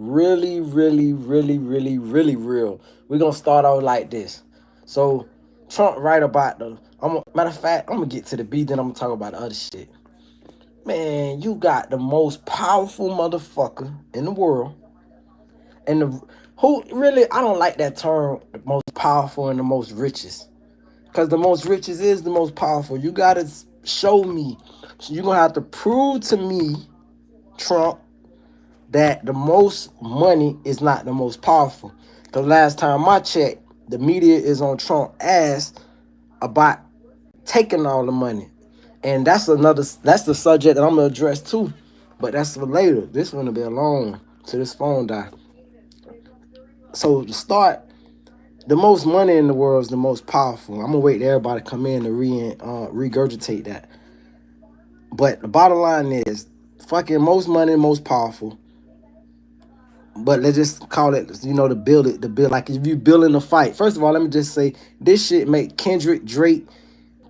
really, really, really, really, really real. We're gonna start out like this. So Trump right about the matter of fact, I'm gonna get to the B, then I'm gonna talk about the other shit. Man, you got the most powerful motherfucker in the world. And the who really I don't like that term, the most powerful and the most richest. Because the most richest is the most powerful. You gotta show me. So you're gonna have to prove to me, Trump, that the most money is not the most powerful. The last time I checked, the media is on Trump ass about taking all the money. And that's the subject that I'm gonna address too. But that's for later. This one will be alone till this phone die. So to start, the most money in the world is the most powerful. I'm gonna wait till everybody come in to regurgitate that. But the bottom line is, fucking most money, most powerful. But let's just call it, the build. Like if you building a fight. First of all, let me just say this shit make Kendrick Drake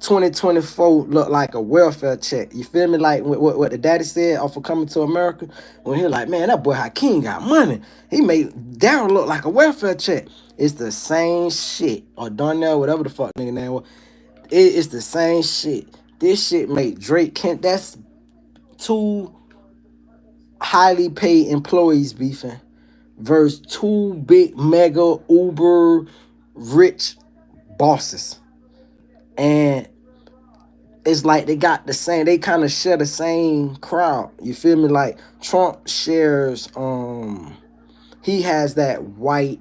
2024 look like a welfare check. You feel me? Like what the daddy said off of Coming to America, when he like, man, that boy Hakeem got money. He made Daryl look like a welfare check. It's the same shit. Or Darnell, whatever the fuck nigga name was. It's the same shit. This shit make Drake Kent. That's two highly paid employees beefing versus two big mega uber rich bosses. And it's like they got the same, they kind of share the same crowd. You feel me? Like Trump shares he has that white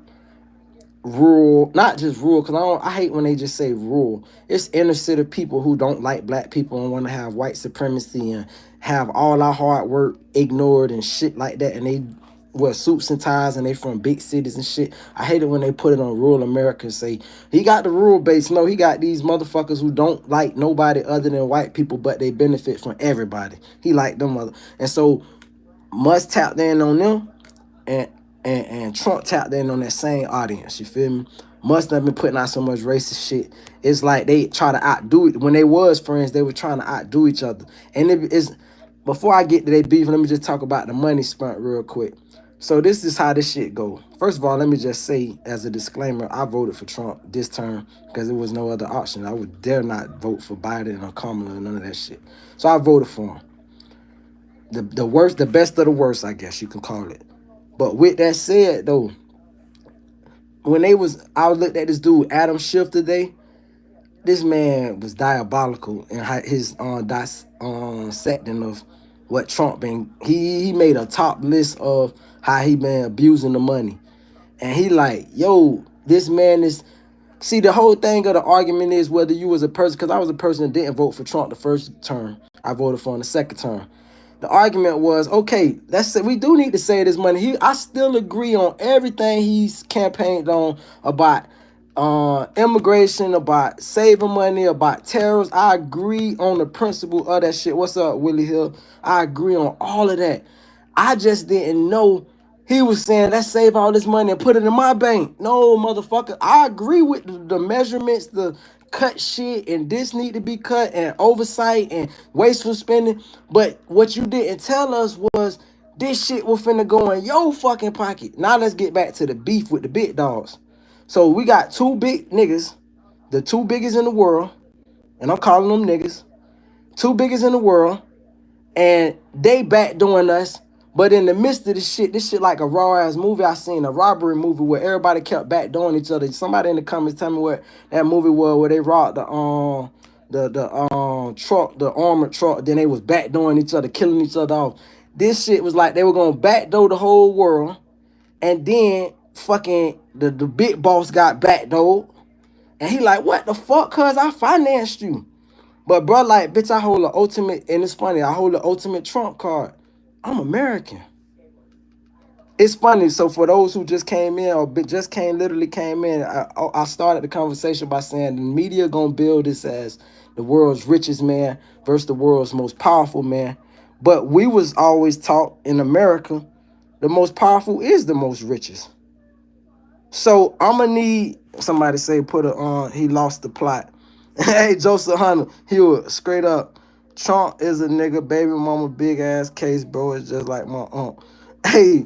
rural, not just rural, because I hate when they just say rural. It's inner city people who don't like black people and want to have white supremacy and have all our hard work ignored and shit like that, and they wear suits and ties and they from big cities and shit. I hate it when they put it on rural America and say he got the rural base. No, he got these motherfuckers who don't like nobody other than white people, but they benefit from everybody. He like them and so must tap in on them, and Trump tapped in on that same audience. You feel me? Must have been putting out so much racist shit. It's like they try to outdo it. When they was friends, they were trying to outdo each other. And it is, before I get to their beef, let me just talk about the money spent real quick. So this is how this shit go. First of all, let me just say as a disclaimer, I voted for Trump this term because there was no other option. I would dare not vote for Biden or Kamala or none of that shit. So I voted for him. The worst, the best of the worst, I guess you can call it. But with that said, though, I looked at this dude, Adam Schiff, today. This man was diabolical in his dissecting of what Trump been. He made a top list of how he been abusing the money, and he like, yo, this man is. See, the whole thing of the argument is whether you was a person, because I was a person that didn't vote for Trump the first term. I voted for him the second term. The argument was, okay, let's say we do need to save this money. I still agree on everything he's campaigned on about immigration, about saving money, about terrorists. I agree on the principle of that shit. What's up, Willie Hill? I agree on all of that. I just didn't know he was saying, let's save all this money and put it in my bank. No, motherfucker. I agree with the measurements, the cut shit, and this need to be cut, and oversight and wasteful spending. But what you didn't tell us was this shit was finna go in your fucking pocket. Now let's get back to the beef with the big dogs. So we got two big niggas, the two biggest in the world, and I'm calling them niggas, two biggest in the world, and they backdooring us. But in the midst of this shit like a raw ass movie. I seen a robbery movie where everybody kept backdooring each other. Somebody in the comments tell me what that movie was, where they robbed the truck, the armored truck. Then they was backdooring each other, killing each other off. This shit was like they were gonna backdoor the whole world, and then fucking the big boss got backdoored, and he like, what the fuck? Cause I financed you. But bro, like, bitch, I hold the ultimate, and it's funny, I hold the ultimate Trump card. I'm American. It's funny. So for those who just came in or literally came in, I started the conversation by saying the media gonna build this as the world's richest man versus the world's most powerful man. But we was always taught in America, the most powerful is the most richest. So I'm gonna need somebody to say he lost the plot. Hey, Joseph Hunter, he was straight up. Trump is a nigga, baby mama, big ass case, bro. It's just like my aunt. Hey,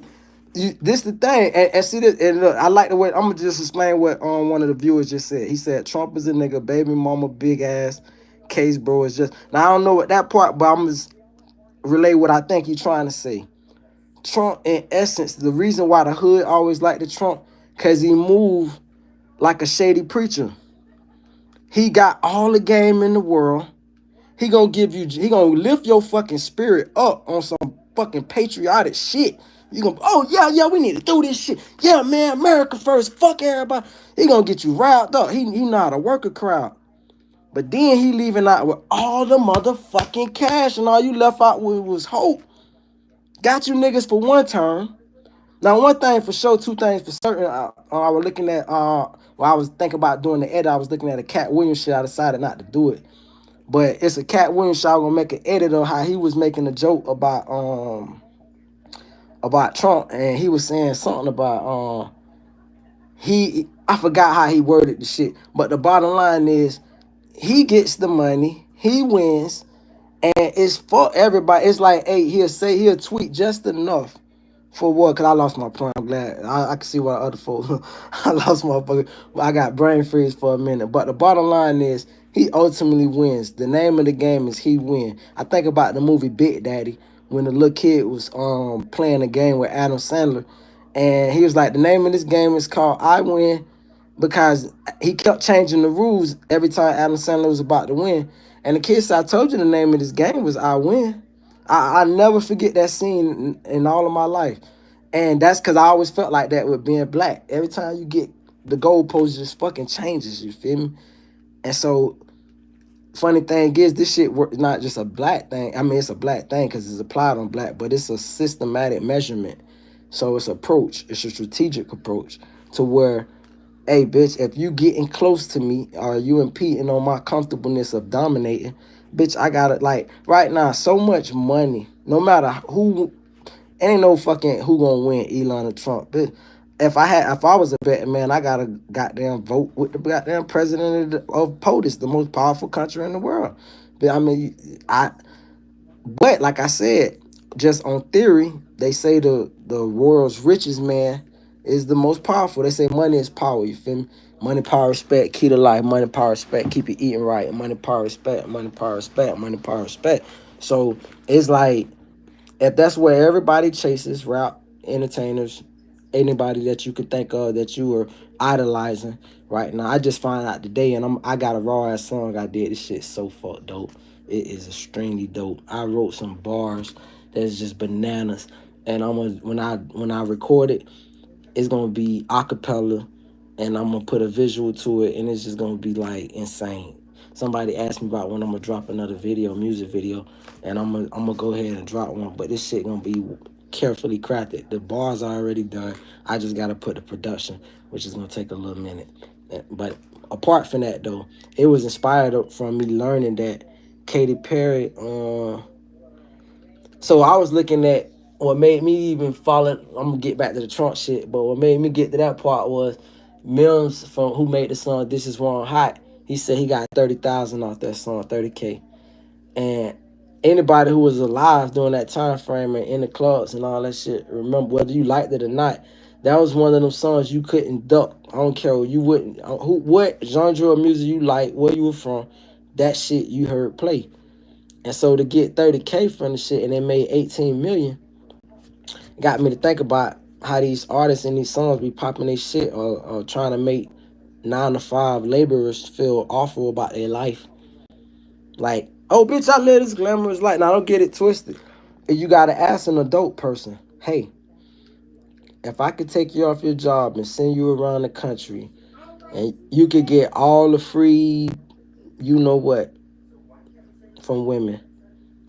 This the thing, and see this, and look, I like the way I'm gonna just explain what one of the viewers just said. He said Trump is a nigga, baby mama, big ass case, bro. Is just now I don't know what that part, but I'm just relay what I think he's trying to say. Trump, in essence, the reason why the hood always like the Trump, cause he moved like a shady preacher. He got all the game in the world. He gonna give you, he gonna lift your fucking spirit up on some fucking patriotic shit. You gonna, oh yeah, yeah, we need to do this shit. Yeah, man, America first. Fuck everybody. He gonna get you riled up. He know how to work a crowd. But then he leaving out with all the motherfucking cash, and all you left out with was hope. Got you niggas for one term. Now, one thing for sure, two things for certain. I was looking at, while I was thinking about doing the edit, I was looking at a Cat Williams shit. I decided not to do it. But it's a Cat Williams shit. I'm gonna make an edit of how he was making a joke about Trump, and he was saying something about he I forgot how he worded the shit, but the bottom line is he gets the money, he wins, and it's for everybody. It's like, hey, he'll tweet just enough for what? Cause I lost my point. I'm glad I can see why other folks. I lost my fucking. I got brain freeze for a minute. But the bottom line is he ultimately wins. The name of the game is he win. I think about the movie Big Daddy when the little kid was playing a game with Adam Sandler, and he was like, the name of this game is called I Win, because he kept changing the rules every time Adam Sandler was about to win. And the kid said, I told you the name of this game was I Win. I never forget that scene in all of my life. And that's because I always felt like that with being black. Every time you get the goalpost just fucking changes, you feel me? And so, funny thing is, this shit not just a black thing. I mean, it's a black thing because it's applied on black, but it's a systematic measurement. So it's approach. It's a strategic approach to where, hey, bitch, if you getting close to me or you impeding on my comfortableness of dominating, bitch, I got it. Like, right now, so much money, no matter who, ain't no fucking who gonna win, Elon or Trump. But if I was a betting man, I gotta goddamn vote with the goddamn president of POTUS, the most powerful country in the world. But I mean, but like I said, just on theory, they say the world's richest man is the most powerful. They say money is power. You feel me? Money, power, respect, key to life. Money, power, respect, keep you eating right. Money, power, respect. Money, power, respect. Money, power, respect. So it's like, if that's where everybody chases, rap entertainers, anybody that you could think of that you were idolizing right now. I just found out today, and I got a raw ass song I did. This shit so fuck dope. It is extremely dope. I wrote some bars that's just bananas, and I'm gonna when I record it, it's gonna be acapella, and I'm gonna put a visual to it, and it's just gonna be like insane. Somebody asked me about when I'm gonna drop another video, music video, and I'm gonna go ahead and drop one. But this shit gonna be carefully crafted. The bars are already done. I just gotta put the production, which is gonna take a little minute. But apart from that, though, it was inspired from me learning that Katy Perry. So I was looking at what made me even fall in. I'm gonna get back to the Trump shit, but what made me get to that part was Mims, from who made the song "This Is Wrong Hot." He said he got 30,000 off that song, 30K. And anybody who was alive during that time frame and in the clubs and all that shit, remember, whether you liked it or not, that was one of them songs you couldn't duck. I don't care, you wouldn't what genre of music you like, where you were from, that shit you heard play. And so to get 30K from the shit and they made 18 million, got me to think about how these artists and these songs be popping their shit, or trying to make 9 to 5 laborers feel awful about their life. Like, oh, bitch, I live this glamorous life. Now, don't get it twisted. You got to ask an adult person, hey, if I could take you off your job and send you around the country and you could get all the free, you know what, from women,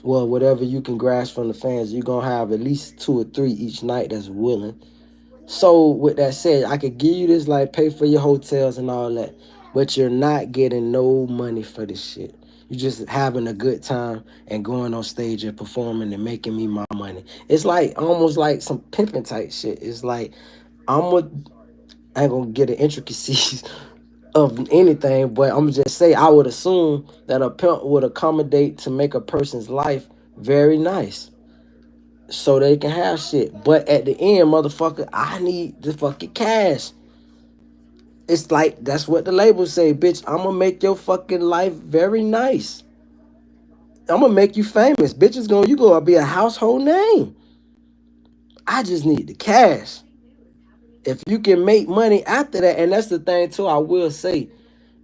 well, whatever you can grasp from the fans, you're going to have at least 2 or 3 each night that's willing. So, with that said, I could give you this, like, pay for your hotels and all that, but you're not getting no money for this shit. You're just having a good time and going on stage and performing and making me my money. It's like almost like some pimping type shit. It's like I ain't gonna get the intricacies of anything, but I'm just say I would assume that a pimp would accommodate to make a person's life very nice. so they can have shit. But at the end, motherfucker, I need the fucking cash. It's like that's what the labels say, bitch. I'm gonna make your fucking life very nice. I'm gonna make you famous, bitch. It's gonna you gonna be a household name. I just need the cash. If you can make money after that, and that's the thing too, I will say,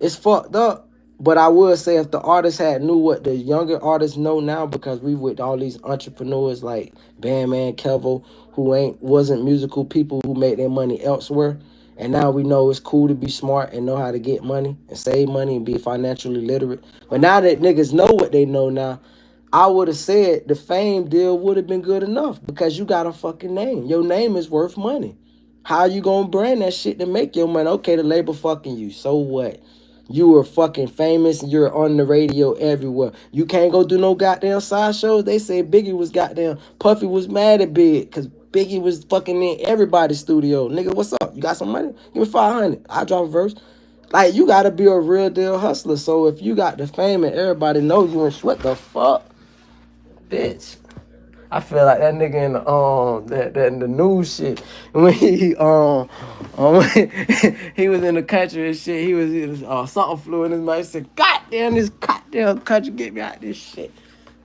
it's fucked up. But I would say if the artists had knew what the younger artists know now, because we with all these entrepreneurs like Bandman, Kevo, who ain't wasn't musical people who made their money elsewhere, and now we know it's cool to be smart and know how to get money and save money and be financially literate. But now that niggas know what they know now, I would have said the fame deal would have been good enough because you got a fucking name. Your name is worth money. How you gonna brand that shit to make your money? Okay, the label fucking you. So what? You were fucking famous and you're on the radio everywhere. You can't go do no goddamn side shows. They say Biggie was goddamn Puffy was mad at Big because Biggie was fucking in everybody's studio. Nigga, what's up? You got some money? Give me 500. I drop a verse. Like you gotta be a real deal hustler. So if you got the fame and everybody know you and what the fuck, bitch. I feel like that nigga in the that in the news shit when he was in the country and shit. He was something flew in his mouth. He said, "God damn this goddamn country, get me out of this shit."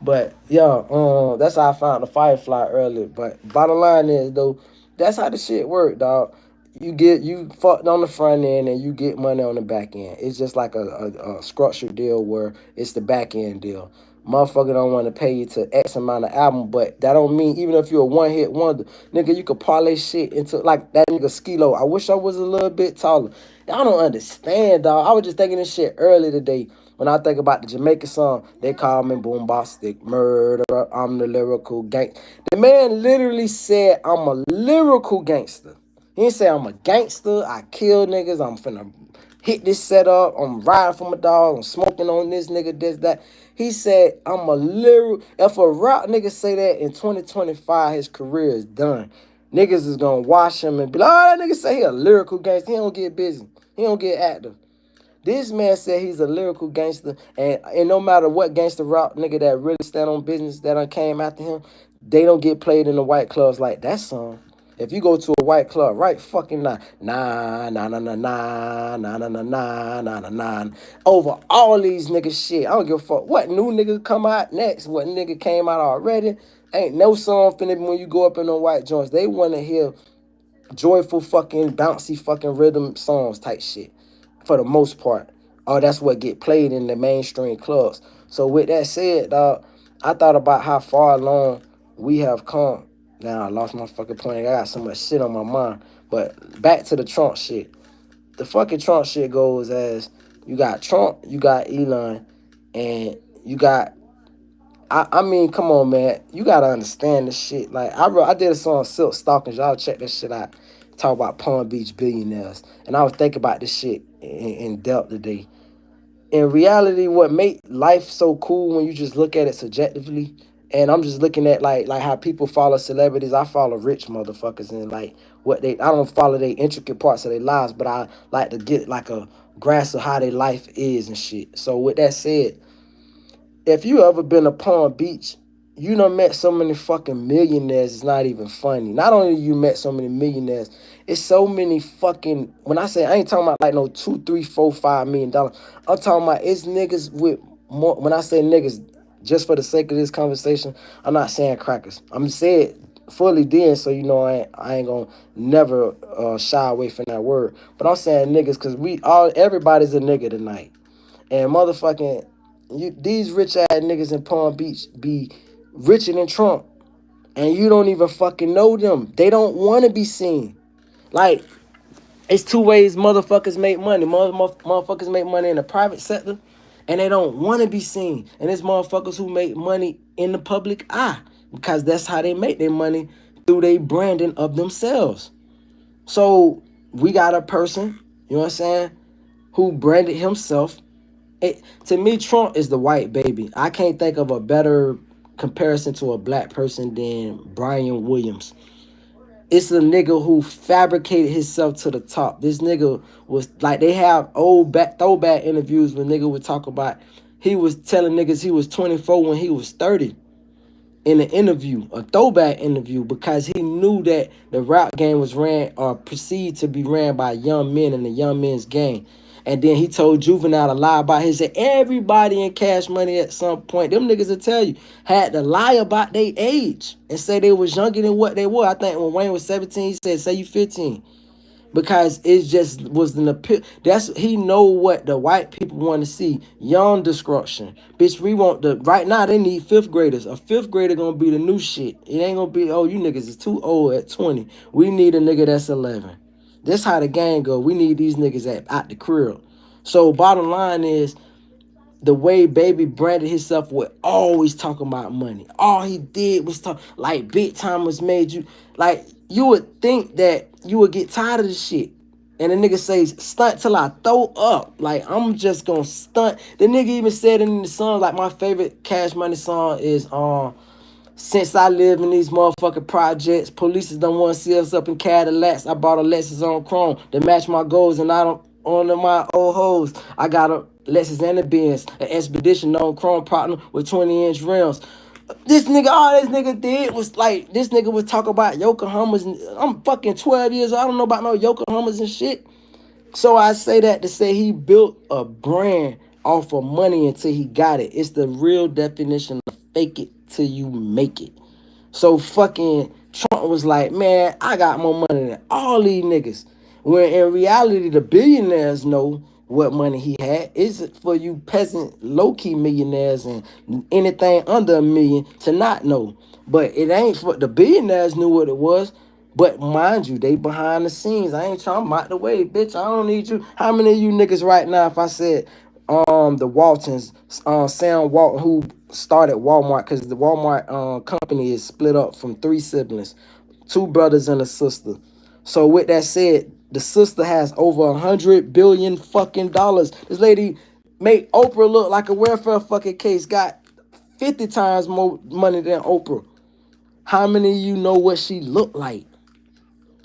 But yeah, that's how I found the Firefly earlier. But bottom line is though, that's how the shit work, dog. You fucked on the front end and you get money on the back end. It's just like a structured deal where it's the back end deal. Motherfucker don't want to pay you to X amount of album, but that don't mean even if you're a one hit wonder, nigga, you could parlay shit into like that nigga Skilo. I wish I was a little bit taller. Y'all don't understand, dog. I was just thinking this shit earlier today. When I think about the Jamaican song, they call me Boombastic Murderer. I'm the lyrical gang. The man literally said, I'm a lyrical gangster. He didn't say I'm a gangster. I kill niggas. I'm finna hit this setup. I'm riding for my dog. I'm smoking on this nigga, this, that. He said, I'm a lyrical. If a rap nigga say that in 2025, his career is done. Niggas is gonna watch him and be like, oh, that nigga say he a lyrical gangster. He don't get busy. He don't get active. This man said he's a lyrical gangster, and no matter what gangster rap nigga that really stand on business that done came after him, they don't get played in the white clubs like that song. If you go to a white club right fucking now, nah, nah, nah, nah, nah, nah, nah, nah, nah, nah, nah, nah, over all these niggas shit. I don't give a fuck what new nigga come out next, what nigga came out already. Ain't no song finna when you go up in the white joints. They want to hear joyful fucking bouncy fucking rhythm songs type shit for the most part. Oh, that's what get played in the mainstream clubs. So with that said, dog, I thought about how far along we have come. Now I lost my fucking point. I got so much shit on my mind. But back to the Trump shit. The fucking Trump shit goes as you got Trump, you got Elon, and you got I mean, come on, man. You gotta understand this shit. Like, I did a song, Silk Stalkers. Y'all check this shit out. Talk about Palm Beach billionaires. And I was thinking about this shit in depth today. In reality, what make life so cool when you just look at it subjectively, and I'm just looking at like how people follow celebrities. I follow rich motherfuckers and like what they. I don't follow their intricate parts of their lives, but I like to get like a grasp of how their life is and shit. So with that said, if you ever been to Palm Beach, you done met so many fucking millionaires, it's not even funny. Not only you met so many millionaires, it's so many fucking, when I say, I ain't talking about like no $2, $3, $4, $5 million. I'm talking about it's niggas with more, when I say niggas, just for the sake of this conversation, I'm not saying crackers. I'm saying it fully then, so you know I ain't gonna never shy away from that word. But I'm saying niggas because everybody's a nigga tonight. And motherfucking, these rich ass niggas in Palm Beach be richer than Trump. And you don't even fucking know them. They don't want to be seen. Like, it's two ways motherfuckers make money. Motherfuckers make money in the private sector, and they don't want to be seen. And it's motherfuckers who make money in the public eye, because that's how they make their money, through their branding of themselves. So we got a person, you know what I'm saying, who branded himself. To me, Trump is the white baby. I can't think of a better comparison to a black person than Brian Williams. It's a nigga who fabricated himself to the top. This nigga was like, they have old throwback interviews when nigga would talk about, he was telling niggas he was 24 when he was 30. in an interview, a throwback interview, because he knew that the rap game was ran or perceived to be ran by young men in the young men's game. And then he told Juvenile to lie about his. Said everybody in Cash Money at some point, them niggas will tell you, had to lie about their age and say they was younger than what they were. I think when Wayne was 17, he said, say you 15, because it just was an appeal. That's he know what the white people want to see. Young destruction. Bitch, we want the right now they need fifth graders. A fifth grader gonna be the new shit. It ain't gonna be, oh, you niggas is too old at 20. We need a nigga that's 11. That's how the game go. We need these niggas at the crib. So bottom line is, the way Baby branded himself with always talking about money. All he did was talk like big timers made you like you would think that you would get tired of the shit. And the nigga says stunt till I throw up. Like I'm just gonna stunt. The nigga even said in the song, like my favorite Cash Money song is since I live in these motherfucking projects, police don't want to see us up in Cadillacs. I bought a Lexus on Chrome to match my goals, and I don't on my old hoes. I got a Lexus and a Benz, an Expedition on Chrome partner with 20-inch rims. This nigga, all this nigga did was like, this nigga was talking about Yokohamas. I'm fucking 12 years old. I don't know about no Yokohamas and shit. So I say that to say he built a brand off of money until he got it. It's the real definition of fake it till you make it. So fucking Trump was like, man, I got more money than all these niggas. When in reality, the billionaires know what money he had. It's for you peasant, low-key millionaires and anything under a million to not know. But it ain't for the billionaires knew what it was. But mind you, they behind the scenes. I ain't trying to out the way, bitch. I don't need you. How many of you niggas right now, if I said the Waltons, Sam Walton, who started Walmart, because the Walmart company is split up from three siblings, two brothers and a sister. So with that said, the sister has over 100 billion fucking dollars. This lady made Oprah look like a welfare fucking case. Got 50 times more money than Oprah. How many of you know what she looked like?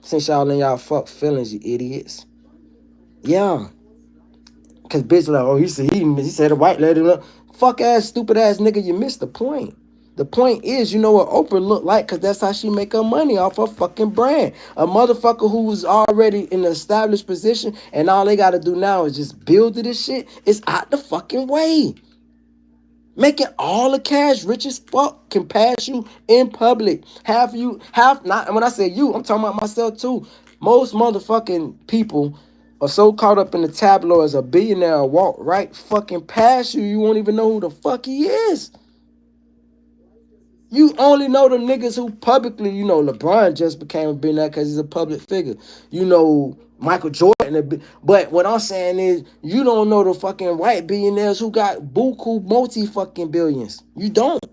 Since y'all in y'all fuck feelings, you idiots. Yeah. Cause bitch like, oh, he said a white lady. Look. Fuck ass, stupid ass nigga, you missed the point. The point is, you know what Oprah look like, cause that's how she make her money off her fucking brand. A motherfucker who's already in an established position, and all they gotta do now is just build this shit. It's out the fucking way. Making all the cash, rich as fuck, can pass you in public. Have not, and when I say you, I'm talking about myself too. Most motherfucking people are so caught up in the tabloid as a billionaire walk right fucking past you, you won't even know who the fuck he is. You only know the niggas who publicly, LeBron just became a billionaire because he's a public figure. Michael Jordan. But what I'm saying is, you don't know the fucking white billionaires who got buku multi-fucking billions. You don't.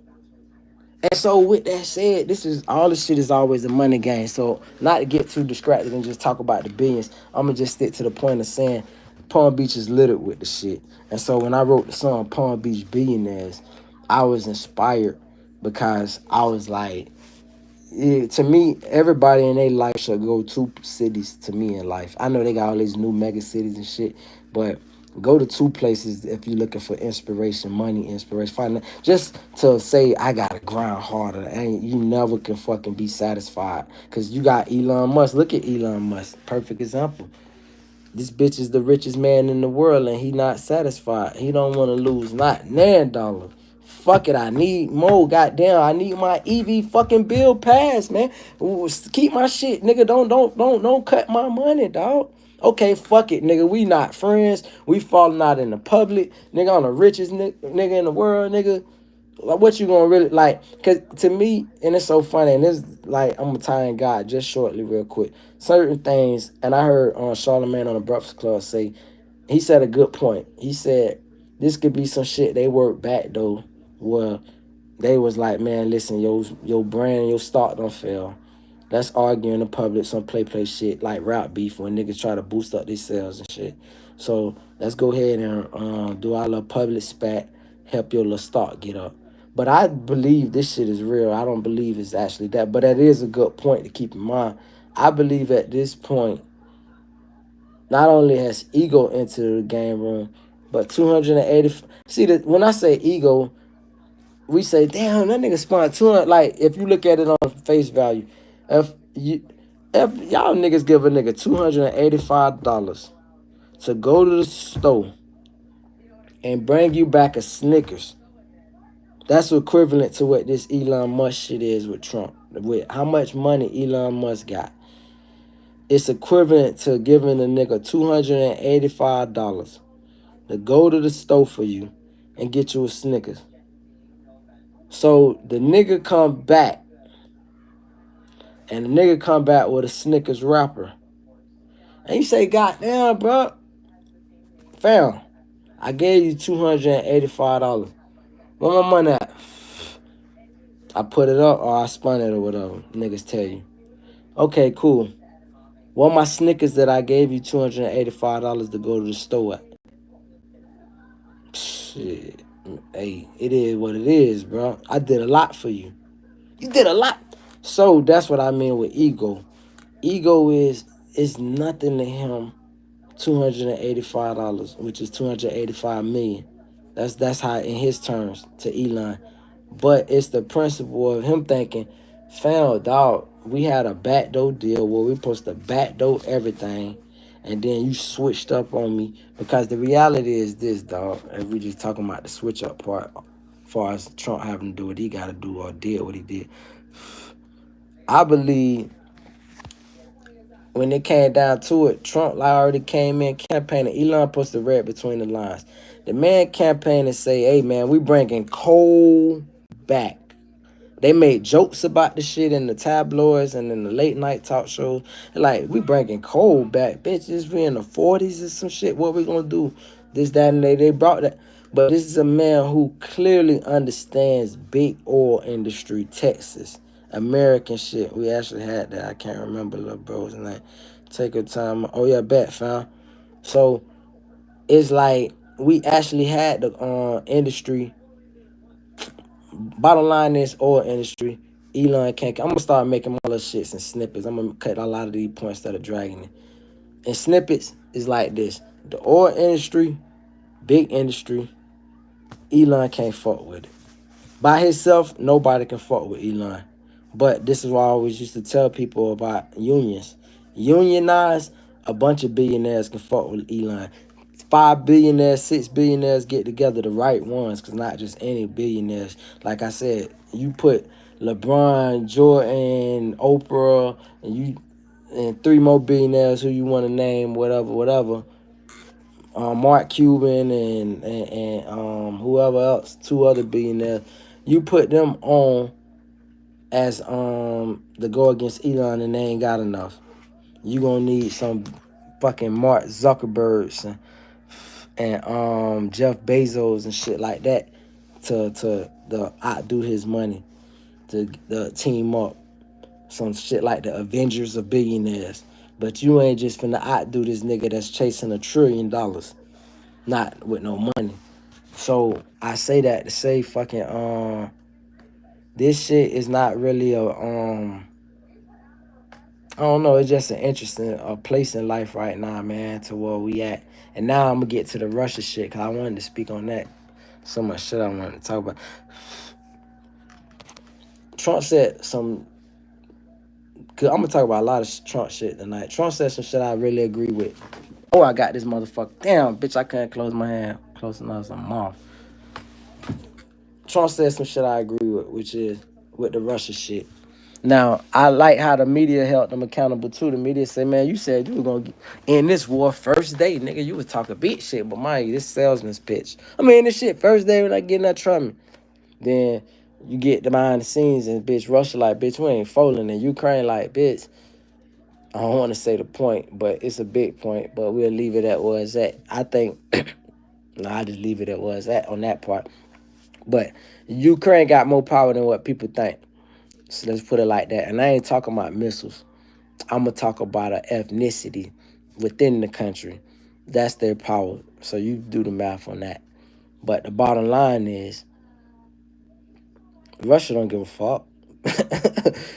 And so with that said, all this shit is always a money game. So not to get too distracted and just talk about the billions, I'm going to just stick to the point of saying Palm Beach is littered with the shit. And so when I wrote the song Palm Beach Billionaires, I was inspired because I was like, to me, everybody in their life should go two cities to me in life. I know they got all these new mega cities and shit, but go to two places if you're looking for inspiration, money, inspiration, finance. Just to say, I gotta grind harder, and you never can fucking be satisfied. Because you got Elon Musk. Look at Elon Musk. Perfect example. This bitch is the richest man in the world, and he not satisfied. He don't want to lose not $9. Fuck it, I need more. Goddamn, I need my EV fucking bill passed, man. Keep my shit, nigga. Don't cut my money, dog. Okay, fuck it, nigga. We not friends. We falling out in the public, nigga. I'm the richest nigga in the world, nigga. Like, what you gonna really like? Cause to me, and it's so funny, and it's like I'm gonna tie in God just shortly, real quick. Certain things, and I heard Charlamagne on the Breakfast Club say, he said a good point. He said this could be some shit they work back though, where they was like, man, listen, your brand, your stock don't fail. Let's argue in the public some play shit like rap beef when niggas try to boost up their sales and shit. So let's go ahead and do our little public spat, help your little stock get up. But I believe this shit is real. I don't believe it's actually that. But that is a good point to keep in mind. I believe at this point, not only has ego entered the game room, but 280. See, that when I say ego, we say, damn, that nigga spent 200. Like, if you look at it on face value, if you, if y'all niggas give a nigga $285 to go to the store and bring you back a Snickers, that's equivalent to what this Elon Musk shit is with Trump. With how much money Elon Musk got, it's equivalent to giving a nigga $285 to go to the store for you and get you a Snickers. So the nigga come back, and the nigga come back with a Snickers wrapper. And you say, God damn, bro, fam, I gave you $285. Where my money at? I put it up or I spun it or whatever. Niggas tell you. Okay, cool. What my Snickers that I gave you $285 to go to the store at? Shit. Hey, it is what it is, bro. I did a lot for you. You did a lot. So that's what I mean with ego. Ego is nothing to him. $285, which is 285 million. That's how in his terms to Elon. But it's the principle of him thinking, fam, dog, we had a backdoor deal where we supposed to backdoor everything, and then you switched up on me. Because the reality is this, dog, and we just talking about the switch up part, as far as Trump having to do what he got to do or did what he did. I believe when it came down to it, Trump already came in campaigning. Elon supposed to read between the lines. The man campaigned and say, hey, man, we bringing coal back. They made jokes about the shit in the tabloids and in the late night talk shows. Like, we bringing coal back. Bitches, we in the 40s or some shit. What we gonna do? This, that, and they brought that. But this is a man who clearly understands big oil industry, Texas, American shit. We actually had that. I can't remember little bro's name. Take your time. Oh, yeah, bet, fam. So, it's like we actually had the industry. Bottom line is oil industry. Elon can't. I'm gonna start making my little shits and snippets. I'm gonna cut a lot of these points that are dragging it. And snippets is like this: the oil industry, big industry. Elon can't fuck with it. By himself, nobody can fuck with Elon. But this is why I always used to tell people about unions. Unionize, a bunch of billionaires can fuck with Elon. 5 billionaires, 6 billionaires get together, the right ones, because not just any billionaires. Like I said, you put LeBron, Jordan, Oprah, and 3 more billionaires who you want to name, whatever. Mark Cuban and whoever else, 2 other billionaires. You put them on as to go against Elon, and they ain't got enough. You gonna need some fucking Mark Zuckerbergs and Jeff Bezos and shit like that to outdo his money, to team up. Some shit like the Avengers of billionaires. But you ain't just finna outdo this nigga that's chasing $1 trillion, not with no money. So I say that to say fucking this shit is not really a I don't know, it's just an interesting place in life right now, man, to where we at. And now I'm gonna get to the Russia shit, because I wanted to speak on that. So much shit I wanted to talk about. Trump said some, cause I'm gonna talk about a lot of Trump shit tonight. Trump said some shit I really agree with. Oh, I got this motherfucker. Damn, bitch, I couldn't close my hand close enough, so I'm off. Trump said some shit I agree with, which is with the Russia shit. Now, I like how the media held them accountable too. The media say, man, you said you were going to end this war first day, nigga. You was talking big shit, but mind you, this salesman's pitch. I mean, this shit, first day when I getting that Trump. Then you get the behind the scenes and bitch, Russia like, bitch, we ain't folding. And Ukraine like, bitch, I don't want to say the point, but it's a big point, but we'll leave it at where it's at. I think, I just leave it at where it's at on that part. But Ukraine got more power than what people think. So let's put it like that. And I ain't talking about missiles. I'm going to talk about an ethnicity within the country. That's their power. So you do the math on that. But the bottom line is, Russia don't give a fuck.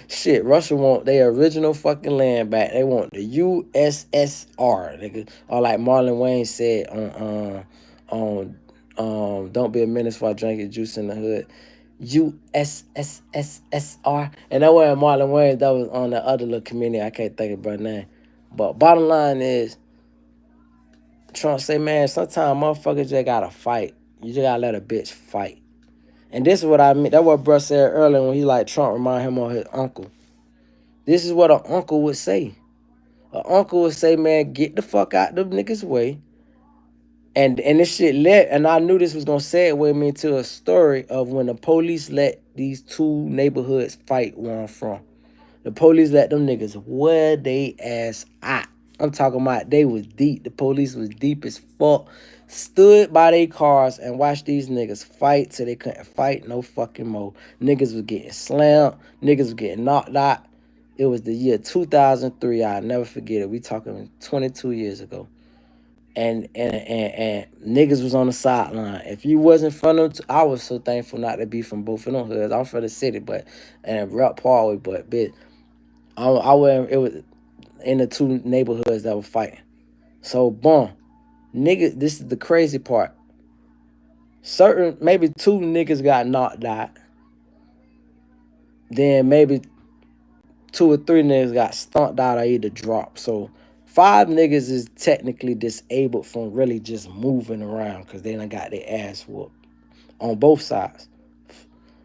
Shit, Russia want their original fucking land back. They want the USSR. Nigga. Or like Marlon Wayne said on Don't Be a Menace While Drinking Juice in the Hood. USSSR. And that wasn't Marlon Wayans, that was on the other little community. I can't think of her name. But bottom line is, Trump say, man, sometimes motherfuckers just gotta fight. You just gotta let a bitch fight. And this is what I mean. That's what bruh said earlier when he like Trump remind him of his uncle. This is what an uncle would say. An uncle would say, man, get the fuck out the niggas' way. And this shit led, and I knew this was gonna segue me to a story of when the police let these two neighborhoods fight where I'm from. The police let them niggas wear they ass out. I'm talking about they was deep. The police was deep as fuck. Stood by their cars and watched these niggas fight till they couldn't fight no fucking more. Niggas was getting slammed. Niggas was getting knocked out. It was the year 2003. I'll never forget it. We talking 22 years ago. And niggas was on the sideline. If you wasn't from them, I was so thankful not to be from both of them hoods. I'm from the city, but and rep Parkway, but bitch, I wasn't. It was in the two neighborhoods that were fighting. So boom, niggas. This is the crazy part. Certain maybe two niggas got knocked out. Then maybe two or three niggas got stomped out or either dropped. So 5 niggas is technically disabled from really just moving around because they done got their ass whooped on both sides.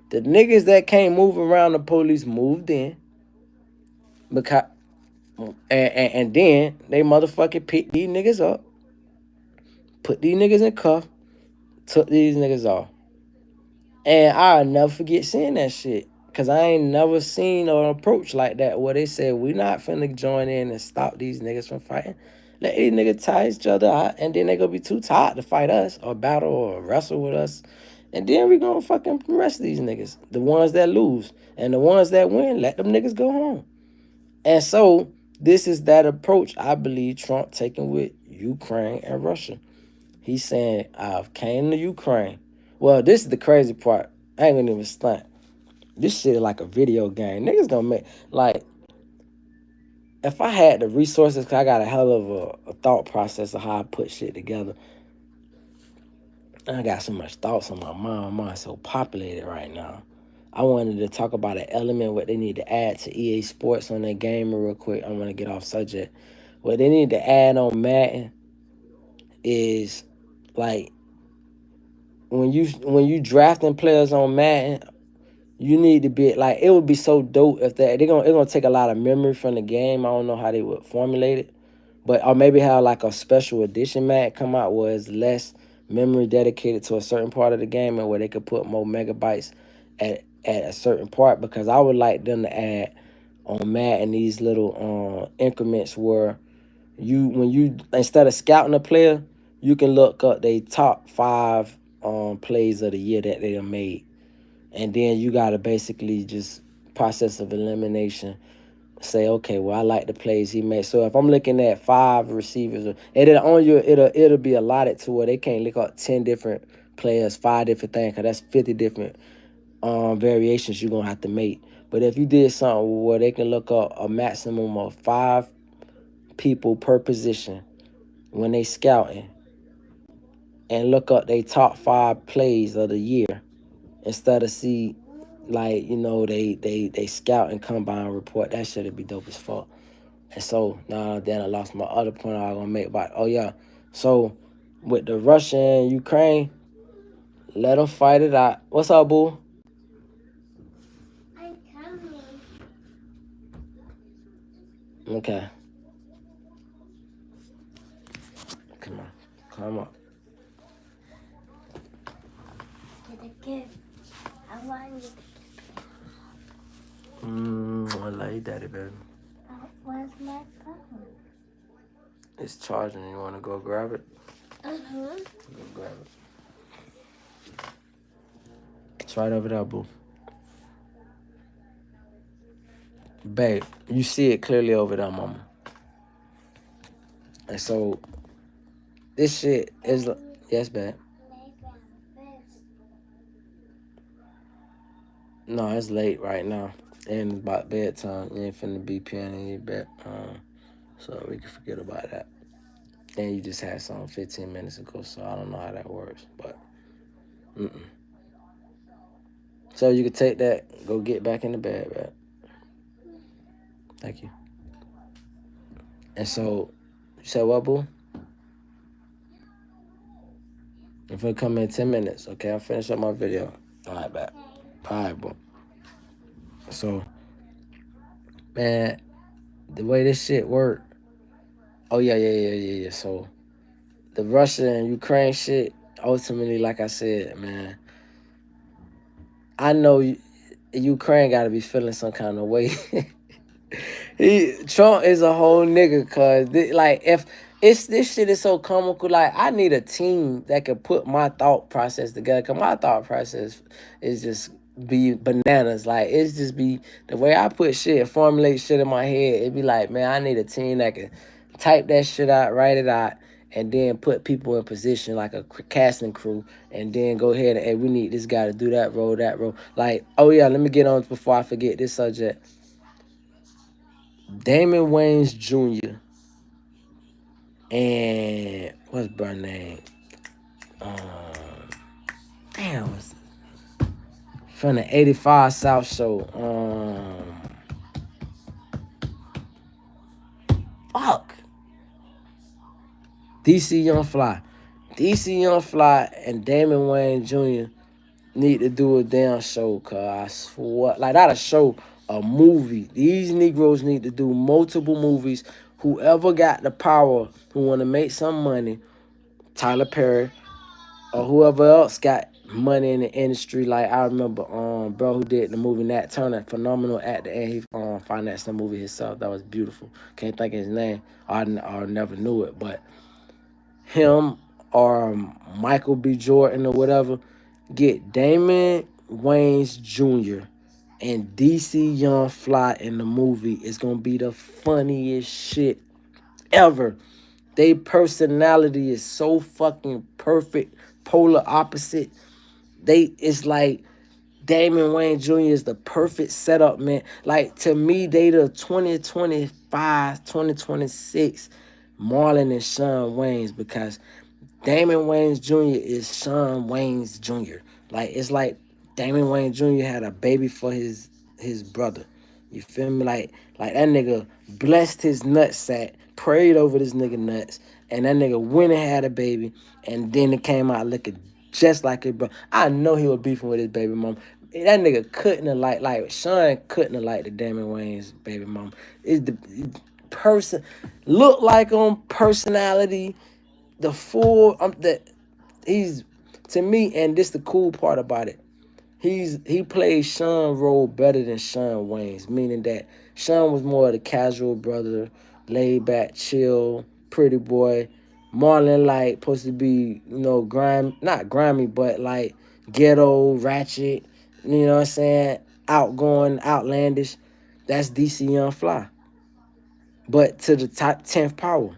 The niggas that can't move around, the police moved in because and then they motherfucking picked these niggas up, put these niggas in cuffs, took these niggas off. And I'll never forget seeing that shit. Cause I ain't never seen an approach like that where they said we not finna join in and stop these niggas from fighting. Let these niggas tie each other out and then they gonna be too tired to fight us or battle or wrestle with us. And then we gonna fucking arrest these niggas. The ones that lose. And the ones that win, let them niggas go home. And so this is that approach I believe Trump taking with Ukraine and Russia. He's saying, I've came to Ukraine. Well, this is the crazy part. I ain't gonna even stunt. This shit is like a video game. Niggas gonna make, like, if I had the resources, cause I got a hell of a thought process of how I put shit together. I got so much thoughts on my mind. My mind's so populated right now. I wanted to talk about an element what they need to add to EA Sports on their game real quick. I'm gonna get off subject. What they need to add on Madden is like when you drafting players on Madden, you need to be like it would be so dope if that it's gonna take a lot of memory from the game. I don't know how they would formulate it, but or maybe have like a special edition Madden come out where it's less memory dedicated to a certain part of the game and where they could put more megabytes at a certain part, because I would like them to add on Madden these little increments where when you instead of scouting a player, you can look up their top 5 plays of the year that they have made, and then you gotta basically just process of elimination. Say, okay, well, I like the plays he made. So if I'm looking at 5 receivers, it'll be allotted to where they can't look up 10 different players, 5 different things, because that's 50 different variations you're gonna have to make. But if you did something where they can look up a maximum of 5 people per position when they scouting and look up their top 5 plays of the year instead of see like they scout and combine report, that should be dope as fuck. And so now then I lost my other point I was gonna make about so with the Russia and Ukraine, let them fight it out. What's up, boo? I'm coming. Okay, come on, come up. I want you. I love you, daddy, baby. Where's my phone? It's charging. You want to go grab it? Go grab it. It's right over there, boo. Babe, you see it clearly over there, mama. And so, this shit is... Yes, babe. No, it's late right now. And about bedtime. You ain't finna be peeing in your bed. So we can forget about that. And you just had something 15 minutes ago, so I don't know how that works. But, So you can take that, go get back in the bed, right? Thank you. And so, you said what, boo? I'm gonna come in 10 minutes, okay? I'll finish up my video. All right, back. All right, boo. So, man, the way this shit work. Oh yeah. So the Russia and Ukraine shit. Ultimately, like I said, man, I know Ukraine got to be feeling some kind of way. Trump is a whole nigga, cause like if it's this shit is so comical. Like I need a team that can put my thought process together. Cause my thought process is just be bananas. Like it's just be the way I put shit, formulate shit in my head. It be like, man, I need a team that can type that shit out, write it out, and then put people in position like a casting crew, and then go ahead and hey, we need this guy to do that role, that role. Like, oh yeah, let me get on before I forget this subject. Damon Wayans Jr. and what's her name? Um, damn, what's from the '85 South Show. Fuck. DC Young Fly. DC Young Fly and Damon Wayans Jr. need to do a damn show, cause I swear, like not a show, a movie. These Negroes need to do multiple movies. Whoever got the power, who want to make some money, Tyler Perry, or whoever else got money in the industry. Like I remember, bro who did the movie Nat Turner, phenomenal actor, and he financed the movie himself. That was beautiful. Can't think of his name. I never knew it, but him or Michael B. Jordan or whatever get Damon Wayans Jr. and DC Young Fly in the movie. It's gonna be the funniest shit ever. They personality is so fucking perfect, polar opposite. It's like Damon Wayne Jr. is the perfect setup, man. Like to me, they the 2025, 2026 Marlon and Sean Waynes, because Damon Wayans Jr. is Sean Wayans Jr. Like it's like Damon Wayans Jr. had a baby for his brother. You feel me? Like that nigga blessed his nutsack, prayed over this nigga nuts, and that nigga went and had a baby, and then it came out looking just like his brother. I know he was beefing with his baby mom. That nigga couldn't have like Sean couldn't have liked the Damon Wayans baby mom. Is the person look like him, personality, the full that he's to me, and this the cool part about it. He plays Sean role better than Sean Wayne's, meaning that Sean was more of the casual brother, laid back, chill, pretty boy. Marlon like supposed to be, not grimy, but like ghetto, ratchet, you know what I'm saying? Outgoing, outlandish. That's DC Young Fly. But to the top 10th power.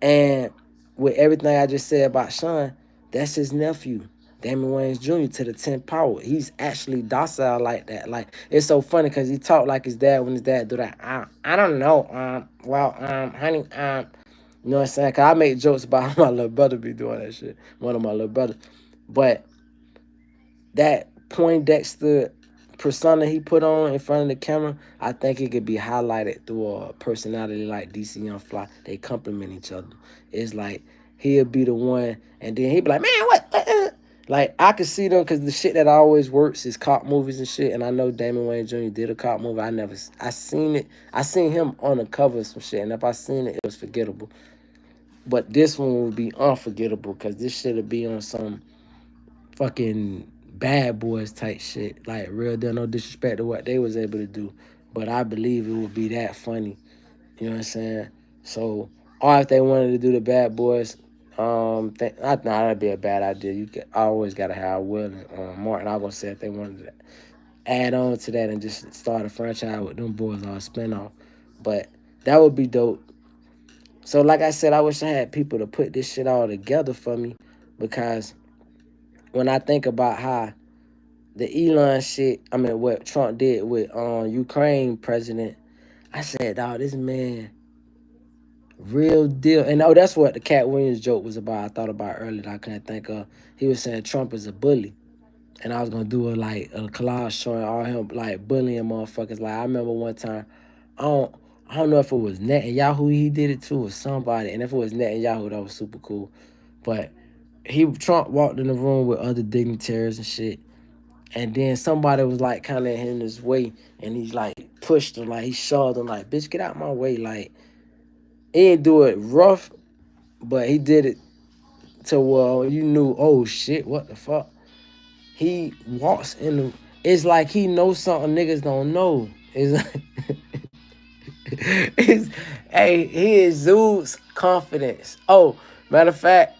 And with everything I just said about Sean, that's his nephew, Damon Wayans Jr. to the 10th power. He's actually docile like that. Like it's so funny because he talked like his dad when his dad do that. I don't know. Honey, you know what I'm saying? Cause I make jokes about how my little brother be doing that shit. One of my little brothers, but that Poindexter persona he put on in front of the camera, I think it could be highlighted through a personality like DC Young Fly. They complement each other. It's like he'll be the one, and then he'll be like, man, what? Like I could see them because the shit that always works is cop movies and shit. And I know Damon Wayne Jr. did a cop movie. I seen it. I seen him on the cover of some shit, and if I seen it, it was forgettable. But this one would be unforgettable because this shit would be on some fucking bad boys type shit. Like real deal, no disrespect to what they was able to do. But I believe it would be that funny. You know what I'm saying? So, or if they wanted to do the bad boys, I think that'd be a bad idea. I always gotta have Will and Martin. I was gonna say if they wanted to add on to that and just start a franchise with them boys or a spinoff. But that would be dope. So, like I said, I wish I had people to put this shit all together for me, because when I think about how the Elon shit, I mean, what Trump did with Ukraine president, I said, dog, this man, real deal. And oh, that's what the Cat Williams joke was about. I thought about earlier that I couldn't think of. He was saying Trump is a bully. and I was gonna do a collage showing all him like bullying motherfuckers. Like I remember one time, I don't I don't know if it was Netanyahu he did it to or somebody, and if it was Netanyahu, that was super cool. But Trump walked in the room with other dignitaries and shit, and then somebody was like kind of in his way, and he like pushed him, like he shoved him, like bitch get out my way, like he didn't do it rough, but he did it to well you knew oh shit what the fuck. He walks in the. It's like he knows something niggas don't know. It's, it's hey, he exudes confidence. Oh, matter of fact,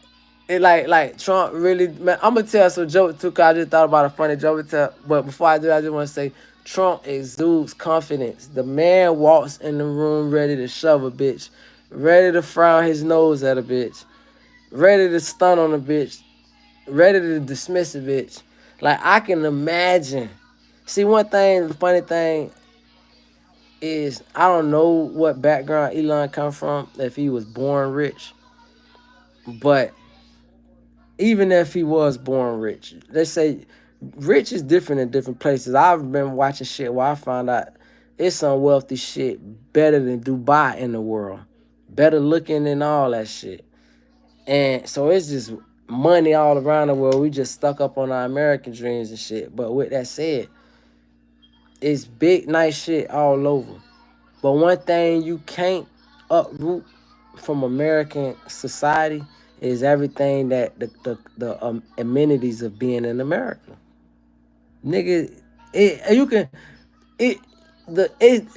it like Trump really. Man, I'm gonna tell some joke too. Cause I just thought about a funny joke to tell. But before I do, I just want to say Trump exudes confidence. The man walks in the room ready to shove a bitch, ready to frown his nose at a bitch, ready to stun on a bitch, ready to dismiss a bitch. Like I can imagine. See, one thing, the funny thing is I don't know what background Elon come from, if he was born rich, but even if he was born rich, let's say rich is different in different places. I've been watching shit where I found out it's some wealthy shit better than Dubai in the world, better looking than all that shit. And so it's just money all around the world. We just stuck up on our American dreams and shit. But with that said, it's big, nice shit all over. But one thing you can't uproot from American society is everything that the amenities of being in America. Nigga, you can it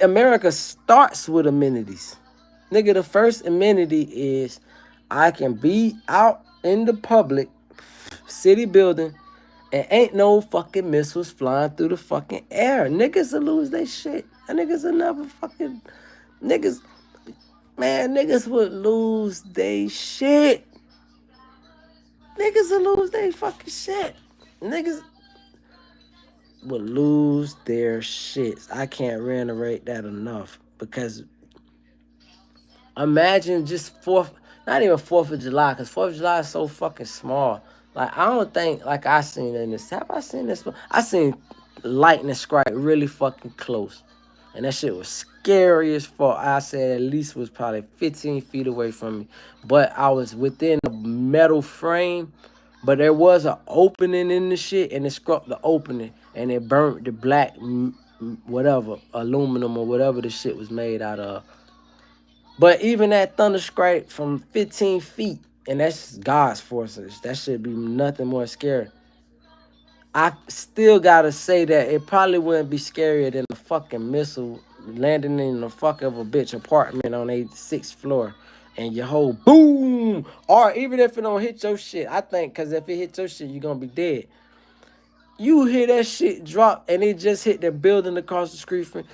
America starts with amenities. Nigga, the first amenity is I can be out in the public city building and ain't no fucking missiles flying through the fucking air. Niggas will lose their shit. And niggas will never fucking niggas niggas would lose their shit. Niggas will lose their fucking shit. Niggas would lose their shits. I can't reiterate that enough because imagine just not even 4th of July, because 4th of July is so fucking small. Like, I don't think, like, I seen in this. Have I seen this? I seen lightning strike really fucking close. And that shit was scary as fuck. I said at least was probably 15 feet away from me. But I was within a metal frame. But there was an opening in the shit, and it struck the opening, and it burnt the black, whatever, aluminum or whatever the shit was made out of. But even that thunder strike from 15 feet, and that's God's forces, that should be nothing more scary. I still gotta say that it probably wouldn't be scarier than a fucking missile landing in the fuck of a bitch apartment on a 6th floor and your whole boom. Or even if it don't hit your shit, I think, because if it hit your shit, you're gonna be dead. You hear that shit drop and it just hit the building across the street from.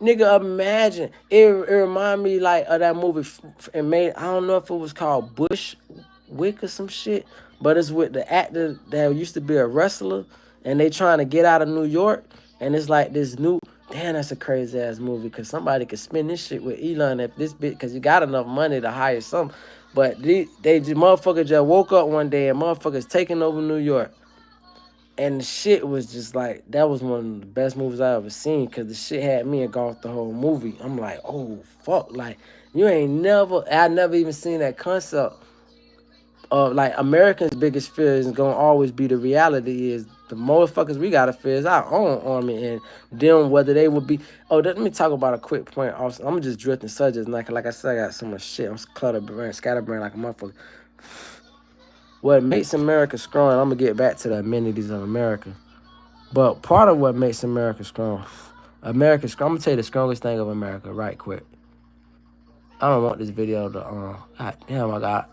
Nigga, imagine. It remind me like of that movie it made. I don't know if it was called Bushwick or some shit, but it's with the actor that used to be a wrestler, and they trying to get out of New York, and it's like this new. Damn, that's a crazy ass movie because somebody could spin this shit with Elon if this bit because you got enough money to hire some. But they just motherfucker just woke up one day and motherfuckers taking over New York. And the shit was just like, that was one of the best movies I ever seen because the shit had me engulfed the whole movie. I'm like, oh, fuck. Like, I never even seen that concept of, like, Americans' biggest fear is going to always be the reality is the motherfuckers we got to fear is our own army and them, whether they would be. Oh, let me talk about a quick point also. I'm just drifting subjects. Like I said, I got so much shit. I'm scatterbrained like a motherfucker. What makes America strong, I'm going to get back to the amenities of America. But part of what makes America strong, I'm going to tell you the strongest thing of America right quick. I don't want this video to, God damn, I got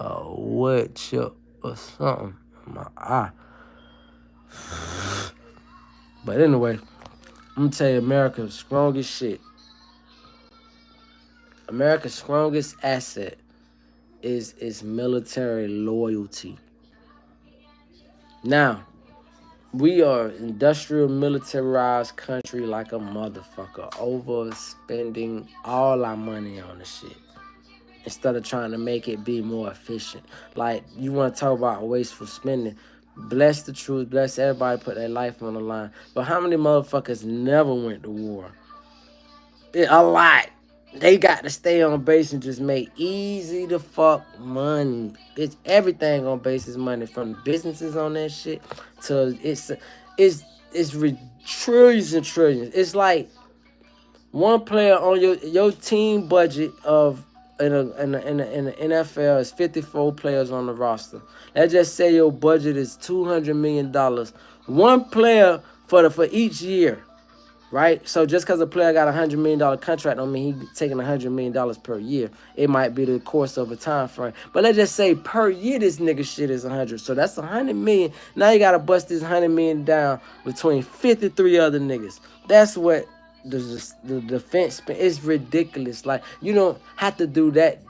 a wood chip or something in my eye. But anyway, I'm going to tell you America's strongest shit. America's strongest asset is its military loyalty. Now, we are industrial militarized country like a motherfucker, overspending all our money on the shit. instead of trying to make it be more efficient. Like, you want to talk about wasteful spending. Bless the truth, bless everybody, put their life on the line. But how many motherfuckers never went to war? A lot. They got to stay on base and just make easy to fuck money. It's everything on base is money, from businesses on that shit to trillions and trillions. It's like one player on your team budget of in the NFL is 54 players on the roster. Let's just say your budget is $200 million. One player for each year, right? So just because a player got $100 million contract don't mean he taking $100 million per year. It might be the course of a time frame. But let's just say per year this nigga shit is 100. So that's 100 million. Now you gotta bust this 100 million down between 53 other niggas. That's what the defense is ridiculous. Like, you don't have to do that.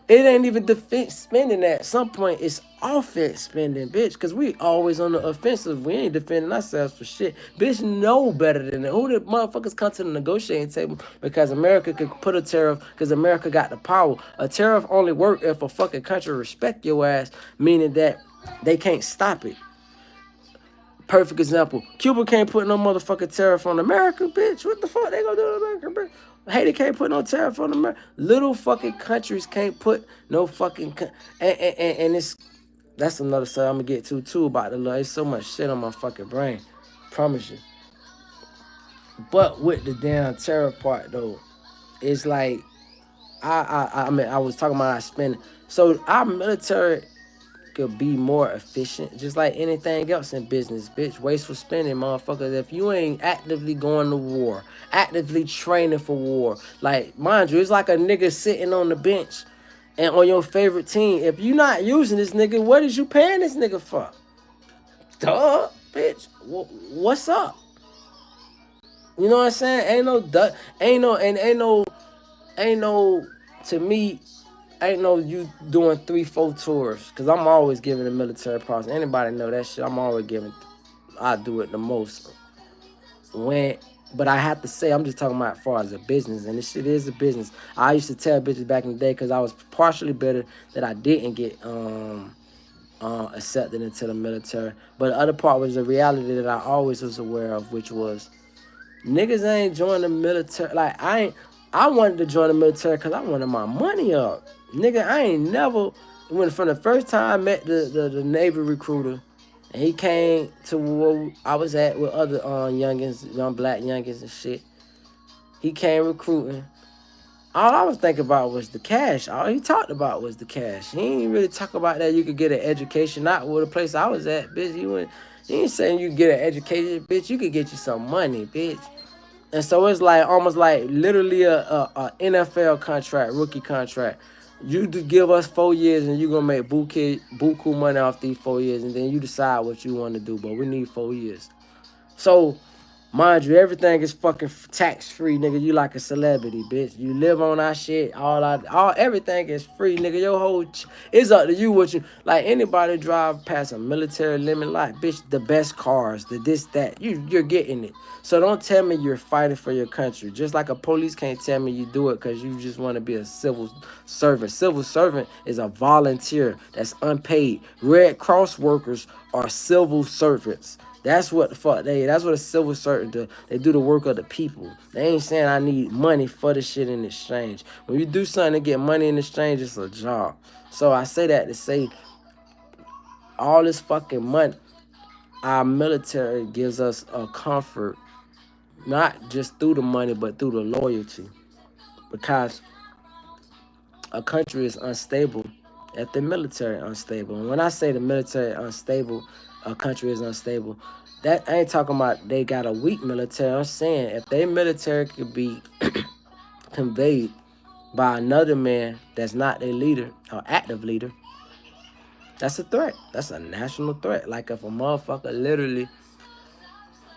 It ain't even defense spending. At some point it's offense spending, bitch, because we always on the offensive. We ain't defending ourselves for shit. Bitch, know better than that. Who the motherfuckers come to the negotiating table because America could put a tariff, because America got the power. A tariff only work if a fucking country respect your ass, meaning that they can't stop it. Perfect example. Cuba can't put no motherfucking tariff on America, bitch. What the fuck they gonna do to America, bitch? Haiti can't put no tariff on America. Little fucking countries can't put no fucking... And it's... That's another stuff I'm gonna get to, too, about the law. There's so much shit on my fucking brain. Promise you. But with the damn tariff part, though, it's like... I mean, I was talking about our spending. So, our military could be more efficient, just like anything else in business, bitch. Wasteful spending, motherfuckers. If you ain't actively going to war, actively training for war, like, mind you, it's like a nigga sitting on the bench and on your favorite team. If you not using this nigga, what is you paying this nigga for? Duh, bitch. What's up? You know what I'm saying? Ain't no, to me, ain't no you doing 3-4 tours, because I'm always giving the military parts. Anybody know that shit? I'm always giving. I do it the most. But I have to say, I'm just talking about as far as a business, and this shit is a business. I used to tell bitches back in the day, because I was partially bitter that I didn't get accepted into the military. But the other part was the reality that I always was aware of, which was niggas ain't joining the military. Like, I wanted to join the military because I wanted my money up. Nigga, I ain't never, when from the first time I met the Navy recruiter, and he came to where I was at with other youngins, young black youngins and shit. He came recruiting. All I was thinking about was the cash. All he talked about was the cash. He ain't really talk about that you could get an education. Not with the place I was at, bitch. He ain't saying you could get an education, bitch. You could get you some money, bitch. And so it's like almost like literally a NFL contract, rookie contract. You give us 4 years and you're gonna make buku money off these 4 years, and then you decide what you want to do. But we need 4 years. So, mind you, everything is fucking tax free, nigga. You like a celebrity, bitch. You live on our shit. Everything is free, nigga. Your whole it's up to you what you like. Anybody drive past a military limit light, bitch. The best cars, the this that you're getting it. So don't tell me you're fighting for your country. Just like a police can't tell me you do it because you just want to be a civil servant. Civil servant is a volunteer that's unpaid. Red Cross workers are civil servants. That's what the fuck that's what a civil servant do. They do the work of the people. They ain't saying I need money for the shit in exchange. When you do something to get money in exchange, it's a job. So I say that to say all this fucking money, our military gives us a comfort, not just through the money, but through the loyalty. Because a country is unstable if the military unstable. And when I say the military unstable, a country is unstable, that I ain't talking about they got a weak military. I'm saying if their military could be conveyed by another man that's not their leader or active leader, that's a threat. That's a national threat. Like if a motherfucker literally,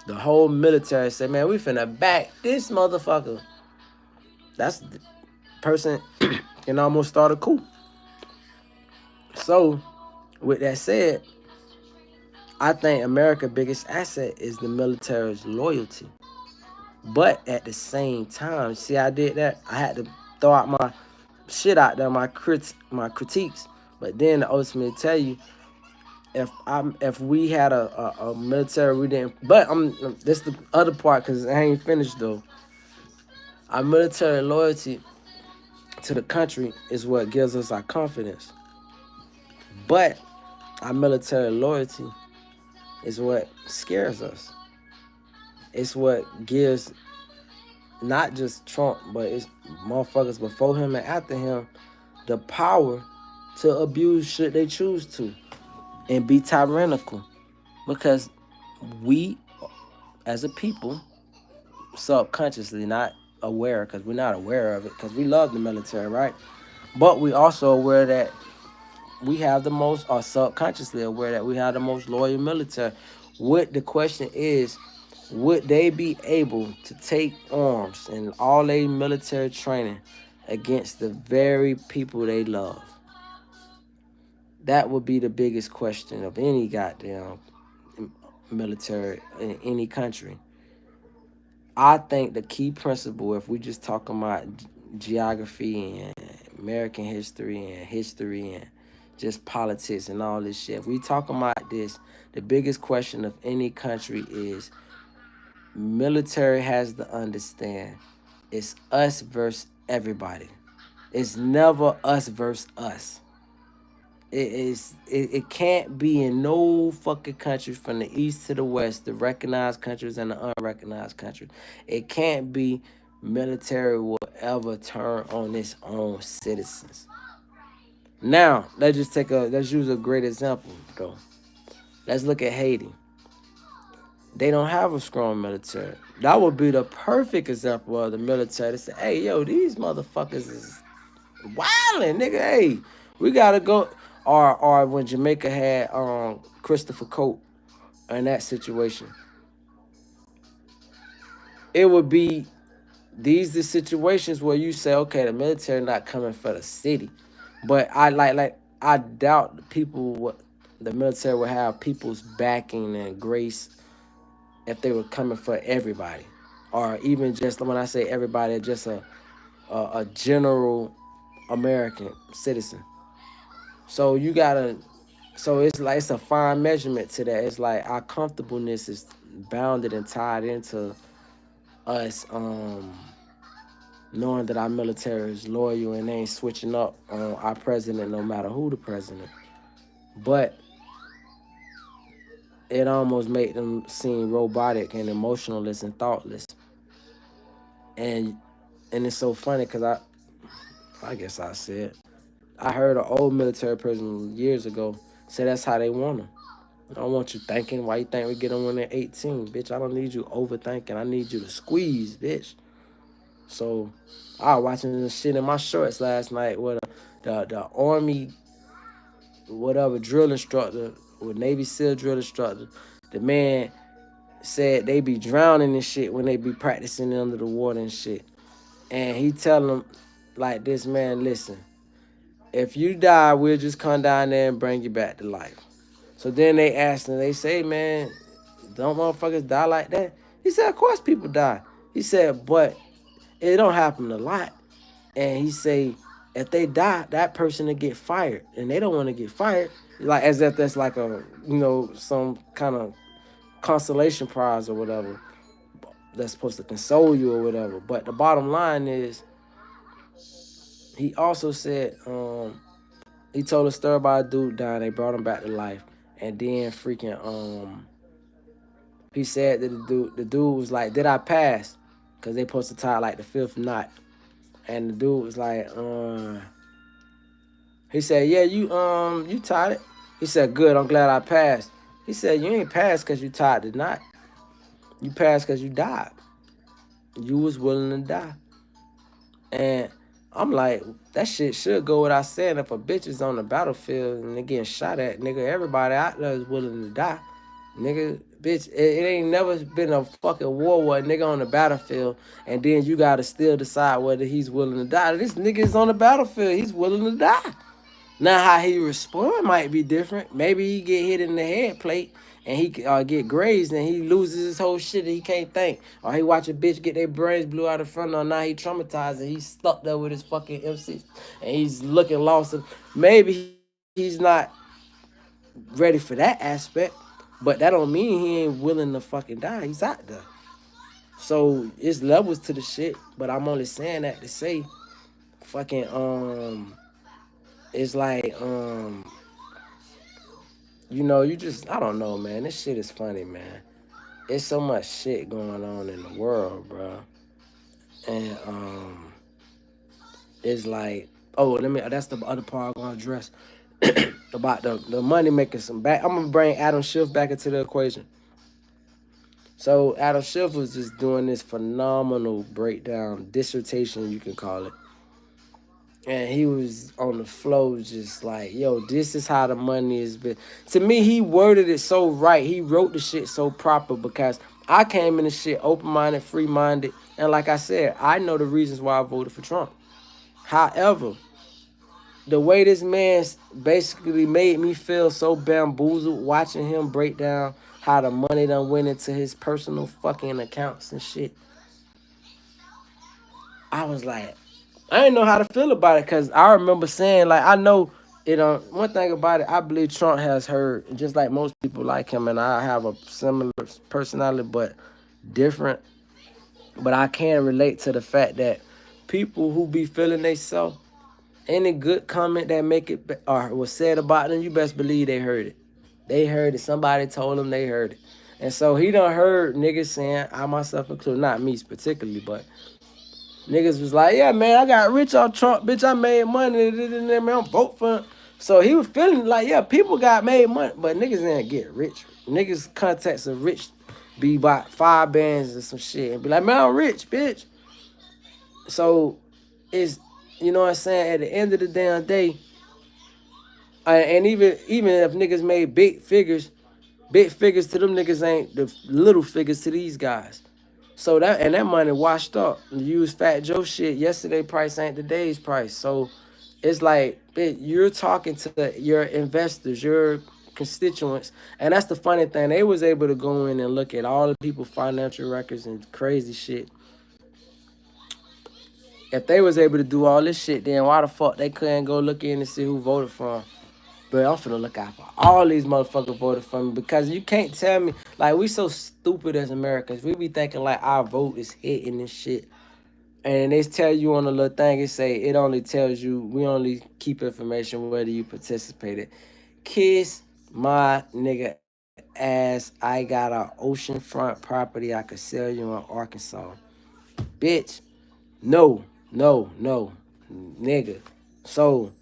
the whole military say, man, we finna back this motherfucker. That's the person can almost start a coup. So, with that said, I think America's biggest asset is the military's loyalty. But at the same time, see, I did that. I had to throw out my shit out there, my critiques. But then the ultimate tell you, if we had a military, we didn't. But this the other part because I ain't finished though. Our military loyalty to the country is what gives us our confidence. But our military loyalty is what scares us. It's what gives not just Trump, but it's motherfuckers before him and after him the power to abuse should they choose to and be tyrannical. Because we, as a people, subconsciously, not aware, because we're not aware of it, because we love the military, right? But we also aware that we have the most, or subconsciously aware that we have the most loyal military. What the question is, would they be able to take arms and all their military training against the very people they love? That would be the biggest question of any goddamn military in any country. I think the key principle, if we just talking about geography and American history and just politics and all this shit, if we talking about this, the biggest question of any country is military has to understand it's us versus everybody. It's never us versus us. It can't be in no fucking countries from the east to the west, the recognized countries and the unrecognized countries. It can't be military will ever turn on its own citizens. Now, let's use a great example though. Let's look at Haiti. They don't have a strong military. That would be the perfect example of the military to say, hey, yo, these motherfuckers is wildin', nigga. Hey, we gotta go. Or when Jamaica had Christopher Cope in that situation, it would be these the situations where you say, okay, the military not coming for the city, but I doubt the military would have people's backing and grace if they were coming for everybody, or even just when I say everybody, just a general American citizen. So you gotta, so it's like it's a fine measurement to that. It's like our comfortableness is bounded and tied into us knowing that our military is loyal and they ain't switching up on our president no matter who the president. But it almost made them seem robotic and emotionless and thoughtless. And and it's so funny because I guess I said I heard an old military person years ago say that's how they want them. I don't want you thinking. Why you think we get them when they're 18, bitch? I don't need you overthinking. I need you to squeeze, bitch. So I was watching this shit in my shorts last night with the Army, whatever, drill instructor, or Navy SEAL drill instructor. The man said they be drowning and shit when they be practicing under the water and shit. And he tell them like this, man, listen, if you die, we'll just come down there and bring you back to life. So then they asked him, they say, man, don't motherfuckers die like that? He said, of course people die. He said, but it don't happen a lot. And he say, if they die, that person will get fired. And they don't want to get fired. Like as if that's like a, some kind of consolation prize or whatever that's supposed to console you or whatever. But the bottom line is, he also said, he told a story about a dude dying. They brought him back to life. And then freaking, he said that the dude was like, did I pass? Because they supposed to tie like the fifth knot. And the dude was like, he said, yeah, you tied it. He said, good, I'm glad I passed. He said, you ain't passed because you tied the knot. You passed because you died. You was willing to die. And I'm like, that shit should go without saying. If a bitch is on the battlefield and they getting shot at, nigga, everybody out there is willing to die. Nigga, bitch, it ain't never been a fucking war where a nigga on the battlefield and then you gotta still decide whether he's willing to die. This nigga is on the battlefield. He's willing to die. Now, how he respond might be different. Maybe he get hit in the head plate and he get grazed and he loses his whole shit and he can't think. Or he watch a bitch get their brains blew out in front of him. Now he traumatized and he's stuck there with his fucking MC and he's looking lost. Maybe he's not ready for that aspect, but that don't mean he ain't willing to fucking die. He's out there. So it's levels to the shit, but I'm only saying that to say fucking it's like you just I don't know, man. This shit is funny, man. It's so much shit going on in the world, bro. And it's like, oh, let me. That's the other part I'm gonna address about the money making some back. I'm gonna bring Adam Schiff back into the equation. So Adam Schiff was just doing this phenomenal breakdown dissertation, you can call it. And he was on the flow just like, yo, this is how the money is been. To me, he worded it so right. He wrote the shit so proper because I came in the shit open-minded, free-minded. And like I said, I know the reasons why I voted for Trump. However, the way this man basically made me feel so bamboozled watching him break down how the money done went into his personal fucking accounts and shit. I was like, I didn't know how to feel about it because I remember saying, like, I know it. One thing about it, I believe Trump has heard, just like most people like him, and I have a similar personality, but different. But I can relate to the fact that people who be feeling themselves, any good comment that make it or was said about them, you best believe they heard it. They heard it. Somebody told them they heard it. And so he done heard niggas saying, I myself included, not me particularly, but niggas was like, yeah, man, I got rich on Trump, bitch. I made money, man, I'm vote for him. So he was feeling like, yeah, people got made money, but niggas didn't get rich. Niggas contacts of rich be about 5 bands or some shit and be like, man, I'm rich, bitch. So it's, you know what I'm saying, at the end of the damn day, and even if niggas made big figures to them niggas ain't the little figures to these guys. So that money washed up. You use Fat Joe shit. Yesterday price ain't today's price. So it's like you're talking to your investors, your constituents, and that's the funny thing. They was able to go in and look at all the people's financial records and crazy shit. If they was able to do all this shit, then why the fuck they couldn't go look in and see who voted for them? But I'm finna look out for all these motherfuckers voted for me because you can't tell me, like, we so stupid as Americans. We be thinking like our vote is hitting and shit. And they tell you on a little thing, it say it only tells you, we only keep information whether you participated. Kiss my nigga ass. I got an oceanfront property I could sell you in Arkansas. Bitch, no, no, no, nigga. So,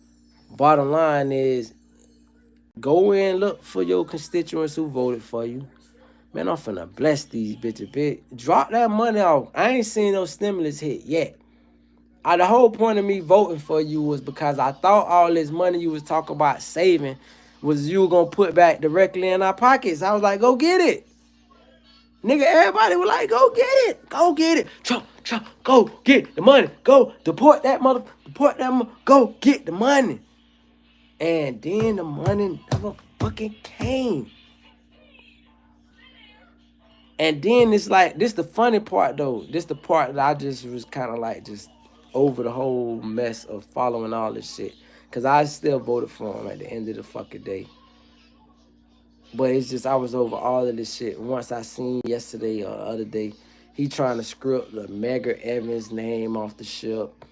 bottom line is, go in, look for your constituents who voted for you. Man, I'm finna bless these bitches, bitch. Drop that money off. I ain't seen no stimulus hit yet. The whole point of me voting for you was because I thought all this money you was talking about saving was you gonna put back directly in our pockets. I was like, go get it. Nigga, everybody was like, go get it. Go get it. Trump, go get the money. Go deport that go get the money. And then the money never fucking came. And then it's like, this the funny part though. This the part that I just was kind of like just over the whole mess of following all this shit. Cause I still voted for him at the end of the fucking day. But it's just I was over all of this shit. Once I seen yesterday or the other day, he trying to script the Medgar Evans name off the ship,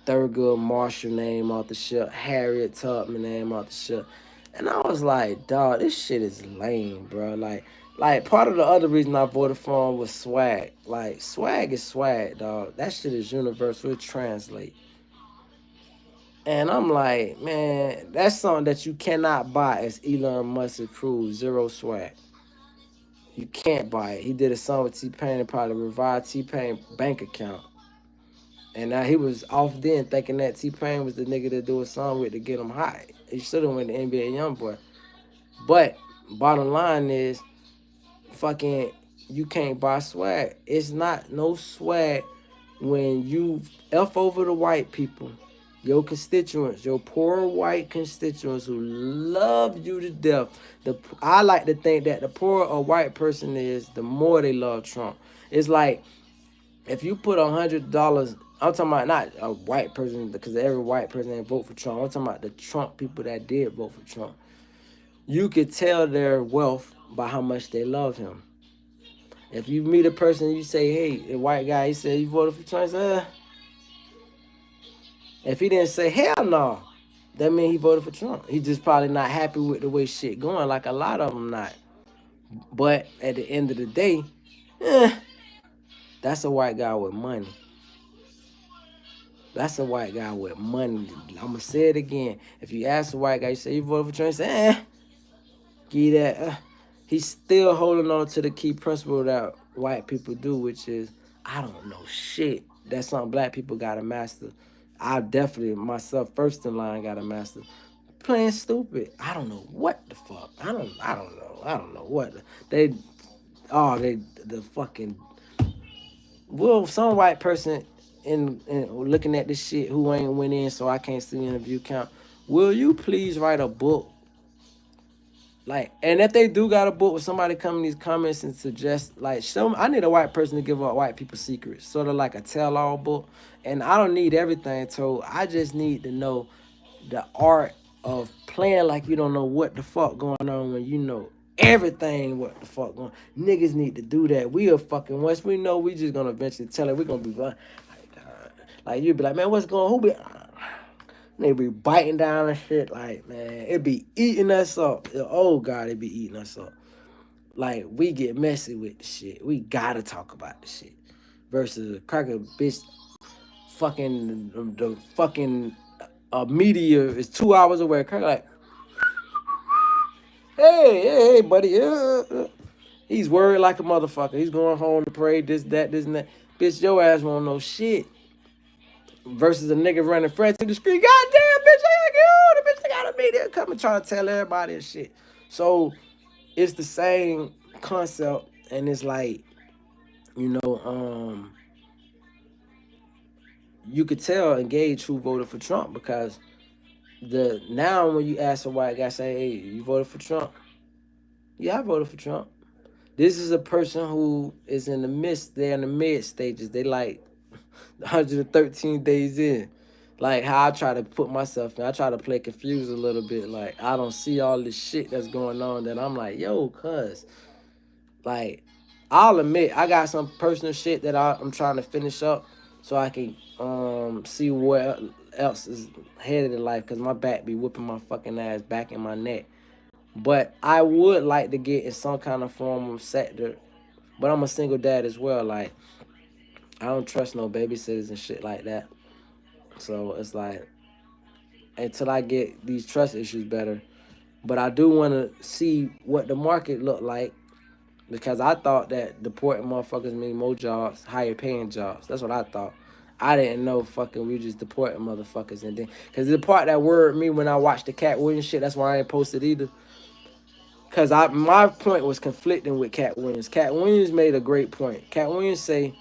Thurgood Marshall name off the ship, Harriet Tubman name off the ship. And I was like, dog, this shit is lame, bro. Like part of the other reason I voted for him was swag. Like, swag is swag, dog. That shit is universal. It translate. And I'm like, man, that's something that you cannot buy, as Elon Musk approved, zero swag. You can't buy it. He did a song with T-Pain and probably revived T-Pain bank account. And now he was off then thinking that T-Pain was the nigga to do a song with to get him high. He should have went to NBA Youngboy. But bottom line is, fucking, you can't buy swag. It's not no swag when you F over the white people. Your constituents, your poor white constituents who love you to death. I like to think that the poorer a white person is, the more they love Trump. It's like if you put $100, I'm talking about not a white person because every white person didn't vote for Trump. I'm talking about the Trump people that did vote for Trump. You could tell their wealth by how much they love him. If you meet a person, you say, "Hey, a white guy," he said, "You voted for Trump." If he didn't say hell no, that means he voted for Trump. He just probably not happy with the way shit going, like a lot of them not. But at the end of the day, eh, that's a white guy with money. That's a white guy with money. I'm gonna say it again. If you ask a white guy, you say you voted for Trump, he say, give that. He's still holding on to the key principle that white people do, which is, I don't know shit. That's something black people gotta master. I definitely myself first in line gotta master. Playing stupid. I don't know what the fuck. I don't know what they. Oh, they the fucking. Well, some white person in looking at this shit who ain't went in, so I can't see in the view count. Will you please write a book? Like, and if they do got a book with somebody come in these comments and suggest, like, I need a white person to give up white people secrets, sort of like a tell-all book. And I don't need everything told. I just need to know the art of playing like you don't know what the fuck going on when you know everything what the fuck going on. Niggas need to do that. We are fucking once we know we just gonna eventually tell it. We're gonna be like you be like, man, what's going on? Who be they be biting down and shit. Like, man, it be eating us up. Oh God, it be eating us up. Like, we get messy with the shit. We gotta talk about the shit. Versus a cracker bitch fucking the fucking media is 2 hours away. Cracker like, hey, buddy. He's worried like a motherfucker. He's going home to pray, this, and that. Bitch, your ass won't know shit. Versus a nigga running friends to the street. Goddamn, bitch, I got you. The bitch, I got a media coming trying to tell everybody and shit. So it's the same concept, and it's like, you know, you could tell and gauge who voted for Trump because now when you ask a white guy, say, hey, you voted for Trump? Yeah, I voted for Trump. This is a person who is in the midst, they're in the mid stages. They like 113 days in. Like how I try to put myself in. I try to play confused a little bit. Like I don't see all this shit that's going on. That I'm like, yo, cuz. Like, I'll admit I got some personal shit that I'm trying to finish up so I can see what else is headed in life because my back be whipping my fucking ass back in my neck. But I would like to get in some kind of form of sector. But I'm a single dad as well. Like, I don't trust no babysitters and shit like that. So it's like, until I get these trust issues better. But I do want to see what the market look like because I thought that deporting motherfuckers mean more jobs, higher paying jobs. That's what I thought. I didn't know fucking we just deporting motherfuckers and then because the part that worried me when I watched the Cat Williams shit, that's why I ain't posted either. Cause my point was conflicting with Cat Williams. Cat Williams made a great point. Cat Williams say,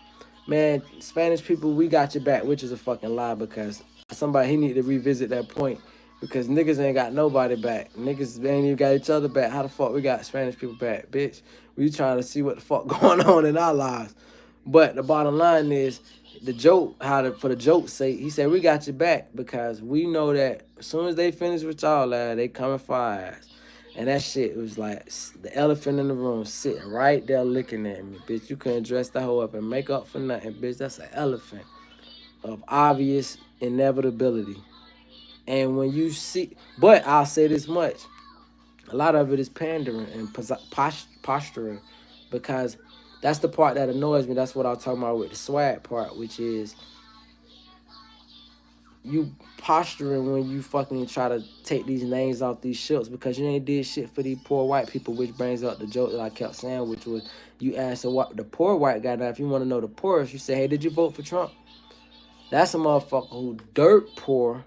man, Spanish people, we got your back, which is a fucking lie because he need to revisit that point because niggas ain't got nobody back. Niggas ain't even got each other back. How the fuck we got Spanish people back, bitch? We trying to see what the fuck going on in our lives. But the bottom line is the joke, for the joke's sake, he said we got your back because we know that as soon as they finish with y'all, lad, they coming for our ass. And that shit was like the elephant in the room sitting right there looking at me, bitch. You couldn't dress that hoe up and make up for nothing, bitch. That's an elephant of obvious inevitability. And when you see, but I'll say this much, a lot of it is pandering and posturing because that's the part that annoys me. That's what I was talking about with the swag part, which is you posturing when you fucking try to take these names off these ships because you ain't did shit for these poor white people, which brings up the joke that I kept saying, which was you ask the poor white guy. Now, if you want to know the poorest, you say, hey, did you vote for Trump? That's a motherfucker who dirt poor.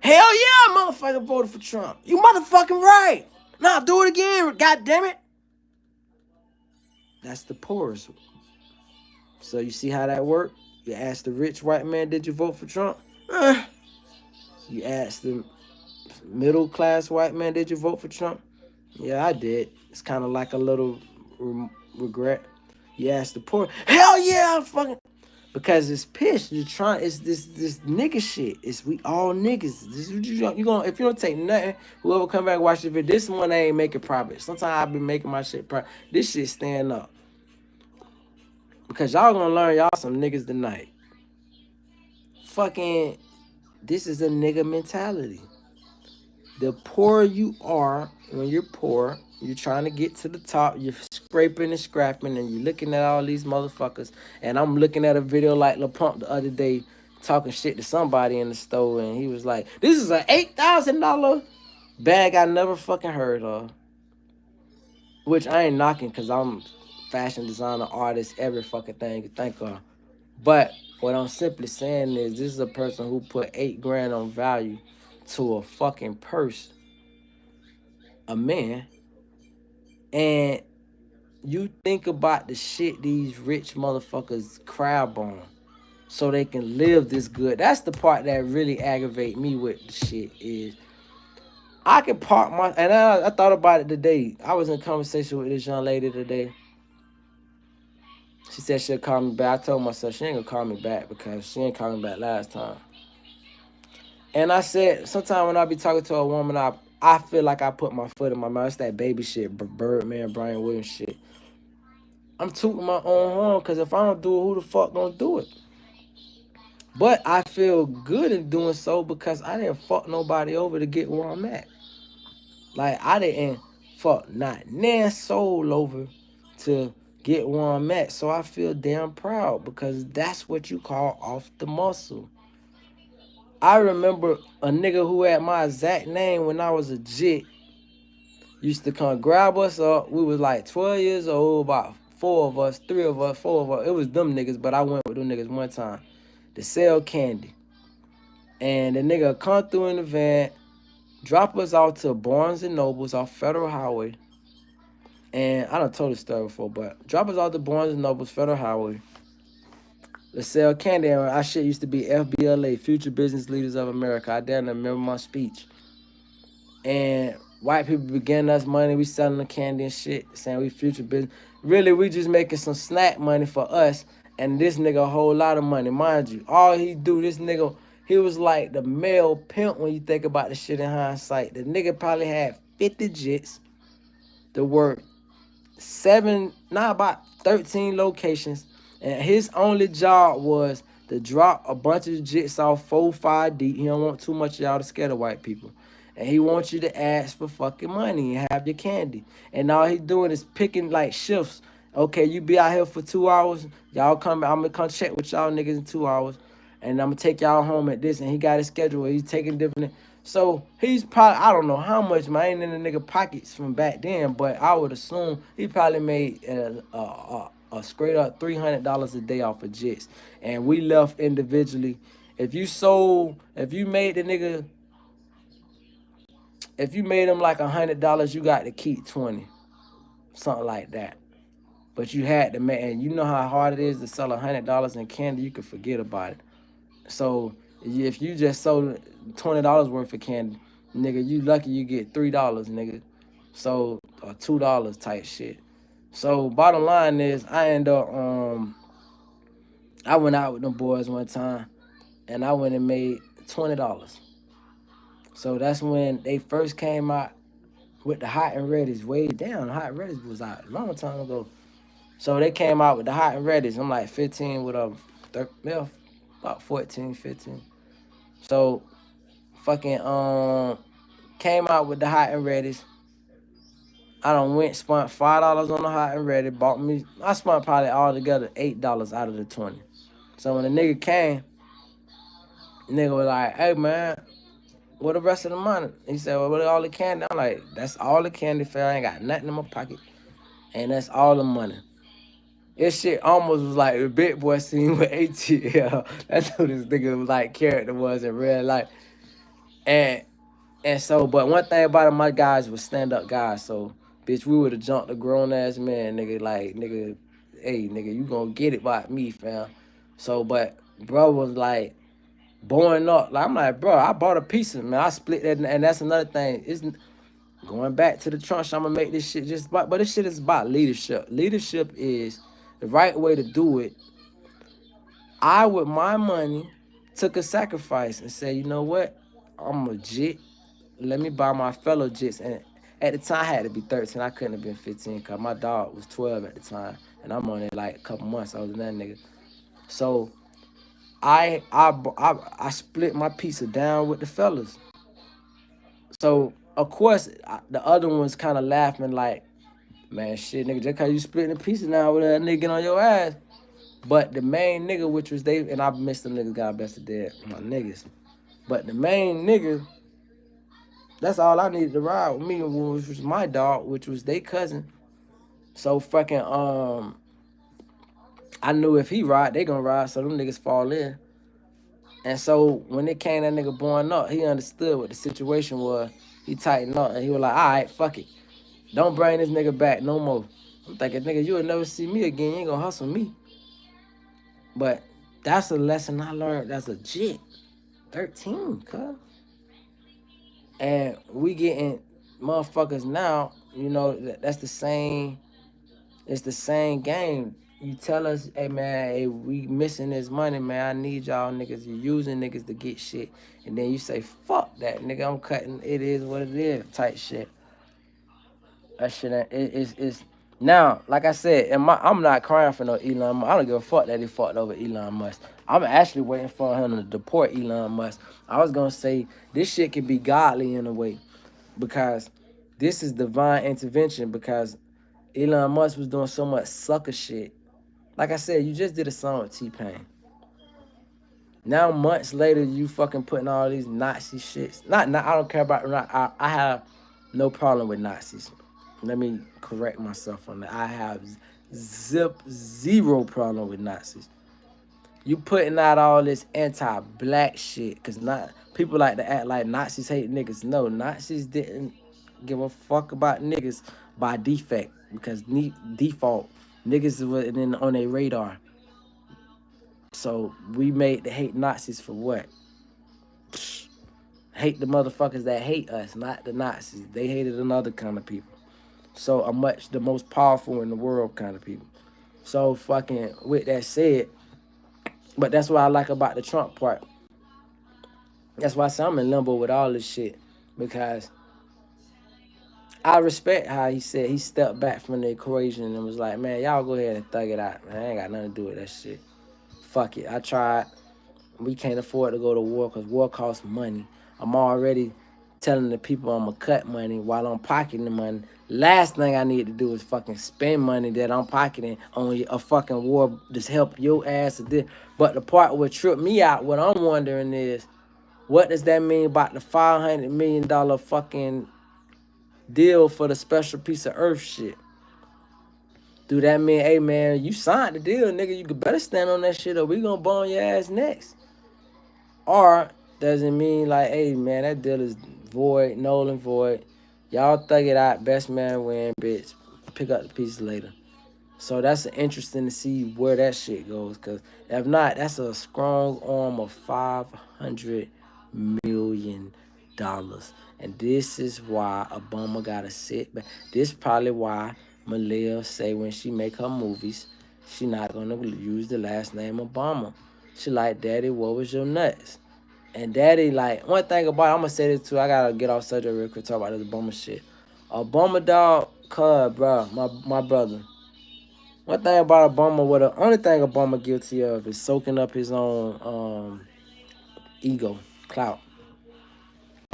Hell yeah, motherfucker voted for Trump. You motherfucking right. Now do it again, god damn it. That's the poorest. So you see how that worked? You ask the rich white man, did you vote for Trump? You ask the middle class white man, did you vote for Trump? Yeah, I did. It's kind of like a little regret. You ask the poor, hell yeah, I fucking, because it's piss. You're trying. It's this nigga shit. It's we all niggas. You gonna if you don't take nothing, whoever come back and watch the video, this one I ain't making private. Sometimes I be making my shit private. This shit stand up because y'all gonna learn y'all some niggas tonight. Fucking, this is a nigga mentality. The poorer you are, when you're poor, you're trying to get to the top, you're scraping and scrapping, and you're looking at all these motherfuckers. And I'm looking at a video like LaPump the other day talking shit to somebody in the store, and he was like, this is an $8,000 bag I never fucking heard of. Which I ain't knocking because I'm fashion designer, artist, every fucking thing you think of. But what I'm simply saying is this is a person who put 8 grand on value to a fucking purse, a man, and you think about the shit these rich motherfuckers crab on so they can live this good. That's the part that really aggravate me with the shit is I can park my, and I thought about it today. I was in conversation with this young lady today. She said she'll call me back. I told myself she ain't gonna call me back because she ain't called me back last time. And I said, sometimes when I be talking to a woman, I feel like I put my foot in my mouth. It's that baby shit, Birdman, Brian Williams shit. I'm tooting my own horn because if I don't do it, who the fuck gonna do it? But I feel good in doing so because I didn't fuck nobody over to get where I'm at. Like, I didn't fuck not nan soul over to get where I'm at. So I feel damn proud because that's what you call off the muscle. I remember a nigga who had my exact name when I was a jit used to come grab us up. We was like 12 years old, about 4 of us, 3 of us, 4 of us. It was them niggas, but I went with them niggas one time to sell candy. And the nigga come through in the van, drop us out to Barnes and Nobles off Federal Highway. And I done told this story before, but drop us out to Barnes and Nobles, Federal Highway. To sell candy. And our shit used to be FBLA, Future Business Leaders of America. I didn't remember my speech. And white people be getting us money. We selling the candy and shit, saying we future business. Really, we just making some snack money for us. And this nigga a whole lot of money. Mind you, all he do, this nigga, he was like the male pimp when you think about the shit in hindsight. The nigga probably had 50 jits to work about 13 locations. And his only job was to drop a bunch of jits off 4-5 deep. He don't want too much of y'all to scare the white people. And he wants you to ask for fucking money and have your candy. And all he doing is picking like shifts. Okay, you be out here for 2 hours. Y'all come, I'm gonna come check with y'all niggas in 2 hours. And I'm gonna take y'all home at this. And he got his schedule where he's taking different. So he's probably, I don't know how much, man, I ain't in the nigga pockets from back then, but I would assume he probably made a straight up $300 a day off of jits. And we left individually. If you made the nigga, if you made him like $100, you got to keep 20, something like that. But you had to make, and you know how hard it is to sell $100 in candy. You could forget about it. So if you just sold $20 worth of candy, nigga, you lucky you get $3, nigga. So or $2 type shit. So bottom line is, I end up I went out with them boys one time, and I went and made $20. So that's when they first came out with the hot and readies. Way down, the hot and readies was out a long time ago. So they came out with the hot and readies. I'm like 15 with a about 14, 15. So fucking came out with the hot and readies. I done spent $5 on the hot and ready. I spent probably altogether $8 out of the 20. So when the nigga came, the nigga was like, "Hey man, what the rest of the money?" He said, "Well, what all the candy?" I'm like, "That's all the candy, fam. I ain't got nothing in my pocket, and that's all the money." This shit almost was like the big boy scene with ATL. That's who this nigga like character was in real life. And so, but one thing about it, my guys was stand up guys. So, bitch, we would have jumped a grown ass man, nigga. Like, nigga, hey, nigga, you gonna get it by me, fam. So, but bro was like, blowing up. Like I'm like, bro, I bought a piece of it, man. I split that, and that's another thing. It's going back to the trunk. I'm gonna make this shit just, but this shit is about leadership. Leadership is the right way to do it. I, with my money, took a sacrifice and said, you know what? I'm legit. Let me buy my fellow jits. And at the time, I had to be 13. I couldn't have been 15 because my dog was 12 at the time. And I'm only like a couple months older than that nigga. So I split my pizza down with the fellas. So, of course, the other ones kind of laughing like, man, shit, nigga, just because you splitting the pizza now with that nigga get on your ass. But the main nigga, which was they, and I missed them niggas, God bless the dead, my niggas. But the main nigga, that's all I needed to ride with me, which was my dog, which was they cousin. So fucking I knew if he ride, they gonna ride, so them niggas fall in. And so when it came that nigga born up, he understood what the situation was. He tightened up and he was like, all right, fuck it. Don't bring this nigga back no more. I'm thinking, nigga, you'll never see me again. You ain't gonna hustle me. But that's a lesson I learned. That's legit. 13, cuz. And we getting motherfuckers now, you know, that's the same, it's the same game. You tell us, hey man, hey, we missing this money, man. I need y'all niggas. You using niggas to get shit. And then you say, fuck that, nigga. I'm cutting. It is what it is. Type shit. That shit it's now, like I said, I'm not crying for no Elon Musk. I don't give a fuck that he fucked over Elon Musk. I'm actually waiting for him to deport Elon Musk. I was gonna say this shit can be godly in a way because this is divine intervention because Elon Musk was doing so much sucker shit. Like I said, you just did a song with T-Pain. Now months later, you fucking putting all these Nazi shits. Not I don't care about. I have no problem with Nazis. Let me correct myself on that. I have zero problem with Nazis. You putting out all this anti-black shit because not people like to act like Nazis hate niggas. No, Nazis didn't give a fuck about niggas by defect because default niggas were on their radar. So we made the hate Nazis for what? Psh, hate the motherfuckers that hate us, not the Nazis. They hated another kind of people. So the most powerful in the world kind of people. So fucking with that said, but that's what I like about the Trump part. That's why I say I'm in limbo with all this shit because I respect how he said he stepped back from the equation and was like, man, y'all go ahead and thug it out, man. I ain't got nothing to do with that shit. Fuck it. I tried. We can't afford to go to war because war costs money. I'm already telling the people I'm going to cut money while I'm pocketing the money. Last thing I need to do is fucking spend money that I'm pocketing on a fucking war to help your ass. But the part what tripped me out, what I'm wondering is, what does that mean about the $500 million fucking deal for the special piece of earth shit? Do that mean, hey man, you signed the deal, nigga, you could better stand on that shit or we gonna bone your ass next? Or does it mean like, hey man, that deal is void, null and void. Y'all thug it out, best man win, bitch. Pick up the pieces later. So that's interesting to see where that shit goes. Cause if not, that's a strong arm of $500 million. And this is why Obama gotta sit back. This probably why Malia say when she make her movies, she not gonna use the last name Obama. She like, Daddy, what was your nuts? And Daddy, like, one thing about it, I'm gonna say this too. I gotta get off subject real quick, talk about this Obama shit. Obama dog, cuz, bro, my brother. One thing about Obama, the only thing Obama guilty of is soaking up his own ego, clout.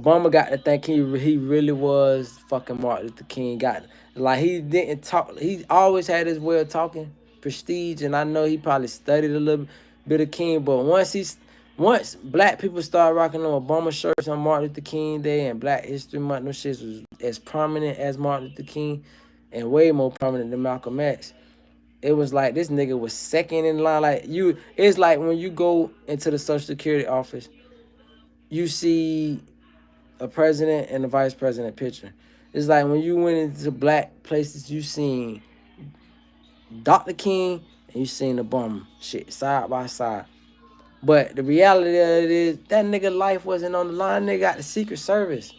Obama got to think he really was fucking Martin Luther King. Got like he didn't talk. He always had his way of talking, prestige, and I know he probably studied a little bit of King. But once black people started rocking on Obama shirts on Martin Luther King Day and Black History Month, no shit was as prominent as Martin Luther King, and way more prominent than Malcolm X. It was like this nigga was second in line. It's like when you go into the Social Security office, you see a president and a vice president picture. It's like when you went into black places, you seen Dr. King and you seen Obama shit side by side. But the reality of it is that nigga life wasn't on the line. Nigga got the Secret Service.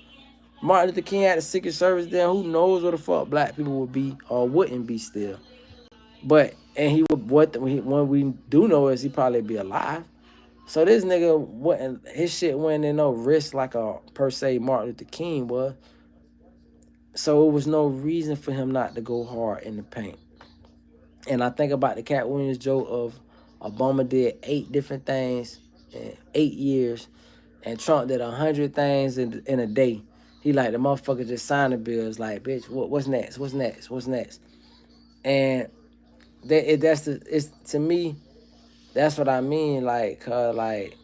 Martin Luther King had the Secret Service. Then who knows what the fuck black people would be or wouldn't be still. But and he would what we do know is he probably be alive. So this nigga wasn't his shit wasn't in no risk like a per se Martin Luther King was. So it was no reason for him not to go hard in the paint. And I think about the Cat Williams joke of Obama did 8 different things in 8 years, and Trump did 100 things in a day. He like the motherfucker just signed the bills. Like, bitch, what's next? What's next? What's next? And it's to me, that's what I mean. Like, like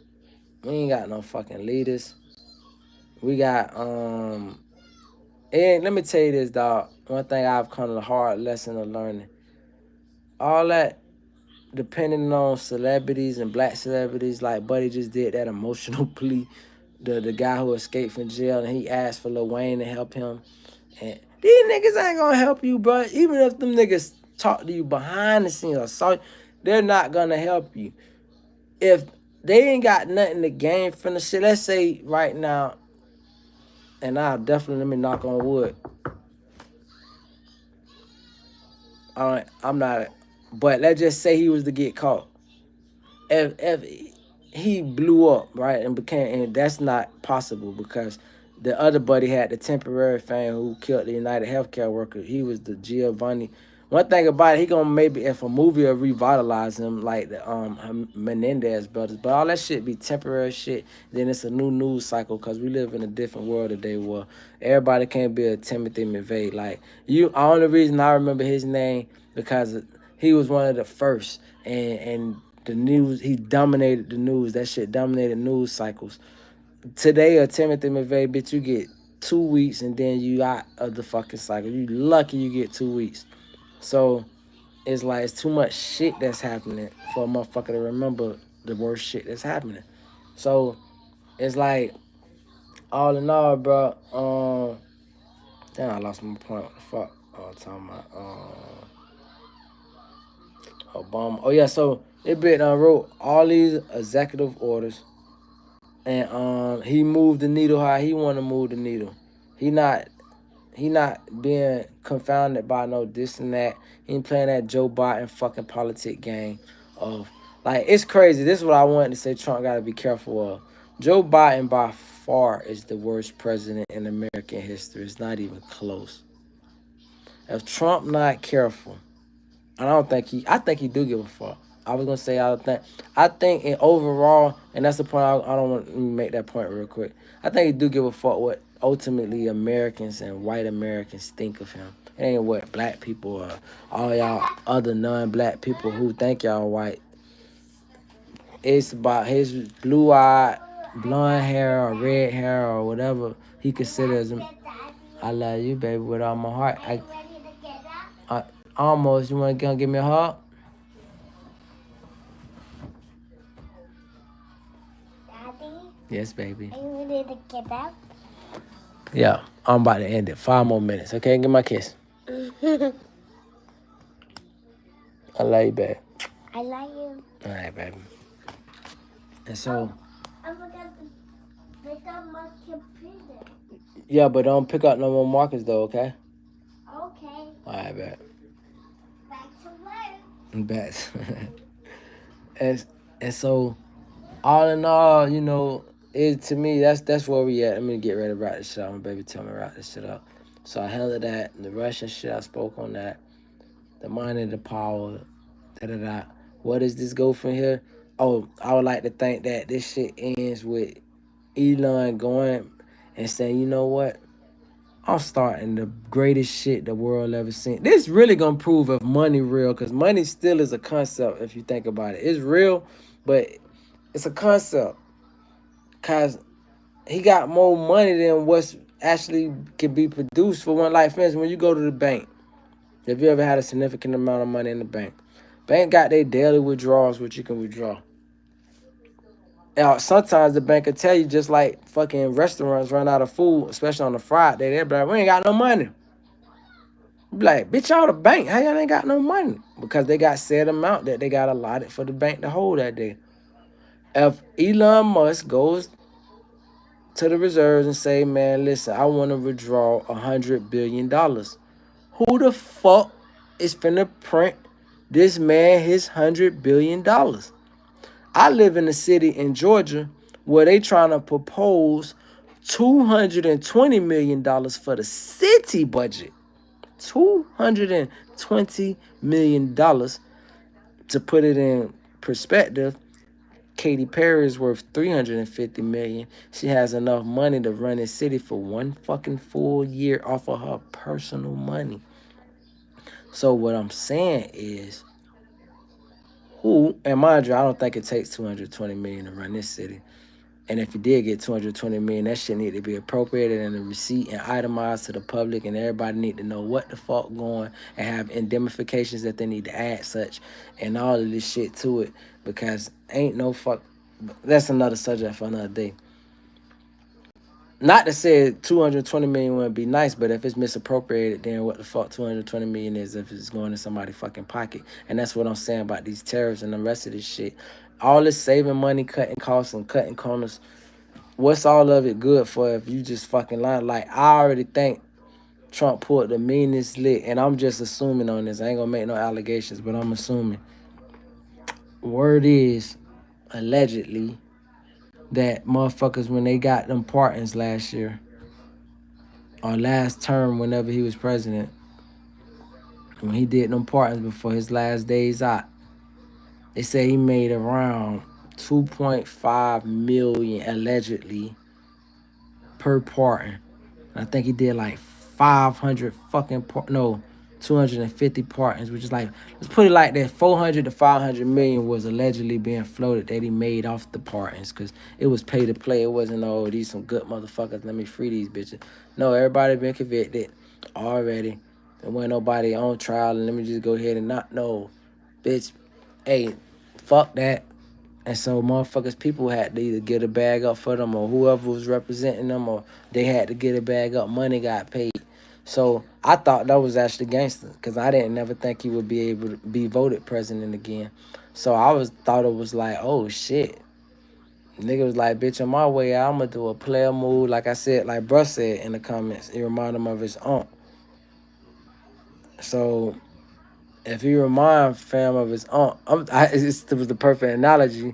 we ain't got no fucking leaders. We got And let me tell you this, dog. One thing I've come to the hard lesson of learning. All that depending on celebrities and black celebrities, like Buddy just did that emotional plea. The guy who escaped from jail and he asked for Lil Wayne to help him. And these niggas ain't gonna help you, bro. Even if them niggas talk to you behind the scenes or so, they're not gonna help you. If they ain't got nothing to gain from the shit, let's say right now, and I'll definitely let me knock on wood. I'm not, but let's just say he was to get caught. If he blew up, right, and became, and that's not possible because the other buddy had the temporary fame who killed the United Healthcare worker. He was the Giovanni. One thing about it, he gonna maybe if a movie will revitalize him like the Menendez brothers, but all that shit be temporary shit. Then it's a new news cycle because we live in a different world today where everybody can't be a Timothy McVeigh. Like you, only reason I remember his name because he was one of the first, and the news, he dominated the news. That shit dominated news cycles. Today, a Timothy McVeigh, bitch, you get 2 weeks and then you out of the fucking cycle. You lucky you get 2 weeks. So it's like it's too much shit that's happening for a motherfucker to remember the worst shit that's happening. So it's like all in all, bro. Damn, I lost my point. What the fuck? I was talking about Obama. Oh yeah, so it been wrote all these executive orders, and he moved the needle how he want to move the needle. He not being confounded by no this and that. He ain't playing that Joe Biden fucking politic game of like it's crazy. This is what I wanted to say. Trump got to be careful of. Joe Biden by far is the worst president in American history. It's not even close. If Trump not careful, I think he do give a fuck. I was gonna say I think in overall, and that's the point. I don't want to make that point real quick. I think he do give a fuck what ultimately Americans and white Americans think of him. It ain't what black people or all y'all other non-black people who think y'all white. It's about his blue-eyed, blonde hair or red hair or whatever he considers him. I love you, baby, with all my heart. I almost. You want to give me a hug? Daddy? Yes, baby. Are you ready to get up? Yeah, I'm about to end it. 5 more minutes. Okay, give my kiss. I love you, babe. I love you. All right, baby. And so. I forgot to pick up my computer. Yeah, but don't pick up no more markers though, okay? Okay. All right, babe. Back to work. Back. and so, all in all, you know, it to me that's where we at. I'm gonna get ready to wrap this shit up. My baby tell me to wrap this shit up. So I handled that. The Russian shit I spoke on that. The money, the power, da da da. Where does this go from here? Oh, I would like to think that this shit ends with Elon going and saying, you know what? I'm starting the greatest shit the world ever seen. This really gonna prove if money real, because money still is a concept if you think about it. It's real, but it's a concept. Cause he got more money than what's actually can be produced for one. Like for instance, when you go to the bank, if you ever had a significant amount of money in the bank got their daily withdrawals, which you can withdraw. Now, sometimes the bank will tell you, just like fucking restaurants run out of food, especially on a Friday, they'll be like, we ain't got no money. You be like, bitch, y'all the bank. How y'all ain't got no money? Because they got set amount that they got allotted for the bank to hold that day. If Elon Musk goes to the reserves and say, man, listen, I want to withdraw $100 billion. Who the fuck is finna print this man his $100 billion? I live in a city in Georgia where they trying to propose $220 million for the city budget. $220 million. To put it in perspective, Katy Perry is worth $350 million. She has enough money to run a city for one fucking full year off of her personal money. So what I'm saying is, who, and mind you, I don't think it takes 220 million to run this city. And if you did get 220 million, that shit need to be appropriated in a receipt and itemized to the public, and everybody need to know what the fuck going, and have indemnifications that they need to add such, and all of this shit to it, because ain't no fuck. That's another subject for another day. Not to say 220 million wouldn't be nice, but if it's misappropriated, then what the fuck 220 million is if it's going in somebody's fucking pocket. And that's what I'm saying about these tariffs and the rest of this shit. All this saving money, cutting costs, and cutting corners. What's all of it good for if you just fucking lying? Like, I already think Trump pulled the meanest lick, and I'm just assuming on this. I ain't gonna make no allegations, but I'm assuming. Word is, allegedly, that motherfuckers, when they got them pardons last year, or last term, whenever he was president, when he did them pardons before his last days out, they say he made around 2.5 million allegedly per pardon. I think he did like 500 fucking no, 250 pardons, which is like, let's put it like that, 400 to 500 million was allegedly being floated that he made off the pardons, because it was pay to play. It wasn't, oh, these some good motherfuckers, let me free these bitches. No, everybody been convicted already. There wasn't nobody on trial, and let me just go ahead and not know, bitch. Hey, fuck that. And so motherfuckers, people had to either get a bag up for them, or whoever was representing them, or they had to get a bag up. Money got paid. So I thought that was actually gangster, because I didn't never think he would be able to be voted president again. So I thought it was like, oh shit. Nigga was like, bitch, on my way out, I'm going to do a player move. Like I said, like bruh said in the comments, it reminded him of his aunt. So if you remind fam of his aunt, it was the perfect analogy.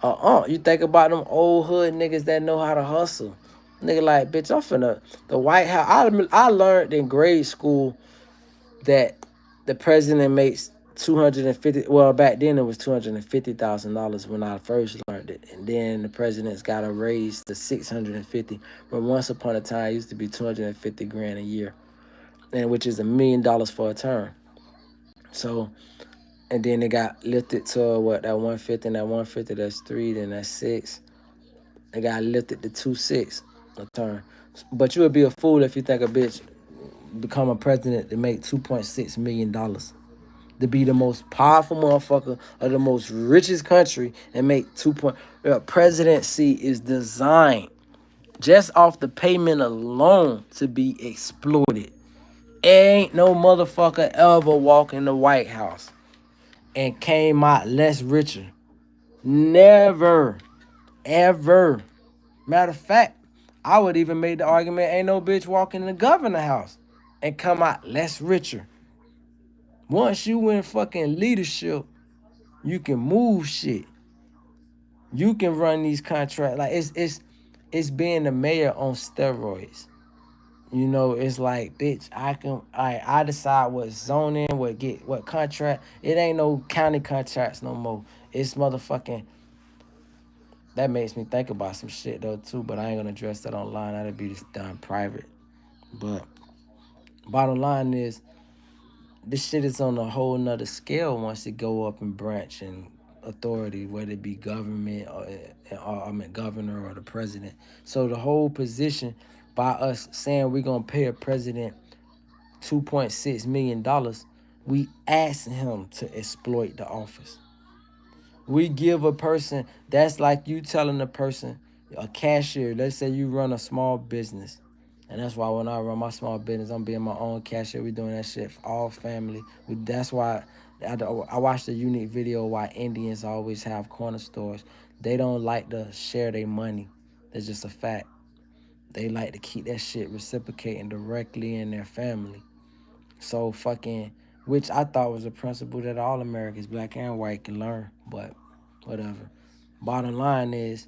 You think about them old hood niggas that know how to hustle. Nigga like, bitch, I'm finna, the White House. I learned in grade school that the president makes 250, well, back then it was $250,000 when I first learned it. And then the president's got a raise to 650. But once upon a time, it used to be 250 grand a year, and which is $1 million for a term. So, and then it got lifted to what, that 150, and that 150, that's 3, then that's 6. They got lifted to 2.6 a term. But you would be a fool if you think a bitch become a president to make $2.6 million. To be the most powerful motherfucker of the most richest country and make 2 point. Presidency is designed just off the payment alone to be exploited. Ain't no motherfucker ever walk in the White House and came out less richer. Never. Ever. Matter of fact, I would even make the argument, ain't no bitch walk in the governor house and come out less richer. Once you in fucking leadership, you can move shit. You can run these contracts. Like, it's being the mayor on steroids. You know, it's like, bitch, I decide what zoning, what contract. It ain't no county contracts no more. It's motherfucking. That makes me think about some shit though too, but I ain't gonna address that online. That'll be just done private. But bottom line is, this shit is on a whole nother scale once it go up in branch and authority, whether it be government or governor or the president. So the whole position by us saying we're gonna pay a president $2.6 million, we asking him to exploit the office. We give a person, that's like you telling a person, a cashier, let's say you run a small business. And that's why when I run my small business, I'm being my own cashier. We doing that shit for all family. That's why I watched a unique video why Indians always have corner stores. They don't like to share their money. That's just a fact. They like to keep that shit reciprocating directly in their family. So fucking, which I thought was a principle that all Americans, black and white, can learn. But whatever. Bottom line is,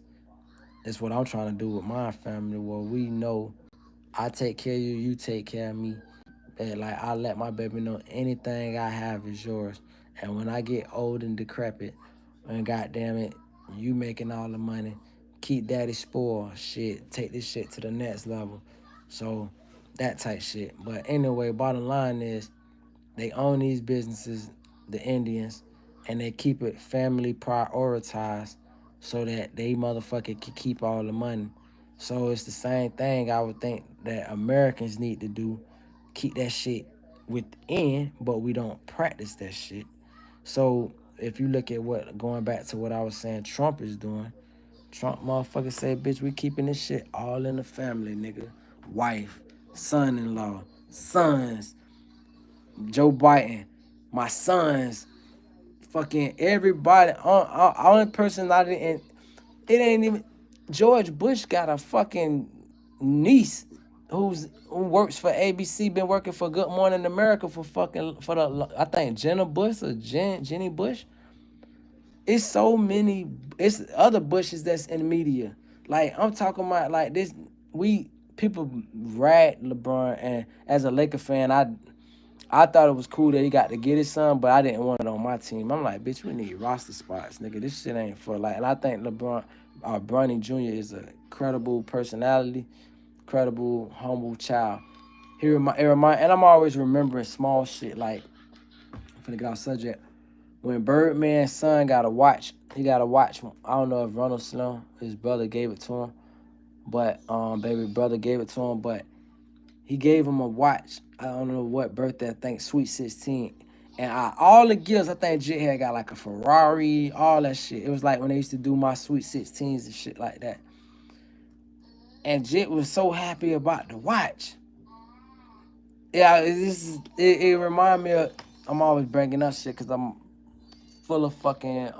it's what I'm trying to do with my family. Where we know I take care of you, you take care of me. And like I let my baby know anything I have is yours. And when I get old and decrepit, and goddamn it, you making all the money, keep daddy spoiled. Shit, take this shit to the next level. So that type shit. But anyway, bottom line is they own these businesses, the Indians, and they keep it family prioritized so that they motherfucker can keep all the money. So it's the same thing I would think that Americans need to do. Keep that shit within, but we don't practice that shit. So if you look at what, going back to what I was saying Trump is doing, Trump motherfucker say, bitch, we keeping this shit all in the family, nigga. Wife, son-in-law, sons, Joe Biden, my sons, fucking everybody. Only person I didn't. It ain't even. George Bush got a fucking niece who works for ABC. Been working for Good Morning America for fucking for the I think Jenna Bush or Jenny Bush. It's so many. It's other Bushes that's in the media. Like I'm talking about like this. We people rag LeBron, and as a Laker fan, I thought it was cool that he got to get his son, but I didn't want it on my team. I'm like, bitch, we need roster spots, nigga. This shit ain't for like. And I think Bronny Jr. is a credible personality, credible, humble child. And I'm always remembering small shit like, I'm finna get off subject. When Birdman's son got a watch, he got a watch. I don't know if Ronald Sloan, his brother, gave it to him, but baby brother gave it to him, but he gave him a watch. I don't know what birthday. I think Sweet 16. And all the gifts, I think Jit had got like a Ferrari, all that shit. It was like when they used to do my Sweet 16s and shit like that. And Jit was so happy about the watch. Yeah, it remind me of, I'm always bringing up shit because I'm full of fucking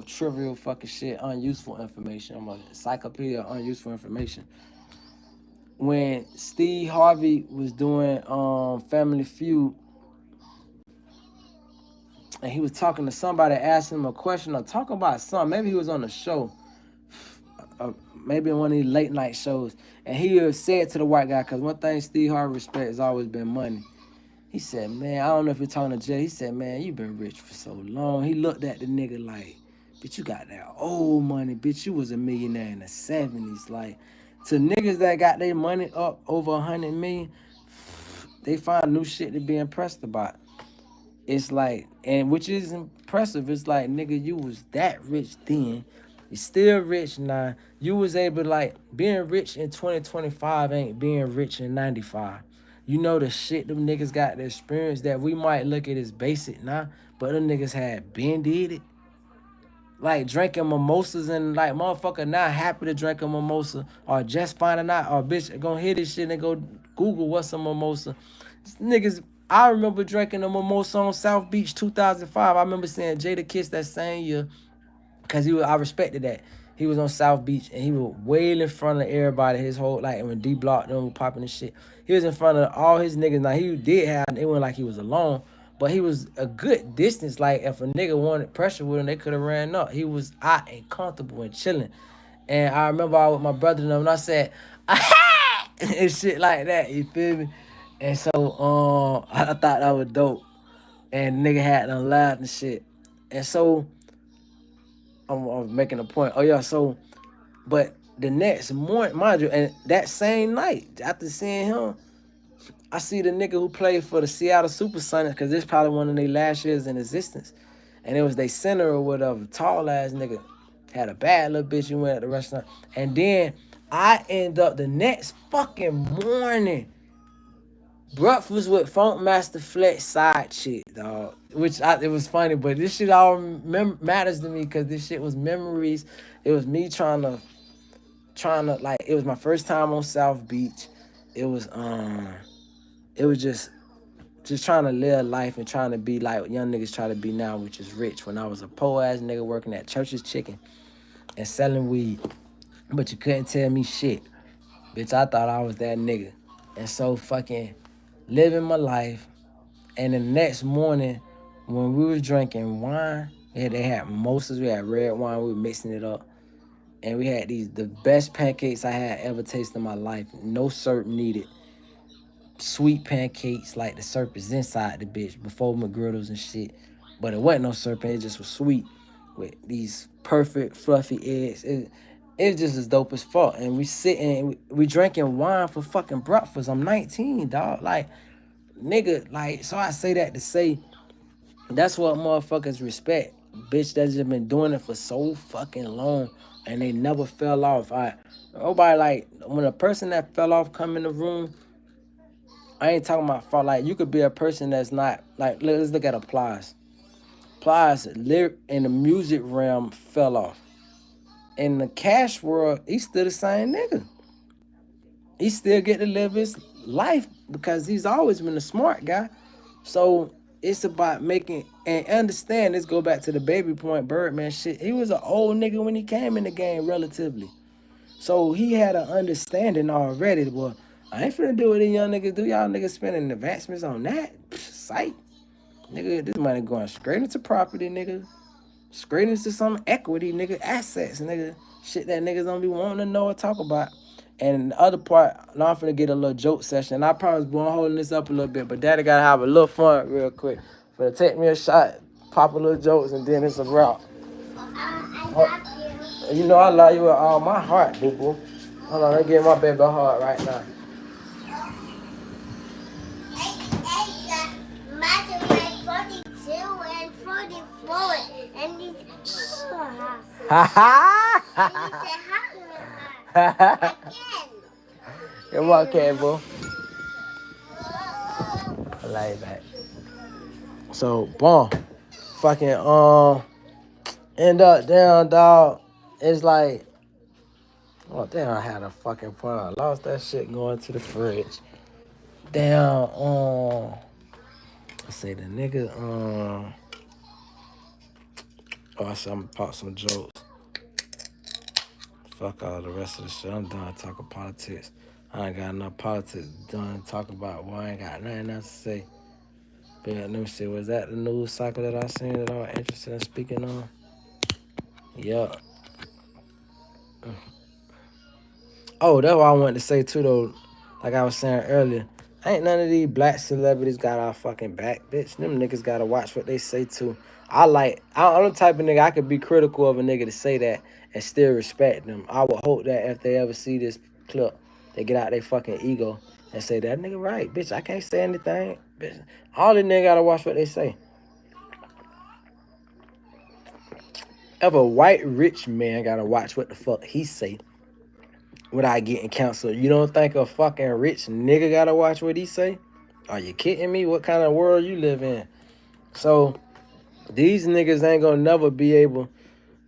trivial fucking shit, unuseful information. I'm an encyclopedia of unuseful information. When Steve Harvey was doing Family Feud, and he was talking to somebody, asking him a question or talking about something. Maybe he was on a show, maybe in one of these late night shows, and he said to the white guy, because one thing Steve Harvey respect has always been money. He said, man, I don't know if you're talking to Jay. He said, man, you been rich for so long. He looked at the nigga like, bitch, you got that old money. Bitch, you was a millionaire in the 70s. Like, to niggas that got their money up over 100 million, they find new shit to be impressed about. It's like, and which is impressive. It's like, nigga, you was that rich then. You still rich now. You was able to, like, being rich in 2025 ain't being rich in 95. You know the shit them niggas got the experience that we might look at as basic now, but them niggas had been did it. Like drinking mimosas and like motherfucker not happy to drink a mimosa or just finding out or bitch gonna hear this shit and go Google what's a mimosa. These niggas, I remember drinking a mimosa on South Beach 2005. I remember seeing Jada Kiss that same year. Cause I respected that. He was on South Beach and he was way in front of everybody. His whole like when D Block them popping and shit, he was in front of all his niggas. Now he did have it wasn't like he was alone, but he was a good distance. Like if a nigga wanted pressure with him, they could have ran up. He was out and comfortable and chilling. And I remember I was with my brother and them, and I said, aha! And shit like that. You feel me? And so I thought that was dope. And nigga had them loud and shit. And so I'm making a point. Oh yeah, so but the next morning, mind you, and that same night, after seeing him, I see the nigga who played for the Seattle Supersonics, because this probably one of their last years in existence. And it was their center or whatever, tall ass nigga. Had a bad little bitch who went at the restaurant. And then I end up the next fucking morning, breakfast with Funk Master Flex side chick, dog. It was funny, but this shit all matters to me because this shit was memories. It was me trying to like, it was my first time on South Beach. It was just just trying to live life and trying to be like young niggas try to be now, which is rich. When I was a poor ass nigga working at Church's Chicken and selling weed, but you couldn't tell me shit. Bitch, I thought I was that nigga. And so fucking living my life. And the next morning, when we was drinking wine, they had mimosas, we had red wine, we were mixing it up. And we had the best pancakes I had ever tasted in my life. No syrup needed. Sweet pancakes, like the syrup is inside the bitch before McGriddles and shit. But it wasn't no syrup, it just was sweet with these perfect fluffy eggs. It's just as dope as fuck. And we sitting, we drinking wine for fucking breakfast. I'm 19, dog. Like, nigga, like, so I say that to say that's what motherfuckers respect. Bitch that's just been doing it for so fucking long and they never fell off. Nobody, like, when a person that fell off come in the room, I ain't talking about fall. Like, you could be a person that's not, like, let's look at Plies. Plies, in the music realm, fell off. In the cash world, he's still the same nigga. He still get to live his life because he's always been a smart guy. So it's about making, and understand, let's go back to the baby point, Birdman shit. He was an old nigga when he came in the game, relatively. So he had an understanding already. Well, I ain't finna do what these young niggas do. Y'all niggas spending advancements on that. Sight. Nigga, this money going straight into property, nigga. Straight into some equity, nigga. Assets, nigga. Shit that niggas don't be wanting to know or talk about. And the other part, now I'm finna get a little joke session. I promise, boy, I'm holding this up a little bit, but daddy gotta have a little fun real quick. Finna take me a shot, pop a little jokes, and then it's a wrap. I love you. You know I love you with all my heart, boo-boo. Hold on, let me get my baby a heart right now. My 42 and 44 and he's Ha ha! You're welcome, boo. I like that. So, boom. Fucking, end up down, dog. It's like, oh, damn, I had a fucking point. I lost that shit going to the fridge. Damn, I say the nigga, oh, I said I'm gonna pop some jokes. Fuck all the rest of the shit. I'm done talking politics. I ain't got enough politics done talking about. Well, I ain't got nothing else to say. But yeah, let me see. Was that the news cycle that I seen that I was interested in speaking on? Yeah. Oh, that's what I wanted to say too, though. Like I was saying earlier, ain't none of these black celebrities got our fucking back, bitch. Them niggas gotta watch what they say too. I'm the type of nigga I could be critical of a nigga to say that and still respect them. I would hope that if they ever see this clip, they get out their fucking ego and say, that nigga right, bitch, I can't say anything. Bitch. All the niggas gotta watch what they say. If a white rich man gotta watch what the fuck he say without getting canceled, you don't think a fucking rich nigga gotta watch what he say? Are you kidding me? What kind of world you live in? So these niggas ain't gonna never be able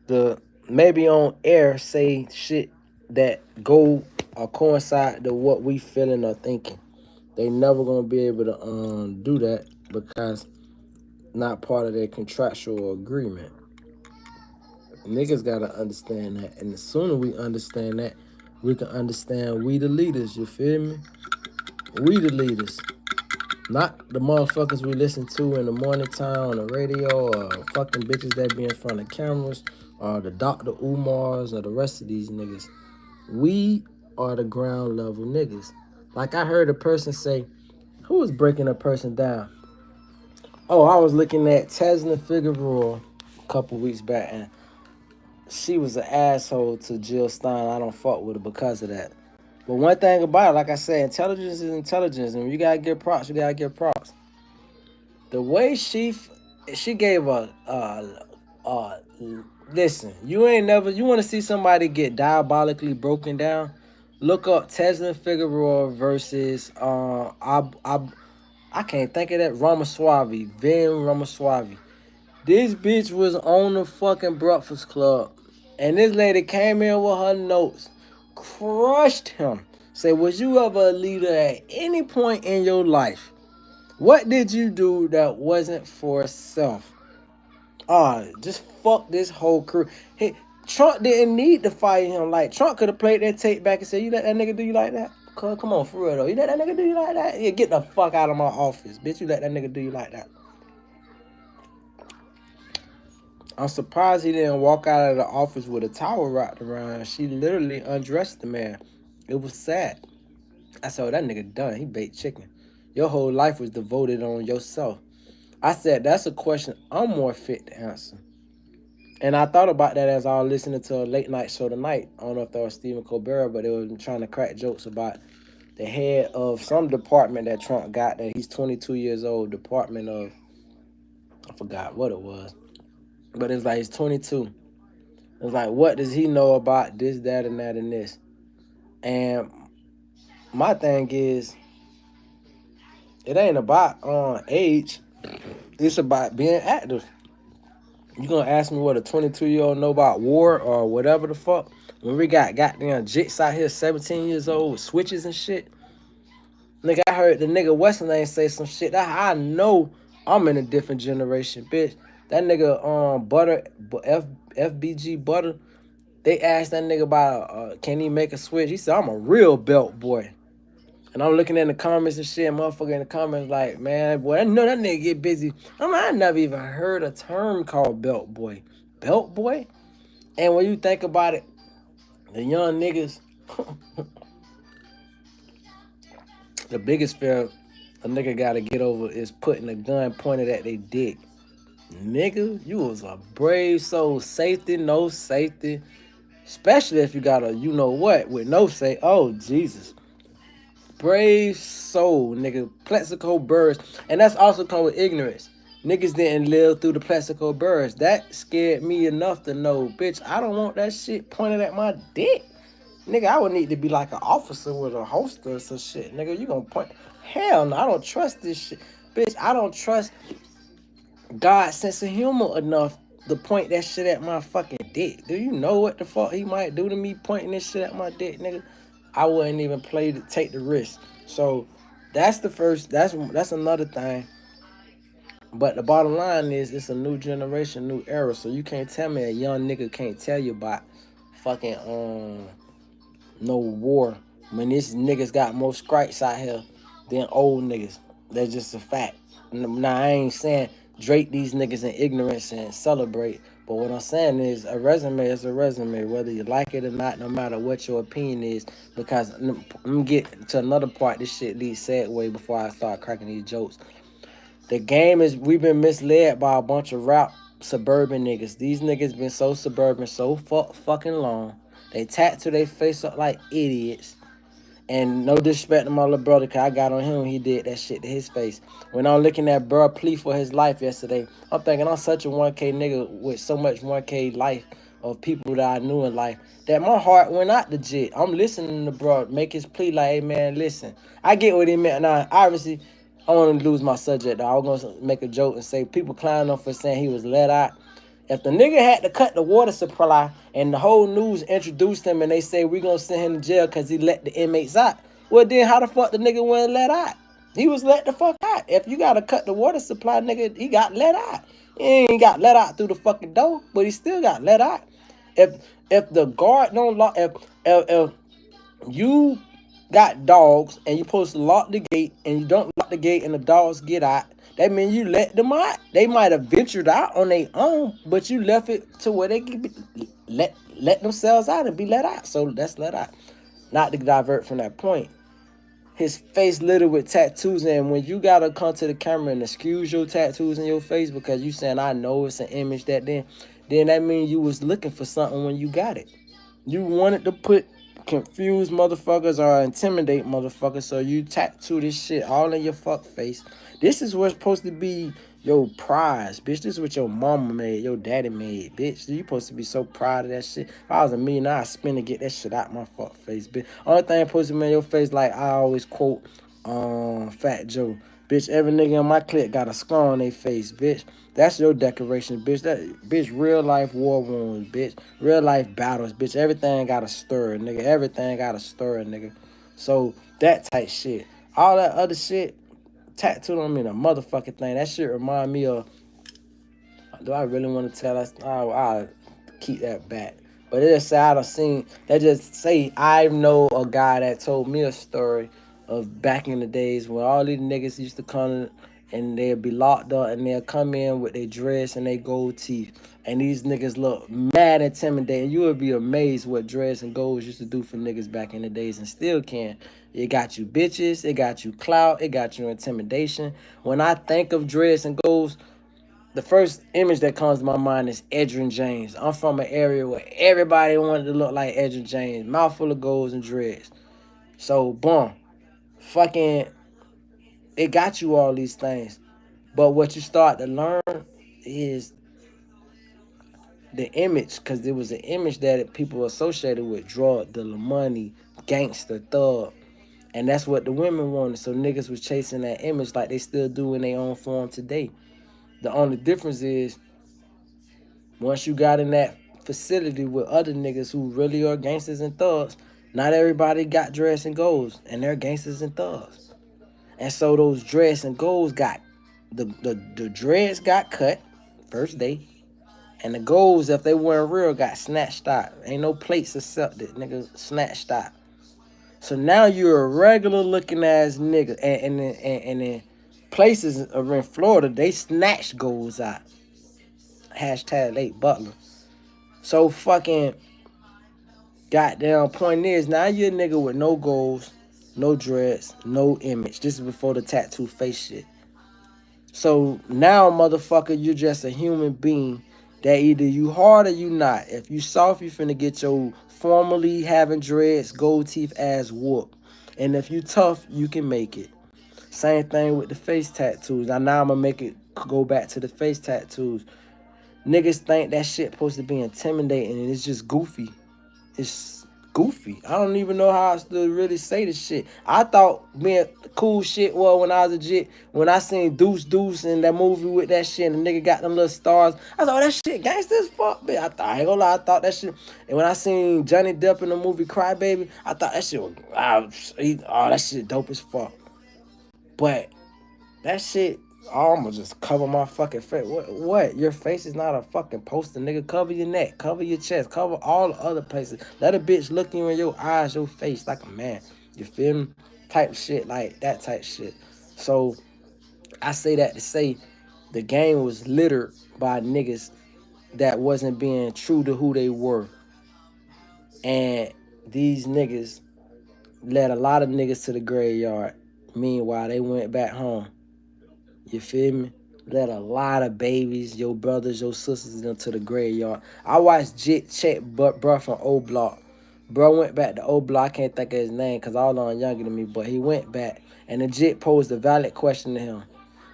to, maybe on air, say shit that go or coincide to what we feeling or thinking. They never gonna be able to do that because not part of their contractual agreement. Niggas gotta understand that, and the sooner we understand that, we can understand we the leaders. You feel me? We the leaders, not the motherfuckers we listen to in the morning time on the radio, or fucking bitches that be in front of cameras, or the Dr. Umars, or the rest of these niggas. We are the ground level niggas. Like I heard a person say, who was breaking a person down? Oh, I was looking at Tesla Figueroa a couple weeks back, and she was an asshole to Jill Stein. I don't fuck with her because of that. But one thing about it, like I said, intelligence is intelligence, and when you gotta give props, you gotta give props. The way she gave listen, you want to see somebody get diabolically broken down? Look up Tesla Figueroa versus I can't think of that, Ramaswamy, Vin Ramaswamy. This bitch was on the fucking Breakfast Club, and this lady came in with her notes, crushed him. Say, was you ever a leader at any point in your life? What did you do that wasn't for self? Just fuck this whole crew. Hey, Trump didn't need to fire him. Like, Trump could have played that tape back and said, you let that nigga do you like that? Come on, for real though. You let that nigga do you like that? Yeah, get the fuck out of my office, bitch. You let that nigga do you like that. I'm surprised he didn't walk out of the office with a towel wrapped around. She literally undressed the man. It was sad. I said, oh, that nigga done. He baked chicken. Your whole life was devoted on yourself. I said, that's a question I'm more fit to answer. And I thought about that as I was listening to a late night show tonight. I don't know if that was Stephen Colbert, but they were trying to crack jokes about the head of some department that Trump got, that he's 22 years old, Department of, I forgot what it was. But it's like he's 22. It's like, what does he know about this, that, and that, and this? And my thing is, it ain't about age. It's about being active. You gonna ask me what a 22-year-old know about war or whatever the fuck? When we got goddamn jits out here 17 years old with switches and shit. Nigga, I heard the nigga Western name say some shit. I know I'm in a different generation, bitch. That nigga Butter FBG Butter. They asked that nigga about can he make a switch? He said, I'm a real belt boy. And I'm looking in the comments and shit, motherfucker in the comments like, man, boy, I know that nigga get busy. I never even heard a term called belt boy. Belt boy? And when you think about it, the young niggas, the biggest fear a nigga gotta get over is putting a gun pointed at their dick. Nigga, you was a brave soul. Safety, no safety. Especially if you got a you know what with no say. Oh, Jesus. Brave soul, nigga. Plexico birds. And that's also come with ignorance. Niggas didn't live through the Plexico birds. That scared me enough to know, bitch, I don't want that shit pointed at my dick. Nigga, I would need to be like an officer with a holster or some shit. Nigga, you gonna point. Hell no, I don't trust this shit. Bitch, I don't trust God's sense of humor enough to point that shit at my fucking dick. Do you know what the fuck he might do to me pointing this shit at my dick, nigga? I wouldn't even play to take the risk. So that's the first. That's another thing. But the bottom line is, it's a new generation, new era. So you can't tell me a young nigga can't tell you about fucking no war when these niggas got more strikes out here than old niggas. That's just a fact. Now I ain't saying drape these niggas in ignorance and celebrate, but what I'm saying is a resume is a resume, whether you like it or not, no matter what your opinion is. Because I'm gonna get to another part. This shit leads segue before I start cracking these jokes. The game is, we've been misled by a bunch of rap suburban niggas. These niggas been so suburban so fucking long. They tattoo their face up like idiots. And no disrespect to my little brother, cause I got on him, he did that shit to his face. When I'm looking at bro plea for his life yesterday, I'm thinking I'm such a 1K nigga with so much 1K life of people that I knew in life that my heart went out the jit. I'm listening to bro make his plea like, hey man, listen. I get what he meant. Now, obviously, I want to lose my subject though. I was gonna make a joke and say people clowning him for saying he was let out. If the nigga had to cut the water supply and the whole news introduced him and they say we gonna send him to jail because he let the inmates out, well then how the fuck the nigga wasn't let out? He was let the fuck out. If you gotta cut the water supply, nigga, he got let out. He ain't got let out through the fucking door, but he still got let out. If the guard don't lock, if you got dogs and you supposed to lock the gate and you don't lock the gate and the dogs get out, that means you let them out. They might have ventured out on their own, but you left it to where they can be, let themselves out and be let out. So that's let out. Not to divert from that point. His face littered with tattoos, and when you gotta come to the camera and excuse your tattoos in your face because you saying I know it's an image then that means you was looking for something when you got it. You wanted to put confuse motherfuckers or intimidate motherfuckers, so you tattoo this shit all in your fuck face. This is what's supposed to be your prize, bitch. This is what your mama made, your daddy made, bitch. You supposed to be so proud of that shit. If I was a millionaire, I'd spend to get that shit out my fuck face, bitch. Only thing supposed to be in your face, like I always quote Fat Joe. Bitch, every nigga in my clique got a scar on their face, bitch. That's your decoration, bitch. That bitch, real life war wounds, bitch. Real life battles, bitch. Everything got a stir, nigga. Everything got a stir, nigga. So that type shit. All that other shit, tattooed on me in a motherfucking thing. That shit remind me of. Do I really want to tell us? I'll keep that back. But it just say I done seen that just say I know a guy that told me a story of back in the days when all these niggas used to come and they'd be locked up and they'll come in with their dress and their gold teeth. And these niggas look mad intimidating. You would be amazed what dreads and golds used to do for niggas back in the days and still can. It got you bitches, it got you clout, it got you intimidation. When I think of dreads and golds, the first image that comes to my mind is Edrin James. I'm from an area where everybody wanted to look like Edrin James, mouth full of golds and dreads. So, boom, fucking, it got you all these things. But what you start to learn is the image, because there was an image that people associated with drug dealer, money, gangster, thug. And that's what the women wanted. So niggas was chasing that image like they still do in their own form today. The only difference is once you got in that facility with other niggas who really are gangsters and thugs, not everybody got dress and goals, and they're gangsters and thugs. And so those dress and goals got the dreads got cut first day, and the goals, if they weren't real, got snatched out. Ain't no plates accepted, nigga, snatched out. So now you're a regular looking ass nigga, and in places in Florida they snatch goals out. Hashtag late Butler. So fucking goddamn point is now you're a nigga with no goals, no dreads, no image. This is before the tattoo face shit. So now, motherfucker, you're just a human being that either you hard or you not. If you soft, you finna get your formerly having dreads, gold teeth ass whoop. And if you tough, you can make it. Same thing with the face tattoos. Now I'm gonna make it go back to the face tattoos. Niggas think that shit supposed to be intimidating and it's just goofy. It's goofy. I don't even know how else to really say this shit. I thought being cool shit was when I was a jit. When I seen Deuce Deuce in that movie with that shit and the nigga got them little stars, I thought, oh, that shit gangsta as fuck, bitch. I ain't gonna lie, I thought that shit. And when I seen Johnny Depp in the movie Cry Baby, I thought that shit was, oh, that shit dope as fuck. But that shit, oh, I'm gonna just cover my fucking face. What? Your face is not a fucking poster, nigga. Cover your neck, cover your chest, cover all the other places. Let a bitch look you in your eyes, your face like a man. You feel me? Type shit, like that type shit. So I say that to say the game was littered by niggas that wasn't being true to who they were. And these niggas led a lot of niggas to the graveyard. Meanwhile, they went back home. You feel me? Let a lot of babies, your brothers, your sisters into the graveyard. I watched Jit check bruh from O Block. Bro went back to O Block. I can't think of his name because all on younger than me, but he went back. And the Jit posed a valid question to him.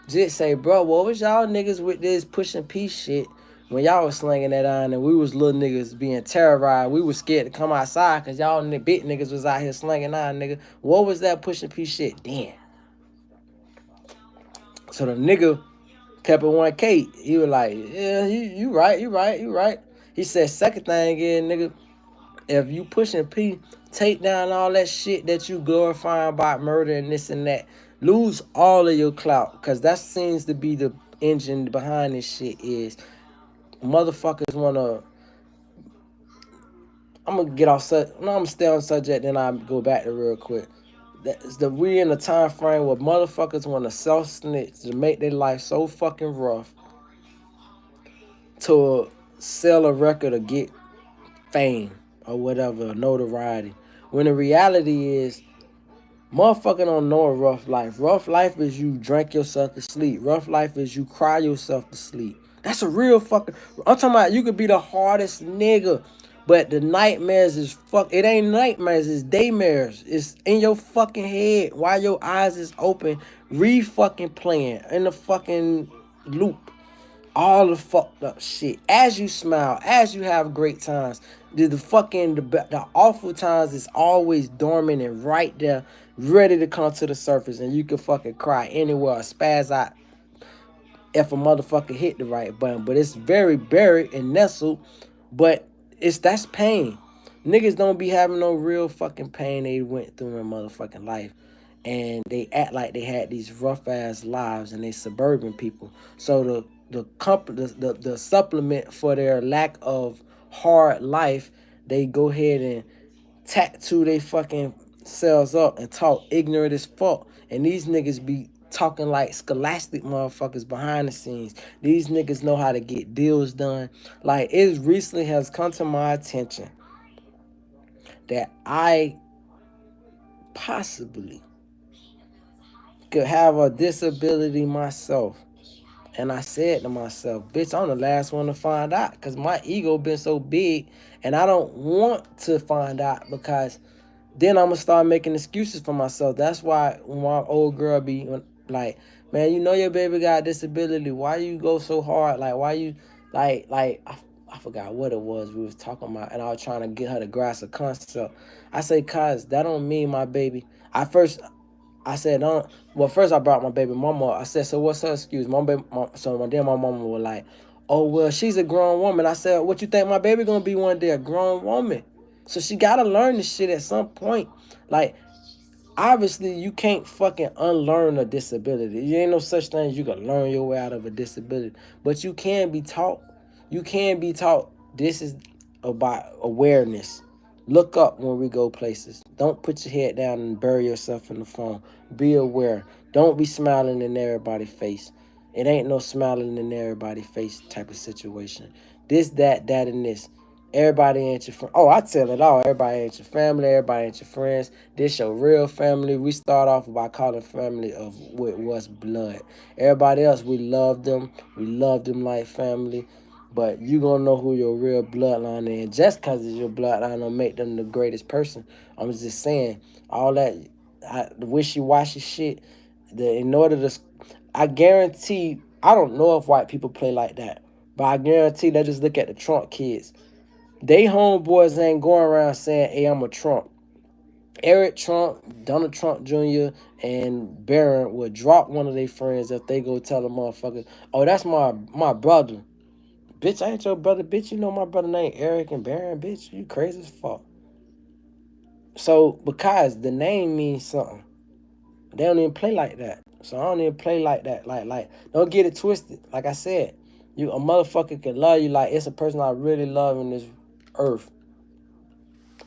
Jit say, bro, what was y'all niggas with this pushing peace shit when y'all was slinging that on and we was little niggas being terrorized? We was scared to come outside because y'all big niggas was out here slinging on, nigga. What was that pushing peace shit? Damn. So the nigga kept it 1K. He was like, yeah, you right. He said, second thing is, nigga, if you pushing P, take down all that shit that you glorifying about murder and this and that. Lose all of your clout, because that seems to be the engine behind this shit is motherfuckers want to... I'm going to get off... No, I'm going to stay on subject, then I'll go back to real quick. We in a time frame where motherfuckers want to self-snitch to make their life so fucking rough to sell a record or get fame or whatever, notoriety. When the reality is, motherfucker don't know a rough life. Rough life is you drink yourself to sleep. Rough life is you cry yourself to sleep. That's a real fucking... I'm talking about you could be the hardest nigga, but the nightmares is it ain't nightmares, it's daymares. It's in your fucking head while your eyes is open, fucking playing in the fucking loop. All the fucked up shit. As you smile, as you have great times, the awful times is always dormant and right there, ready to come to the surface, and you can fucking cry anywhere or spaz out if a motherfucker hit the right button. But it's very buried and nestled, but that's pain. Niggas don't be having no real fucking pain they went through in motherfucking life. and they act like they had these rough ass lives and they suburban people. So the supplement for their lack of hard life, they go ahead and tattoo they fucking selves up and talk ignorant as fuck. And these niggas be talking like scholastic motherfuckers behind the scenes. These niggas know how to get deals done. Like, it recently has come to my attention that I possibly could have a disability myself. And I said to myself, bitch, I'm the last one to find out, because my ego been so big and I don't want to find out, because then I'm going to start making excuses for myself. That's why when my old girl be like, man, you know your baby got a disability. Why you go so hard? Like, why you, I forgot what it was we was talking about, and I was trying to get her to grasp a concept. I say, cuz, that don't mean my baby. I said, don't. Well, first I brought my baby mama. I said, so what's her excuse? Then my mama was like, oh, well, she's a grown woman. I said, what you think my baby gonna be one day? A grown woman. So she gotta learn this shit at some point. Like, obviously, you can't fucking unlearn a disability. There ain't no such thing as you can learn your way out of a disability. But you can be taught. You can be taught. This is about awareness. Look up when we go places. Don't put your head down and bury yourself in the phone. Be aware. Don't be smiling in everybody's face. It ain't no smiling in everybody's face type of situation. This, that, and this. Everybody ain't your friend. Oh, I tell it all. Everybody ain't your family. Everybody ain't your friends. This your real family. We start off by calling family of what was blood. Everybody else, we love them. We love them like family. But you gonna know who your real bloodline is. And just because it's your bloodline don't make them the greatest person. I'm just saying, all that wishy-washy shit, in order to, I guarantee, I don't know if white people play like that, but I guarantee they just look at the Trump kids. They homeboys ain't going around saying, hey, I'm a Trump. Eric Trump, Donald Trump Jr., and Barron would drop one of their friends if they go tell a motherfucker, oh, that's my brother. Bitch, I ain't your brother, bitch. You know my brother named Eric and Barron, bitch. You crazy as fuck. So, because the name means something, they don't even play like that. So I don't even play like that. Like, don't get it twisted. Like I said, a motherfucker can love you like it's a person I really love in this earth.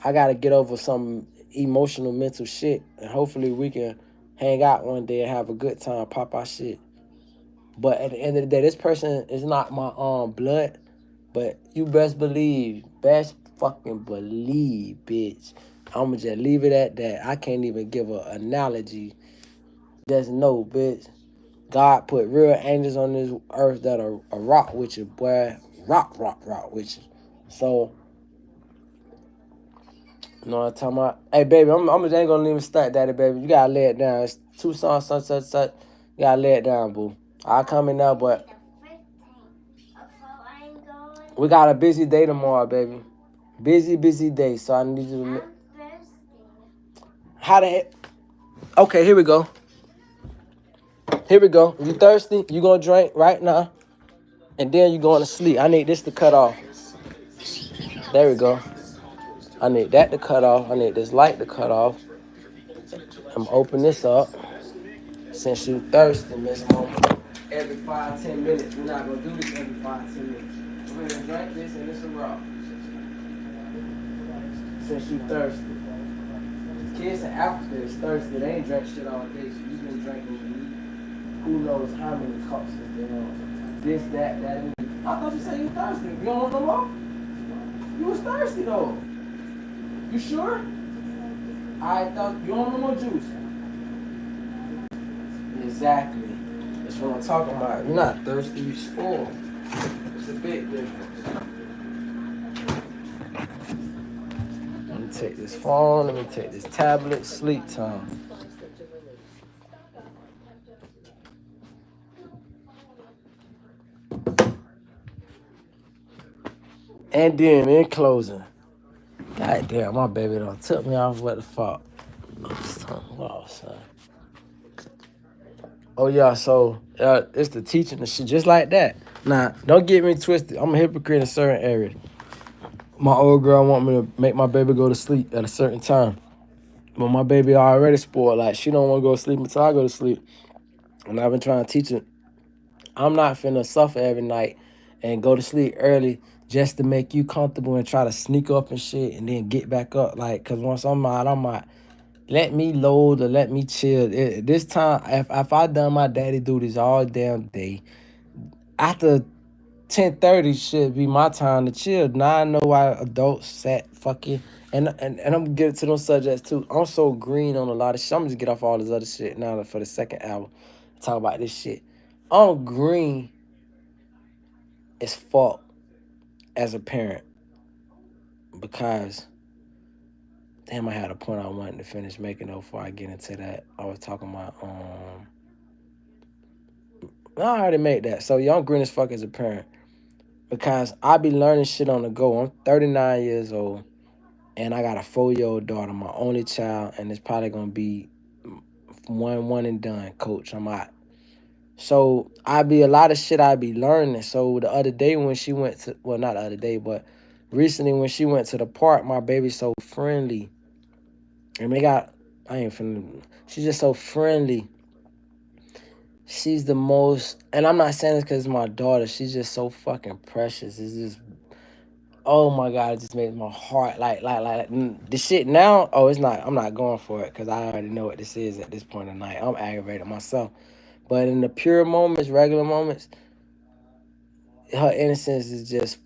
I gotta get over some emotional, mental shit, and hopefully we can hang out one day and have a good time, pop our shit. But at the end of the day, this person is not my blood. But you best fucking believe, bitch. I'ma just leave it at that. I can't even give an analogy. Just know, bitch. God put real angels on this earth that are rock with you, boy. Rock with you. So, you know what I'm talking about? Hey, baby, I'm just ain't gonna even stunt daddy, baby. You gotta lay it down. It's 2 songs, such. You gotta lay it down, boo. I'll come in now, but we got a busy day tomorrow, baby. Busy day. So I need you to. How the heck? Okay, here we go. You thirsty? You gonna drink right now, and then you going to sleep. I need this to cut off. There we go. I need that to cut off. I need this light to cut off. I'm gonna open this up. Since you thirsty, Miss Mama. Every 5-10 minutes. We're not gonna do this every 5-10 minutes. We're gonna drink this and it's a raw. Since you thirsty. Kids in Africa is thirsty. They ain't drank shit all day. So you've been drinking who knows how many cups of this, that, and I thought you said you thirsty. You don't want no more? You was thirsty though. You sure? I thought you don't want no more juice. Exactly. That's what I'm talking about. You're not thirsty, you spoiled. It's a big difference. Let me take this phone, let me take this tablet, sleep time. And then in closing, god damn, my baby done took me off what the fuck. Oh, son. Oh yeah, so it's the teaching and shit just like that. Now, don't get me twisted. I'm a hypocrite in certain areas. My old girl want me to make my baby go to sleep at a certain time. But my baby already spoiled. Like she don't want to go to sleep until I go to sleep. And I've been trying to teach her I'm not finna suffer every night and go to sleep early just to make you comfortable and try to sneak up and shit and then get back up. Like, cause once I'm out. Let me load or let me chill. This time, if I done my daddy duties all damn day, after 10:30 should be my time to chill. Now I know why adults sat fucking and I'm gonna get into those subjects too. I'm so green on a lot of shit. I'm gonna just get off all this other shit now for the second hour. Talk about this shit. I'm green as fuck as a parent because damn I had a point I wanted to finish making though before I get into that. I was talking about I already made that. So yeah, I'm green as fuck as a parent because I be learning shit on the go. I'm 39 years old and I got a 4-year-old daughter, my only child, and it's probably gonna be one and done, coach. I'm out. So I be a lot of shit I be learning. So the other day when she went to well not the other day, but recently when she went to the park, my baby's so friendly. And they got I ain't finna she's just so friendly. She's the most and I'm not saying this because it's my daughter, she's just so fucking precious. It's just oh my god, it just makes my heart the shit now. Oh, it's not. I'm not going for it because I already know what this is at this point in the night. I'm aggravated myself, but in the pure moments, regular moments, her innocence is just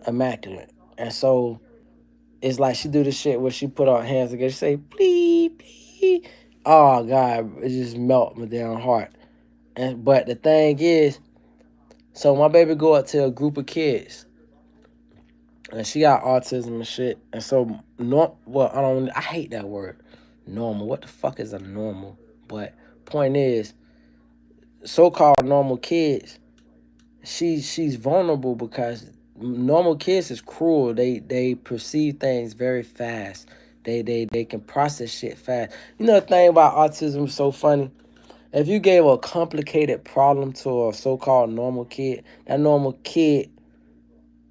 immaculate. And so it's like she do the shit where she put her hands together, she say please, please. Oh god, it just melt my damn heart. And but the thing is, so my baby go up to a group of kids and she got autism and shit. And so, well, I hate that word, normal. What the fuck is a normal? But point is, so-called normal kids, she's vulnerable because normal kids is cruel. They perceive things very fast. They can process shit fast. You know the thing about autism is so funny. If you gave a complicated problem to a so-called normal kid, that normal kid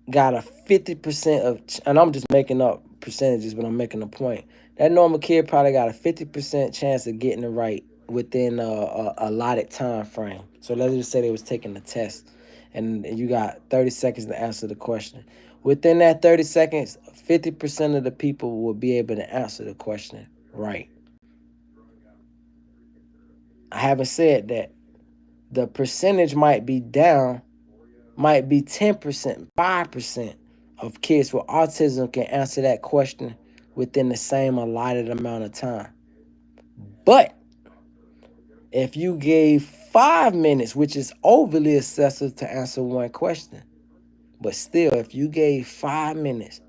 got a 50% of, and I'm just making up percentages, but I'm making a point. That normal kid probably got a 50% chance of getting it right within a allotted time frame. So let's just say they was taking the test, and you got 30 seconds to answer the question. Within that 30 seconds, 50% of the people will be able to answer the question right. I haven't said that the percentage might be down, might be 10%, 5% of kids with autism can answer that question within the same allotted amount of time. But if you gave 5 minutes, which is overly excessive to answer one question, but still, if you gave 5 minutes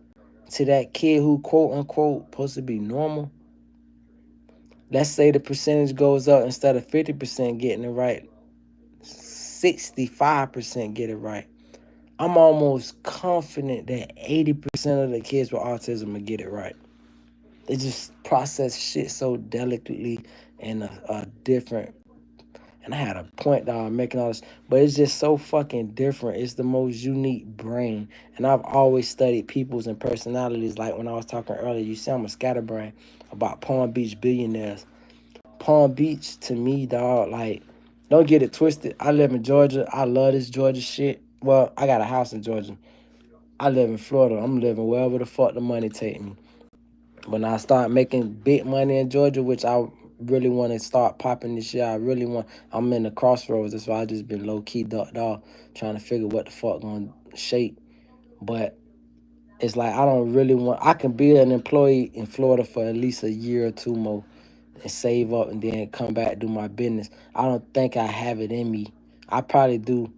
to that kid who quote unquote supposed to be normal, let's say the percentage goes up instead of 50% getting it right, 65% get it right. I'm almost confident that 80% of the kids with autism will get it right. They just process shit so delicately and a different. And I had a point that I'm making all this, but it's just so fucking different. It's the most unique brain. And I've always studied peoples and personalities. Like when I was talking earlier, you see I'm a scatterbrain about Palm Beach billionaires. Palm Beach to me, dog, like, don't get it twisted. I live in Georgia. I love this Georgia shit. Well, I got a house in Georgia. I live in Florida. I'm living wherever the fuck the money take me. When I start making big money in Georgia, which I really want to start popping this year, I'm in the crossroads. That's why I just been low key ducked off, trying to figure what the fuck gonna shape. But it's like I don't really want. I can be an employee in Florida for at least a year or two more and save up and then come back and do my business. I don't think I have it in me. I probably do,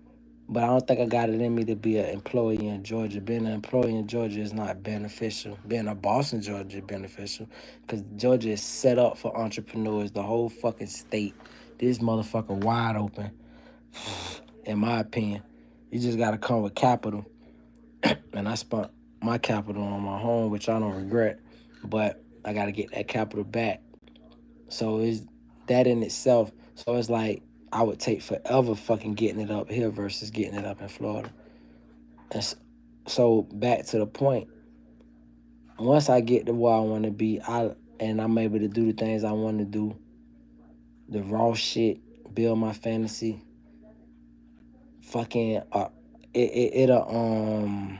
but I don't think I got it in me to be an employee in Georgia. Being an employee in Georgia is not beneficial. Being a boss in Georgia is beneficial because Georgia is set up for entrepreneurs. The whole fucking state, this motherfucker wide open, in my opinion. You just got to come with capital. And I spent my capital on my home, which I don't regret, but I got to get that capital back. So it's that in itself. So it's like I would take forever fucking getting it up here versus getting it up in Florida. And so back to the point. Once I get to where I want to be, and I'm able to do the things I want to do, the raw shit, build my fantasy, fucking it'll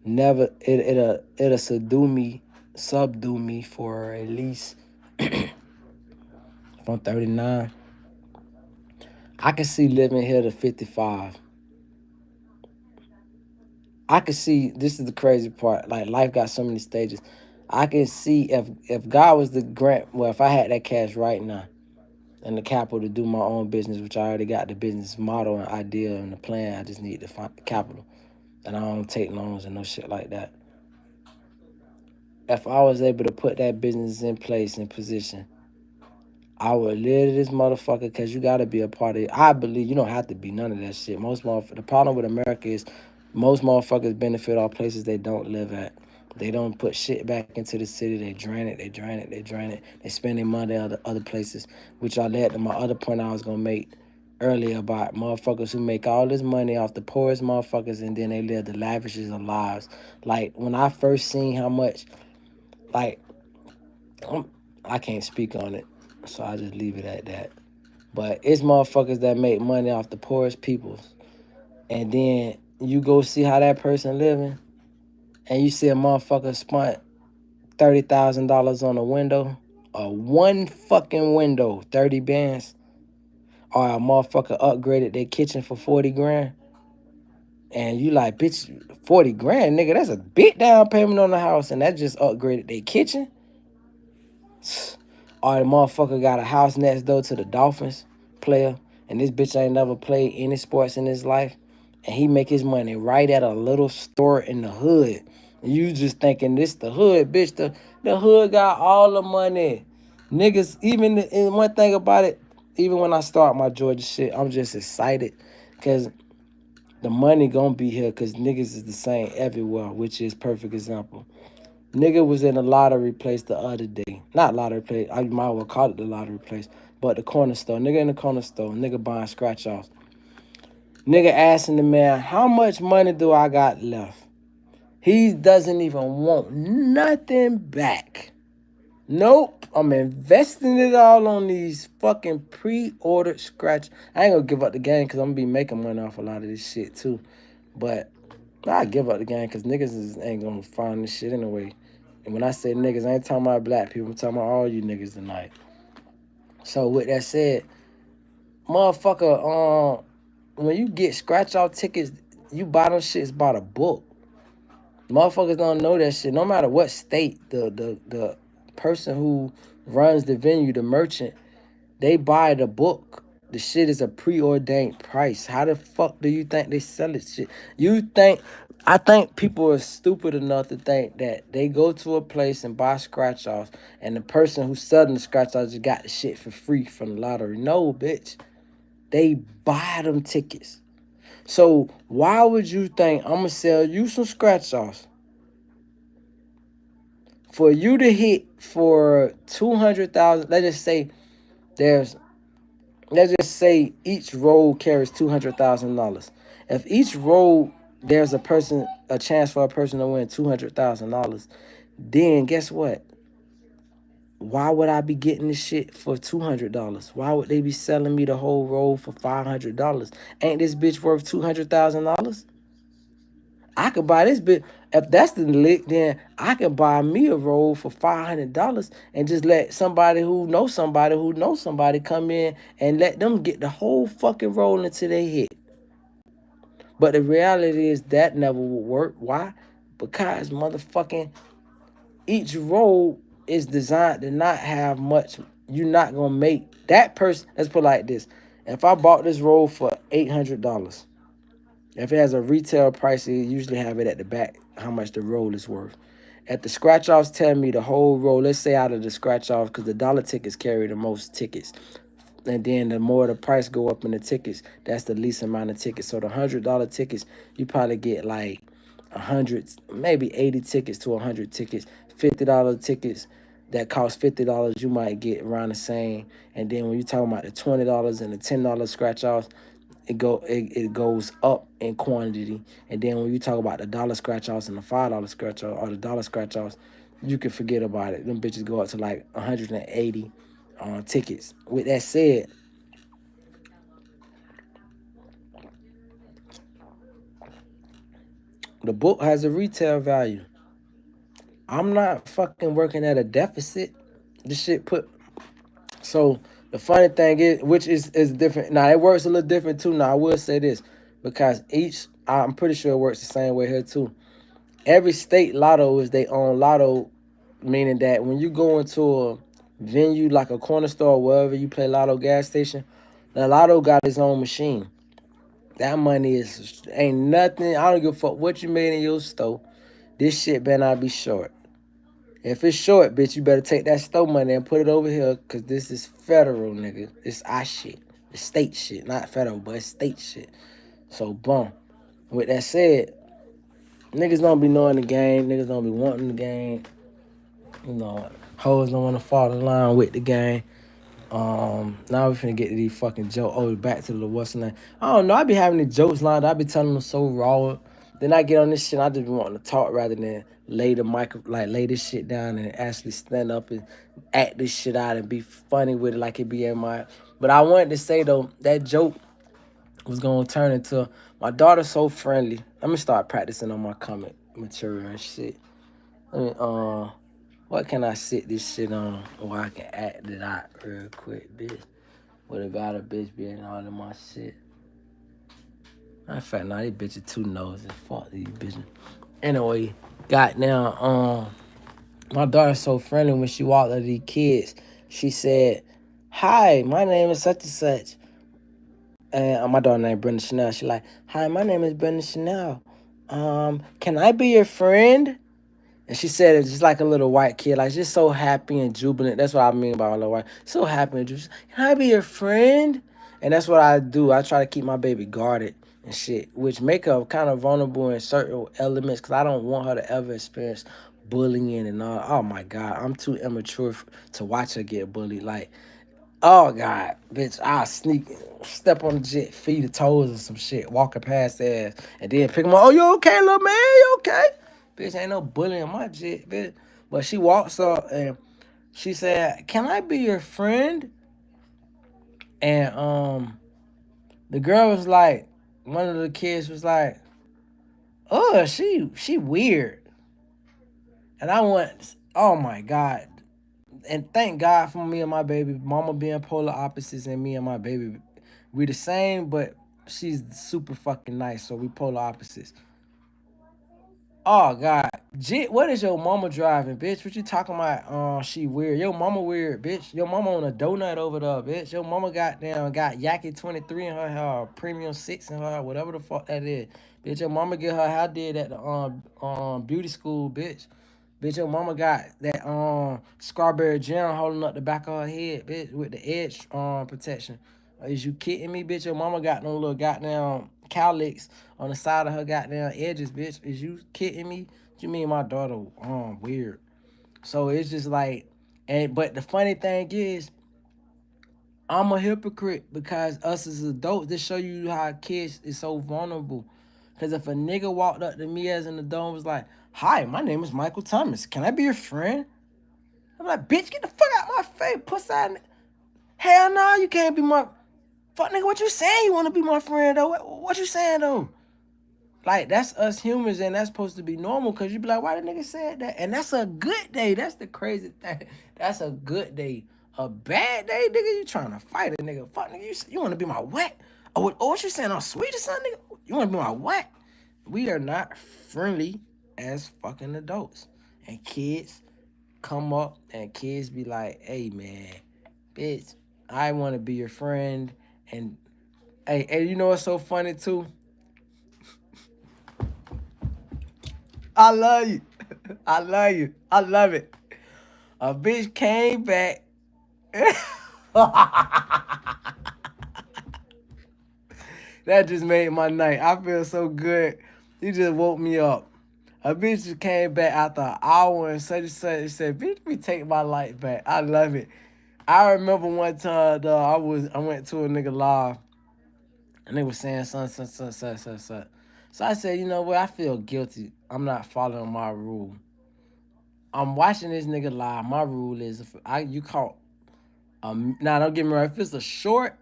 never it'll subdue me for at least from 39. I can see living here to 55. I can see, this is the crazy part. Like, life got so many stages. I can see if God was the grant, well, if I had that cash right now and the capital to do my own business, which I already got the business model and idea and the plan, I just need to find the capital. And I don't take loans and no shit like that. If I was able to put that business in place and position, I would live this motherfucker, because you got to be a part of it. I believe you don't have to be none of that shit. The problem with America is most motherfuckers benefit off places they don't live at. They don't put shit back into the city. They drain it. They drain it. They drain it. They spend their money other places, which I led to my other point I was gonna make earlier about motherfuckers who make all this money off the poorest motherfuckers, and then they live the lavishest of lives. Like, when I first seen how much, like, I can't speak on it, so I just leave it at that. But it's motherfuckers that make money off the poorest peoples, and then you go see how that person living, and you see a motherfucker spent $30,000 on a window, one fucking window, 30 bands, or a motherfucker upgraded their kitchen for 40 grand, and you like, bitch, 40 grand, nigga, that's a big down payment on the house, and that just upgraded their kitchen. Or the motherfucker got a house next door to the Dolphins player, and this bitch ain't never played any sports in his life, and he make his money right at a little store in the hood. And you just thinking this the hood, bitch. The hood got all the money. Niggas, even, and one thing about it, even when I start my Georgia shit, I'm just excited, because the money gonna be here, because niggas is the same everywhere, which is perfect example. Nigga was in a lottery place the other day. Not lottery place, I might well call it the lottery place, but the corner store. Nigga in the corner store, nigga buying scratch offs. Nigga asking the man, how much money do I got left? He doesn't even want nothing back. Nope, I'm investing it all on these fucking pre-ordered scratch. I ain't gonna give up the game, because I'm gonna be making money off a lot of this shit too. But I give up the game, because ain't gonna find this shit anyway. And when I say niggas, I ain't talking about black people. I'm talking about all you niggas tonight. So with that said, motherfucker, when you get scratch off tickets, you buy them shits by the book. Motherfuckers don't know that shit. No matter what state, the person who runs the venue, the merchant, they buy the book. The shit is a preordained price. How the fuck do you think they sell it shit? I think people are stupid enough to think that they go to a place and buy scratch offs, and the person who's selling the scratch offs just got the shit for free from the lottery. No, bitch. They buy them tickets. So why would you think I'm gonna sell you some scratch offs for you to hit for 200,000? There's let's just say each roll carries $200,000. If each roll there's a chance for a person to win $200,000, then guess what? Why would I be getting this shit for $200? Why would they be selling me the whole roll for $500? Ain't this bitch worth $200,000? I could buy this bitch. If that's the lick, then I can buy me a roll for $500 and just let somebody who knows somebody come in and let them get the whole fucking roll until they hit. But the reality is that never would work. Why? Because motherfucking each roll is designed to not have much. You're not gonna make that person. Let's put it like this: if I bought this roll for $800, if it has a retail price, you usually have it at the back how much the roll is worth. At the scratch offs, tell me the whole roll. Let's say out of the scratch offs, because the dollar tickets carry the most tickets. And then the more the price go up in the tickets, that's the least amount of tickets. So the $100 tickets, you probably get like 100, maybe 80 tickets to 100 tickets. $50 tickets that cost $50, you might get around the same. And then when you talking about the $20 and the $10 scratch offs, it goes up in quantity. And then when you talk about the dollar scratch offs and the $5 scratch offs or the dollar scratch offs, you can forget about it. Them bitches go up to like 180 tickets. With that said, the book has a retail value. I'm not fucking working at a deficit. This shit put so the funny thing is, which is different. Now it works a little different too. Now I will say this because each I'm pretty sure it works the same way here too. Every state lotto is their own lotto, meaning that when you go into a venue like a corner store or wherever you play lotto gas station, the lotto got its own machine. That money is ain't nothing. I don't give a fuck what you made in your store. This shit better not be short. If it's short, bitch, you better take that store money and put it over here, cause this is federal, nigga. It's our shit. It's state shit, not federal, but it's state shit. So, boom. With that said, niggas don't be knowing the game. Niggas don't be wanting the game. You know, hoes don't want to fall in line with the game. Now we finna get to these fucking jokes. Oh, back to the what's the name? I don't know. I be having these jokes lined. I be telling them so raw. Then I get on this shit. I just be wanting to talk rather than lay the mic, like lay this shit down and actually stand up and act this shit out and be funny with it like it be in my. But I wanted to say though that joke was gonna turn into my daughter's so friendly. Let me start practicing on my comic material and shit. Let me, what can I sit this shit on or I can act it out real quick, bitch? What about a bitch being all in my shit? Matter of fact, nah, these bitches too nosy. Fuck these bitches. Anyway, goddamn, my daughter's so friendly when she walked up to these kids. She said, "Hi, my name is such and such." And my daughter named Brenda Chanel. She like, "Hi, my name is Brenda Chanel. Can I be your friend?" And she said it's just like a little white kid, like just so happy and jubilant. That's what I mean by a little white. So happy and jubilant. Can I be your friend? And that's what I do. I try to keep my baby guarded and shit, which make her kind of vulnerable in certain elements because I don't want her to ever experience bullying and all. Oh my God, I'm too immature to watch her get bullied. Like, oh God, bitch, I'll sneak, step on the jet, feed the toes or some shit, walking past their ass, and then pick them up. Oh, you okay, little man? You okay? Bitch, ain't no bullying my jet, bitch. But she walks up and she said, "Can I be your friend?" And the girl was like, one of the kids was like, "Oh, she weird." And I went, "Oh my God." And thank God for me and my baby mama being polar opposites and me and my baby. We the same, but she's super fucking nice, so we polar opposites. Oh God, what is your mama driving, bitch? What you talking about? She weird. Your mama weird, bitch. Your mama on a donut over there, bitch. Your mama got Yaki 23 in her hair, Premium 6 in her hair, whatever the fuck that is. Bitch, your mama get her hair did at the beauty school, bitch. Bitch, your mama got that strawberry jam holding up the back of her head, bitch, with the edge protection. Is you kidding me, bitch? Your mama got no little goddamn cowlicks on the side of her goddamn edges, bitch. Is you kidding me? What you mean my daughter weird? So it's just like, and but the funny thing is, I'm a hypocrite because us as adults, this show you how kids is so vulnerable. Cause if a nigga walked up to me as an adult and was like, "Hi, my name is Michael Thomas. Can I be your friend?" I'm like, "Bitch, get the fuck out my face, pussy." Hell no, you can't be my fuck nigga. What you saying? You want to be my friend though? What you saying though? Like that's us humans, and that's supposed to be normal. Cause you be like, "Why the nigga said that?" And that's a good day. That's the crazy thing. That's a good day. A bad day, nigga. You trying to fight a nigga? Fuck nigga. You want to be my what? Oh, what you saying? I'm sweet or something, nigga? You want to be my what? We are not friendly as fucking adults, and kids come up and kids be like, "Hey man, bitch, I want to be your friend." And hey, you know what's so funny too? I love you. I love you. I love it. A bitch came back. That just made my night. I feel so good. You just woke me up. A bitch just came back after an hour and such and such and said, "Bitch, me take my life back." I love it. I remember one time I went to a nigga live and they was saying something. So I said, you know what, I feel guilty. I'm not following my rule. I'm watching this nigga live. My rule is if you caught now don't get me wrong, if it's a short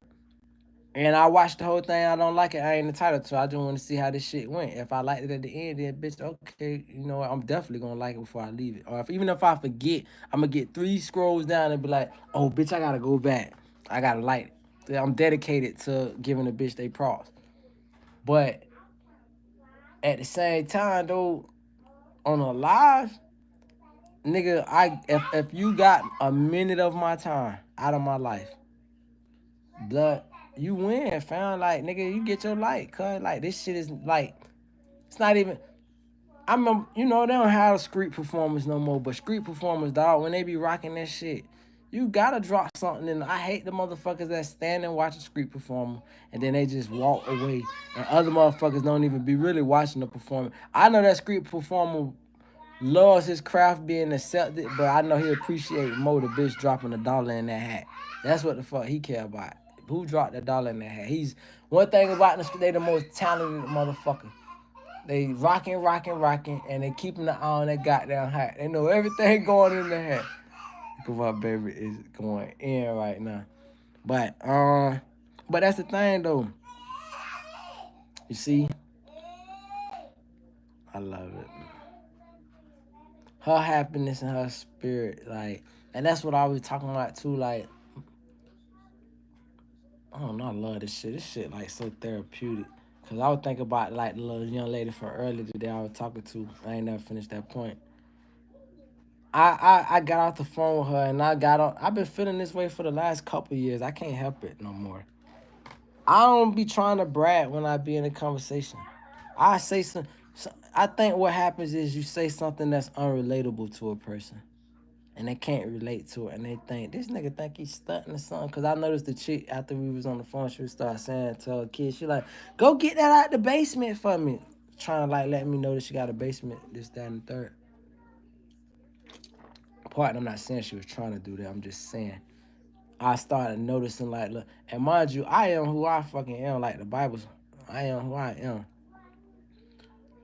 and I watch the whole thing, I don't like it, I ain't entitled to. I just want to see how this shit went. If I liked it at the end, then bitch, okay, you know what? I'm definitely gonna like it before I leave it. Or even if I forget, I'm gonna get 3 scrolls down and be like, oh bitch, I gotta go back. I gotta like it. I'm dedicated to giving a bitch they props. But at the same time though, on a live, nigga, if you got a minute of my time out of my life, blood, you win, fam. Like nigga, you get your light, cuz like this shit is like it's not even. I remember, you know, they don't have street performers no more, but street performers, dog, when they be rocking that shit, you gotta drop something in. I hate the motherfuckers that stand and watch a street performer and then they just walk away, and other motherfuckers don't even be really watching the performance. I know that street performer loves his craft being accepted, but I know he appreciate more the bitch dropping $1 in that hat. That's what the fuck he care about. Who dropped $1 in that hat? He's one thing about the they the most talented motherfucker. They rocking, and they keeping the eye on that goddamn hat. They know everything going in the hat. Because my baby is going in right now. But that's the thing though. You see, I love it. Her happiness and her spirit, like, and that's what I was talking about too. Like, I don't know, I love this shit. This shit like so therapeutic. Cause I would think about like the little young lady from earlier today I was talking to. I ain't never finished that point. I got off the phone with her and I got on. I've been feeling this way for the last couple years. I can't help it no more. I don't be trying to brag when I be in a conversation. I say I think what happens is you say something that's unrelatable to a person, and they can't relate to it, and they think this nigga think he's stunting or something. Cause I noticed the chick after we was on the phone, she would start saying to her kid, she like, go get that out the basement for me, trying to like let me know that she got a basement, this, that, and the third. Part, I'm not saying she was trying to do that. I'm just saying I started noticing like, look, and mind you, I am who I fucking am. Like the Bible's, I am who I am.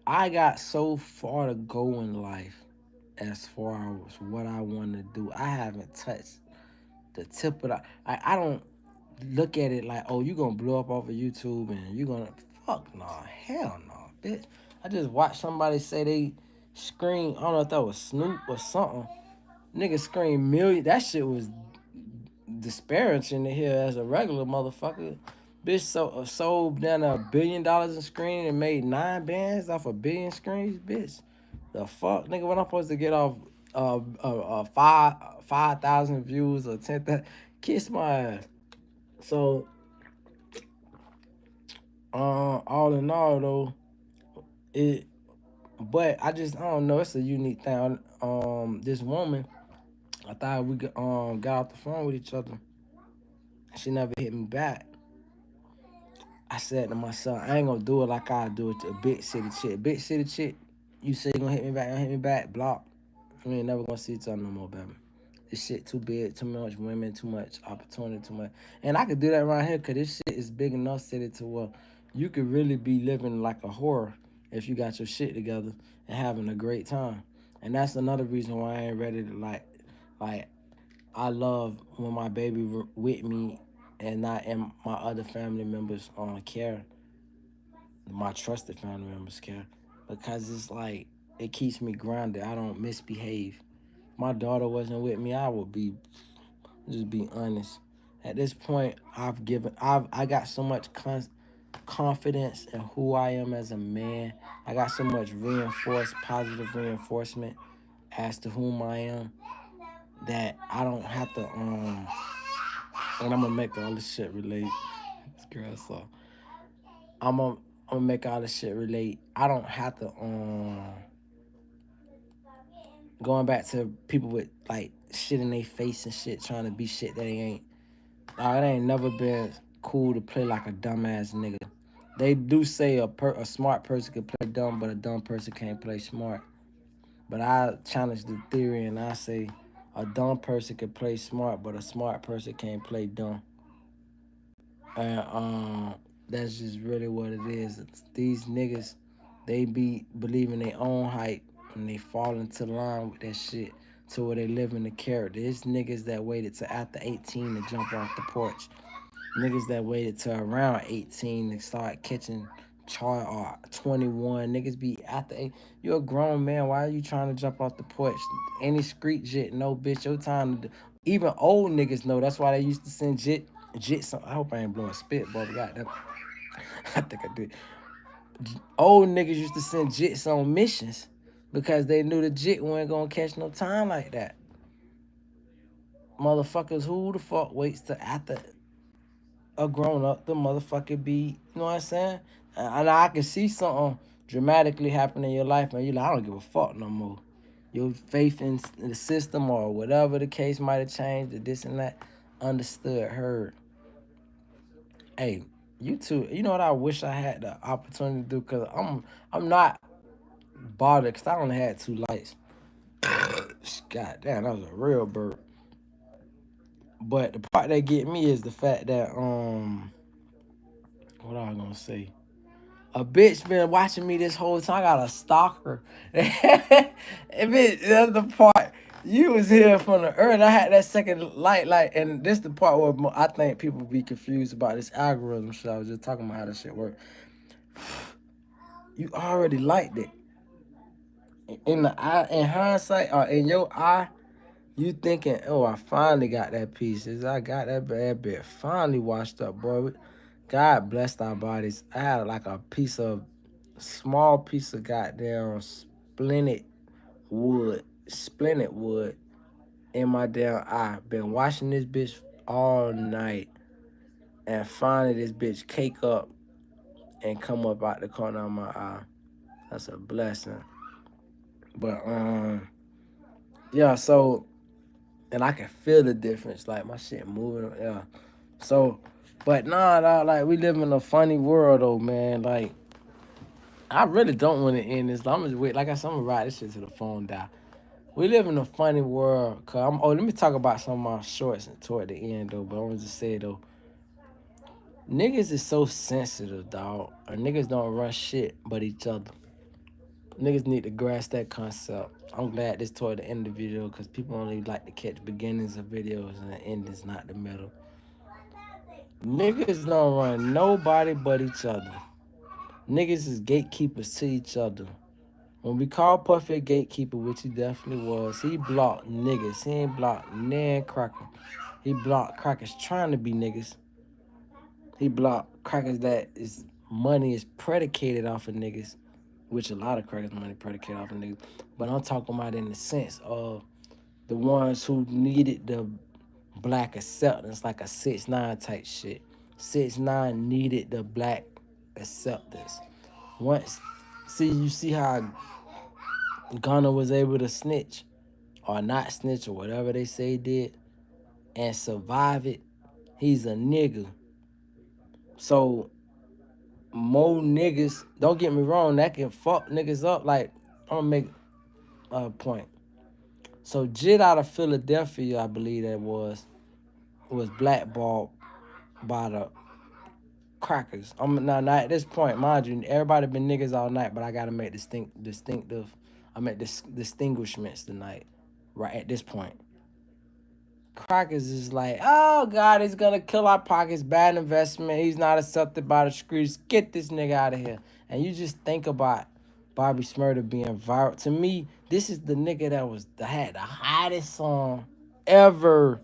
I got so far to go in life as far as what I want to do. I haven't touched the tip of the. I don't look at it like, oh, you gonna blow up off of YouTube and you gonna fuck no, hell no, bitch. I just watched somebody say they scream. I don't know if that was Snoop or something. Nigga scream million. That shit was disparaging to hear as a regular motherfucker. Bitch sold down $1 billion in screen and made 9 bands off 1 billion screens. Bitch, the fuck, nigga, when I'm supposed to get off 5,000 views or 10,000, kiss my ass. So, all in all though, it. But I don't know. It's a unique thing. This woman, I thought we got off the phone with each other. She never hit me back. I said to myself, I ain't gonna do it like I do it to a big city chick. Big city chick, you say you gonna hit me back, block. We ain't never gonna see each other no more, baby. This shit too big, too much women, too much opportunity, too much. And I could do that right here, cause this shit is big enough city to where you could really be living like a whore if you got your shit together and having a great time. And that's another reason why I ain't ready to like I love when my baby with me and not and my other family members care, my trusted family members care, because it's like it keeps me grounded. I don't misbehave. My daughter wasn't with me, I would be just be honest. At this point, I got so much confidence in who I am as a man. I got so much positive reinforcement as to whom I am that I don't have to and I'm gonna make all this shit relate. This girl so I'm gonna make all this shit relate. I don't have to going back to people with like shit in their face and shit trying to be shit that they ain't. It ain't never been cool to play like a dumbass nigga. They do say a smart person can play dumb, but a dumb person can't play smart. But I challenge the theory and I say a dumb person can play smart, but a smart person can't play dumb. And that's just really what it is. These niggas, they be believing their own hype and they fall into line with that shit to where they live in the character. It's niggas that waited to after 18 to jump off the porch. Niggas that waited to around 18 to start catching charge or 21. Niggas be after 8. You're a grown man. Why are you trying to jump off the porch? Any street shit, no bitch. Your time to do. Even old niggas know. That's why they used to send jits. I hope I ain't blowing spit, but goddamn. I think I did. Old niggas used to send jits on missions because they knew the jit wasn't gonna catch no time like that. Motherfuckers, who the fuck waits to after a grown up, the motherfucker be, you know what I'm saying? And I can see something dramatically happen in your life, and you like, I don't give a fuck no more. Your faith in the system or whatever the case might have changed, or this and that, understood, heard. Hey, you too. You know what I wish I had the opportunity to do? Cause I'm not bothered, cause I only had 2 lights. God damn, that was a real burp. But the part that get me is the fact that what I was gonna say. A bitch been watching me this whole time. I got a stalker. And bitch, that's the part. You was here from the earth. I had that second light, and this the part where I think people be confused about this algorithm shit. I was just talking about how this shit work. You already liked it. In the eye, in hindsight, or in your eye, you thinking, oh, I finally got that piece. I got that bad bit finally washed up, boy. God blessed our bodies. I had like a small piece of goddamn splinted wood in my damn eye. Been watching this bitch all night, and finally this bitch cake up and come up out the corner of my eye. That's a blessing. But yeah. So, and I can feel the difference. Like my shit moving. Yeah. So, but nah, like we live in a funny world though, man. Like I really don't want to end this. I'm just wait. Like I said, I'm gonna ride this shit to the phone die. We live in a funny world. Let me talk about some of my shorts toward the end though. But I want to say though, niggas is so sensitive, dog. Or niggas don't run shit but each other. Niggas need to grasp that concept. I'm glad this toward the end of the video because people only like to catch beginnings of videos and the endings, not the middle. Niggas don't run nobody but each other. Niggas is gatekeepers to each other. When we call Puffy a gatekeeper, which he definitely was, he blocked niggas. He ain't blocked nan cracker. He blocked crackers trying to be niggas. He blocked crackers that is money is predicated off of niggas, which a lot of crackers money predicated off of niggas. But I'm talking about in the sense of the ones who needed the black acceptance, like a 6ix9ine type shit. 6ix9ine needed the black acceptance. Once, you see how Gunna was able to snitch or not snitch or whatever they say he did and survive it. He's a nigga. So more niggas, don't get me wrong, that can fuck niggas up. Like, I'm gonna make a point. So Jit out of Philadelphia, I believe that was blackballed by the crackers. Now at this point, mind you, everybody been niggas all night, but I gotta make distinctive. I make distinguishments tonight. Right at this point, crackers is like, oh God, he's gonna kill our pockets. Bad investment. He's not accepted by the streets. Get this nigga out of here. And you just think about Bobby Smurder being viral. To me, this is the nigga that had the hottest song ever.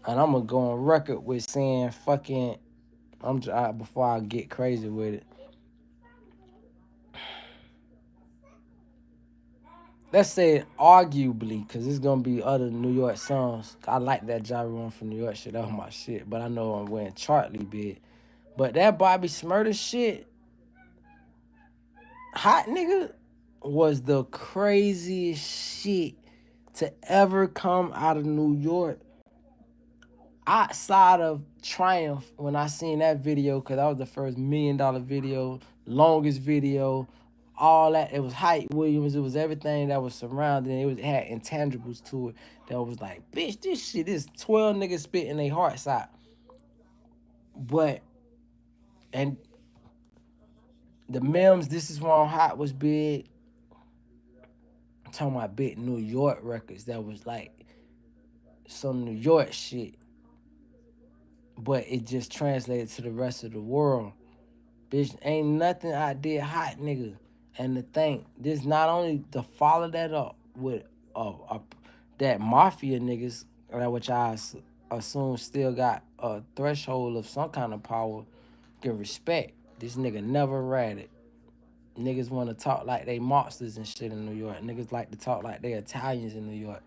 And I'm gonna go on record with saying fucking. Before I get crazy with it. Let's say arguably, cause it's gonna be other New York songs. I like that Jolly One from New York shit. That was my shit. But I know I'm wearing Chartley big. But that Bobby Smurder shit, hot nigga, was the craziest shit to ever come out of New York. Outside of Triumph, when I seen that video, cause that was the first $1 million video, longest video, all that. It was Hype Williams. It was everything that was surrounding. It had intangibles to it that was like, bitch, this shit is 12 niggas spitting their hearts out. But and the memes, this is why I'm hot was big. talking about big New York records that was like some New York shit, but it just translated to the rest of the world. Bitch, ain't nothing I did hot, nigga. And to think, this not only to follow that up with that mafia niggas, which assume still got a threshold of some kind of power, can respect. This nigga never ratted. Niggas want to talk like they monsters and shit in New York. Niggas like to talk like they Italians in New York.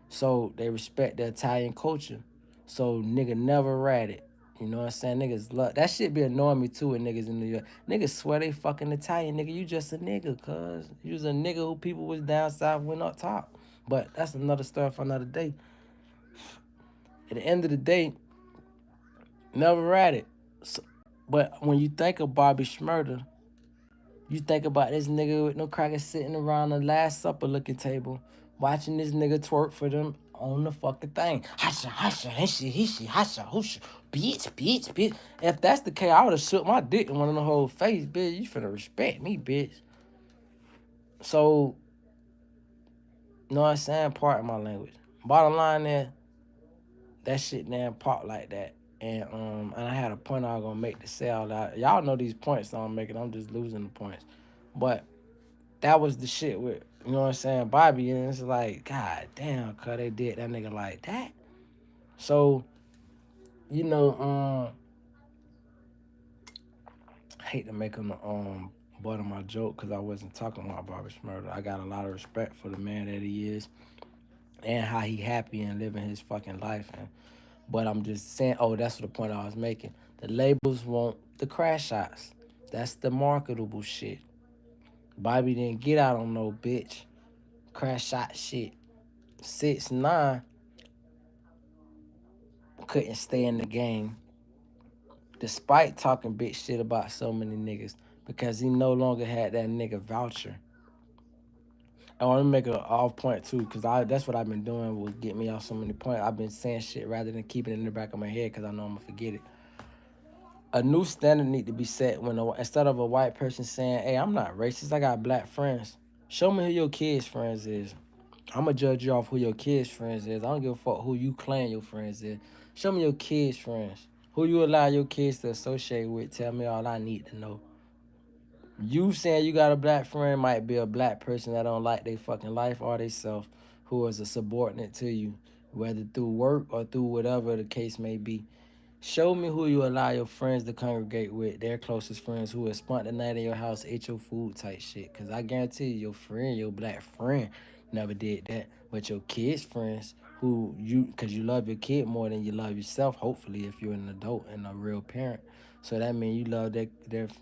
So they respect the Italian culture. So nigga never ratted. You know what I'm saying? Niggas love that shit be annoying me too with niggas in New York. Niggas swear they fucking Italian, nigga. You just a nigga, cuz. You was a nigga who people was down south went up top. But that's another story for another day. At the end of the day, never ratted. So, but when you think of Bobby Schmurder, you think about this nigga with no crackers sitting around the Last Supper looking table, watching this nigga twerk for them on the fucking thing. Hasha, hasha, hishi, hishi, hasha, husha, bitch, bitch, bitch. If that's the case, I would have shook my dick in one of the whole face, bitch. You finna respect me, bitch. So, you know what I'm saying? Part of my language. Bottom line is, that shit damn pop like that. And I had a point I was gonna make to say all that. Y'all know these points I'm making. I'm just losing the points. But that was the shit with, you know what I'm saying, Bobby. And it's like, God damn, cuz they did that nigga like that. So, you know, I hate to make him the butt of my joke because I wasn't talking about Bobby Schmurder. I got a lot of respect for the man that he is and how he happy and living his fucking life. But I'm just saying, oh, that's the point I was making. The labels want the crash shots. That's the marketable shit. Bobby didn't get out on no bitch crash shot shit. 6ix9ine couldn't stay in the game despite talking big shit about so many niggas because he no longer had that nigga voucher. I want to make an off point too because that's what I've been doing will get me off so many points. I've been saying shit rather than keeping it in the back of my head because I know I'm gonna forget it. A new standard need to be set when instead of a white person saying, "Hey, I'm not racist. I got black friends." Show me who your kids' friends is. I'm gonna judge you off who your kids' friends is. I don't give a fuck who you claim your friends is. Show me your kids' friends. Who you allow your kids to associate with. Tell me all I need to know. You saying you got a black friend might be a black person that don't like their fucking life or they self, who is a subordinate to you, whether through work or through whatever the case may be. Show me who you allow your friends to congregate with, their closest friends who have spent the night in your house, ate your food type shit. Because I guarantee you, your friend, your black friend, never did that. But your kids' friends, who you, because you love your kid more than you love yourself, hopefully, if you're an adult and a real parent. So that means you love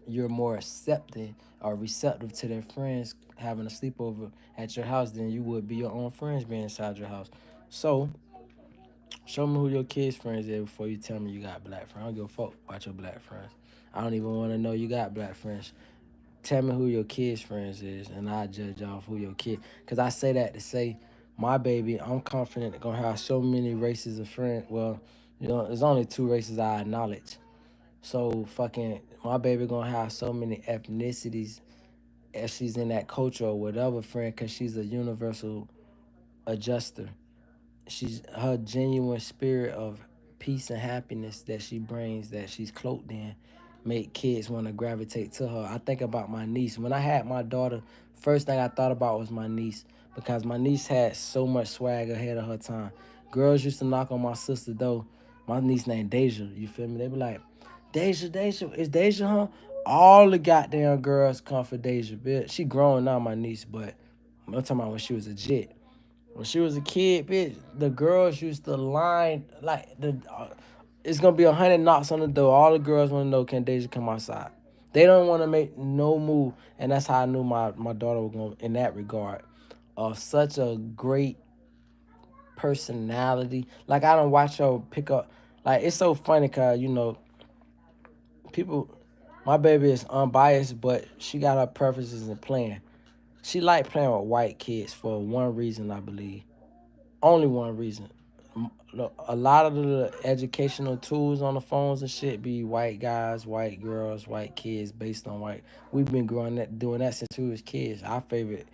you're more accepting or receptive to their friends having a sleepover at your house than you would be your own friends being inside your house. So, show me who your kids' friends is before you tell me you got black friends. I don't give a fuck about your black friends. I don't even want to know you got black friends. Tell me who your kids' friends is, and I judge off who your kid. Cause I say that to say, my baby, I'm confident gonna have so many races of friends. Well, there's only two races I acknowledge. So fucking my baby gonna have so many ethnicities if she's in that culture or whatever friend, cause she's a universal adjuster. She's her genuine spirit of peace and happiness that she brings, that she's cloaked in, make kids want to gravitate to her. I think about my niece. When I had my daughter, first thing I thought about was my niece because my niece had so much swag ahead of her time. Girls used to knock on my sister's door. My niece named Deja. You feel me? They be like, Deja, Deja, is Deja, huh? All the goddamn girls come for Deja, bitch. She grown now, my niece, but I'm talking about when she was a jit. When she was a kid, bitch, the girls used to line like it's gonna be 100 knocks on the door. All the girls want to know, can Deja come outside? They don't want to make no move, and that's how I knew my daughter was going in that regard. Of such a great personality, like I don't watch her pick up. Like it's so funny, cause people. My baby is unbiased, but she got her preferences in playing. She like playing with white kids for one reason, I believe. Only one reason. A lot of the educational tools on the phones and shit be white guys, white girls, white kids based on white. We've been growing that doing that since we was kids. Our favorite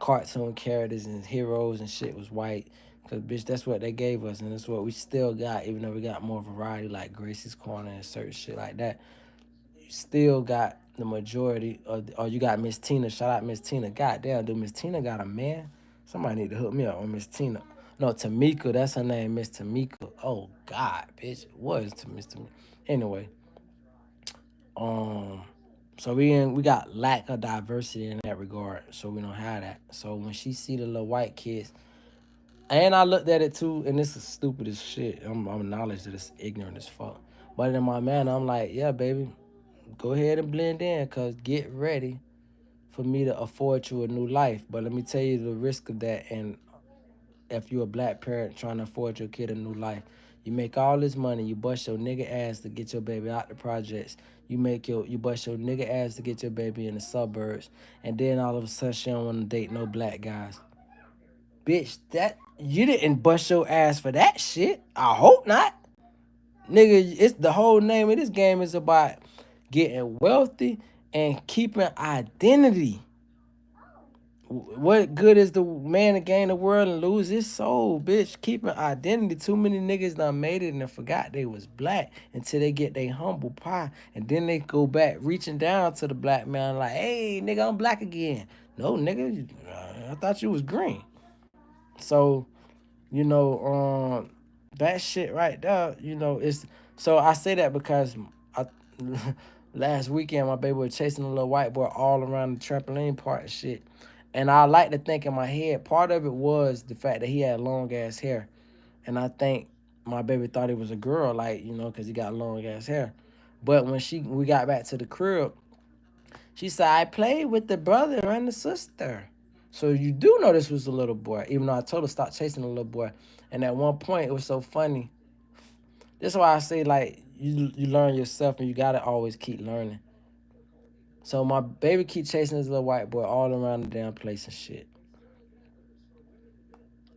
cartoon characters and heroes and shit was white. Cause bitch, that's what they gave us, and that's what we still got. Even though we got more variety, like Gracie's Corner and certain shit like that, you still got the majority. Or you got Miss Tina. Shout out Miss Tina. Goddamn, dude, Miss Tina got a man. Somebody need to hook me up on Miss Tina. No, Tamika. That's her name, Miss Tamika. Oh God, bitch, what is to Miss Tamika? Anyway, um, so we got lack of diversity in that regard. So we don't have that. So when she see the little white kids, and I looked at it too, and this is stupid as shit. I'm acknowledged that it's ignorant as fuck. But in my man, I'm like, yeah, baby, go ahead and blend in, cause get ready for me to afford you a new life. But let me tell you the risk of that. And if you're a black parent trying to afford your kid a new life, you make all this money, you bust your nigga ass to get your baby out the projects. You bust your nigga ass to get your baby in the suburbs, and then all of a sudden she don't want to date no black guys. Bitch, that you didn't bust your ass for that shit. I hope not. Nigga, it's the whole name of this game is about getting wealthy and keeping identity. What good is the man to gain the world and lose his soul, bitch? Keeping identity. Too many niggas done made it and forgot they was black until they get their humble pie. And then they go back reaching down to the black man like, hey, nigga, I'm black again. No, nigga, I thought you was green. So, you know, that shit right there, it's so I say that because I last weekend my baby was chasing a little white boy all around the trampoline park and shit. And I like to think in my head, part of it was the fact that he had long ass hair. And I think my baby thought he was a girl, like, because he got long ass hair. But when we got back to the crib, she said, I played with the brother and the sister. So you do know this was a little boy, even though I told her stop chasing the little boy. And at one point, it was so funny. That's why I say, like, you learn yourself and you got to always keep learning. So my baby keep chasing this little white boy all around the damn place and shit.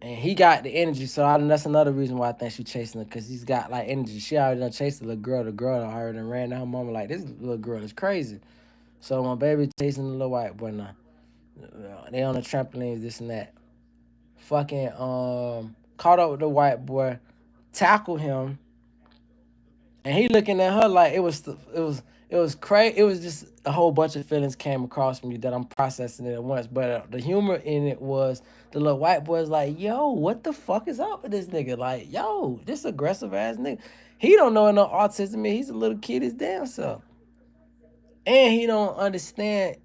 And he got the energy, so that's another reason why I think she chasing her, because he's got, like, energy. She already done chased the little girl. The girl already done ran to her mama like, this little girl is crazy. So my baby chasing the little white boy now. They on the trampolines, this and that. Fucking caught up with the white boy, tackled him, and he looking at her like it was crazy. It was just a whole bunch of feelings came across me that I'm processing it at once. But the humor in it was the little white boy's like, "Yo, what the fuck is up with this nigga? Like, yo, this aggressive ass nigga. He don't know no autism. He's a little kid his damn self, and he don't understand.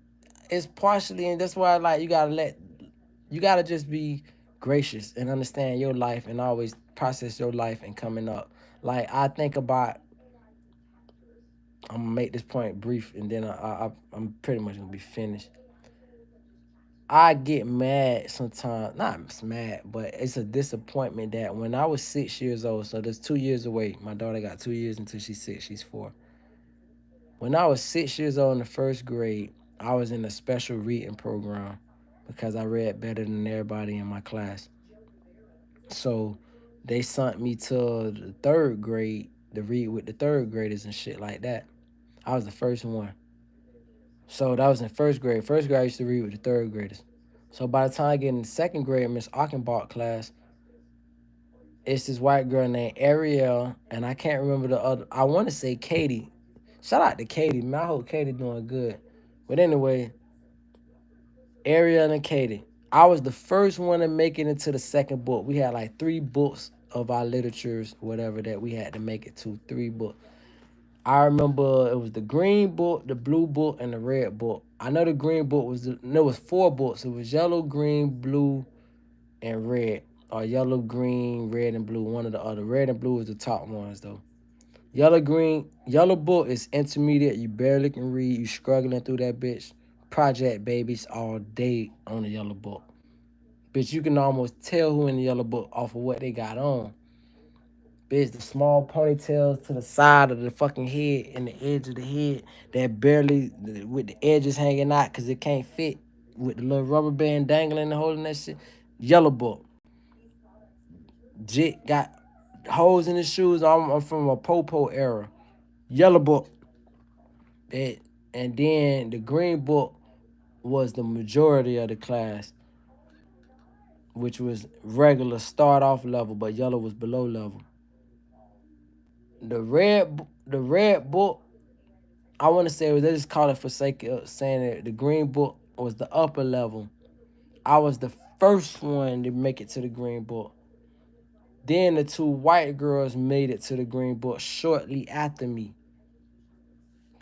It's partially, and that's why like you gotta just be gracious and understand your life and always process your life and coming up. Like I think about, I'm gonna make this point brief and then I'm pretty much gonna be finished. I get mad sometimes, not mad, but it's a disappointment that when I was 6 years old, so that's 2 years away. My daughter got 2 years until she's six, she's four. When I was 6 years old in the first grade, I was in a special reading program because I read better than everybody in my class. So they sent me to the third grade to read with the third graders and shit like that. I was the first one. So that was in first grade. First grade I used to read with the third graders. So by the time I get in the second grade, Miss Achenbach class, it's this white girl named Ariel, and I can't remember the other. I want to say Katie. Shout out to Katie, man. I hope Katie doing good. But anyway, Ariel and Katie. I was the first one to make it into the second book. We had like three books of our literatures, whatever, that we had to make it to. Three books. I remember it was the green book, the blue book, and the red book. I know the green book there was four books. It was yellow, green, blue, and red. Or yellow, green, red, and blue. One or the other. Red and blue was the top ones though. Yellow book is intermediate. You barely can read. You struggling through that bitch. Project babies all day on the yellow book. Bitch, you can almost tell who in the yellow book off of what they got on. Bitch, the small ponytails to the side of the fucking head and the edge of the head that barely, with the edges hanging out because it can't fit, with the little rubber band dangling and holding that shit. Yellow book. Jit got holes in his shoes. I'm from a Popo era. Yellow book. It, and then the green book was the majority of the class. which was regular start off level, but yellow was below level. The red book, I want to say they just call it for sake of saying it. The green book was the upper level. I was the first one to make it to the green book. Then the two white girls made it to the green book shortly after me.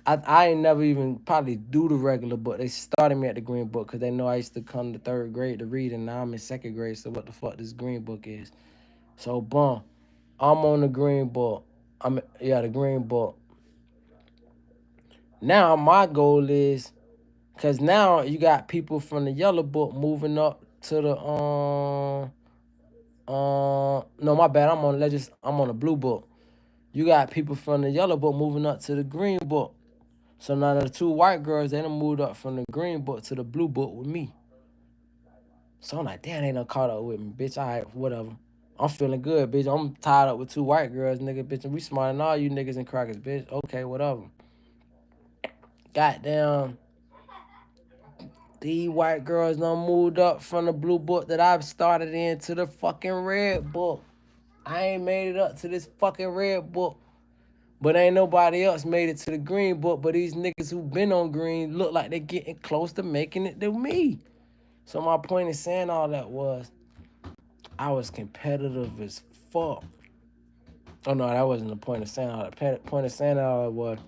I ain't never even probably do the regular book. They started me at the green book because they know I used to come to third grade to read, and now I'm in second grade. So what the fuck this green book is? So boom, I'm on the green book. The green book. Now my goal is because now you got people from the yellow book moving up to the no, my bad. I'm on the blue book. You got people from the yellow book moving up to the green book. So now the two white girls, they done moved up from the green book to the blue book with me. So I'm like, damn, they done caught up with me, bitch. All right, whatever. I'm feeling good, bitch. I'm tied up with two white girls, nigga, bitch. And we smarter than all you niggas and crackers, bitch. Okay, whatever. Goddamn, these white girls done moved up from the blue book that I've started in to the fucking red book. I ain't made it up to this fucking red book. But ain't nobody else made it to the green book. But these niggas who been on green look like they getting close to making it to me. So my point in saying all that was I was competitive as fuck. Oh no, that wasn't the point of saying all that. The point of saying all that was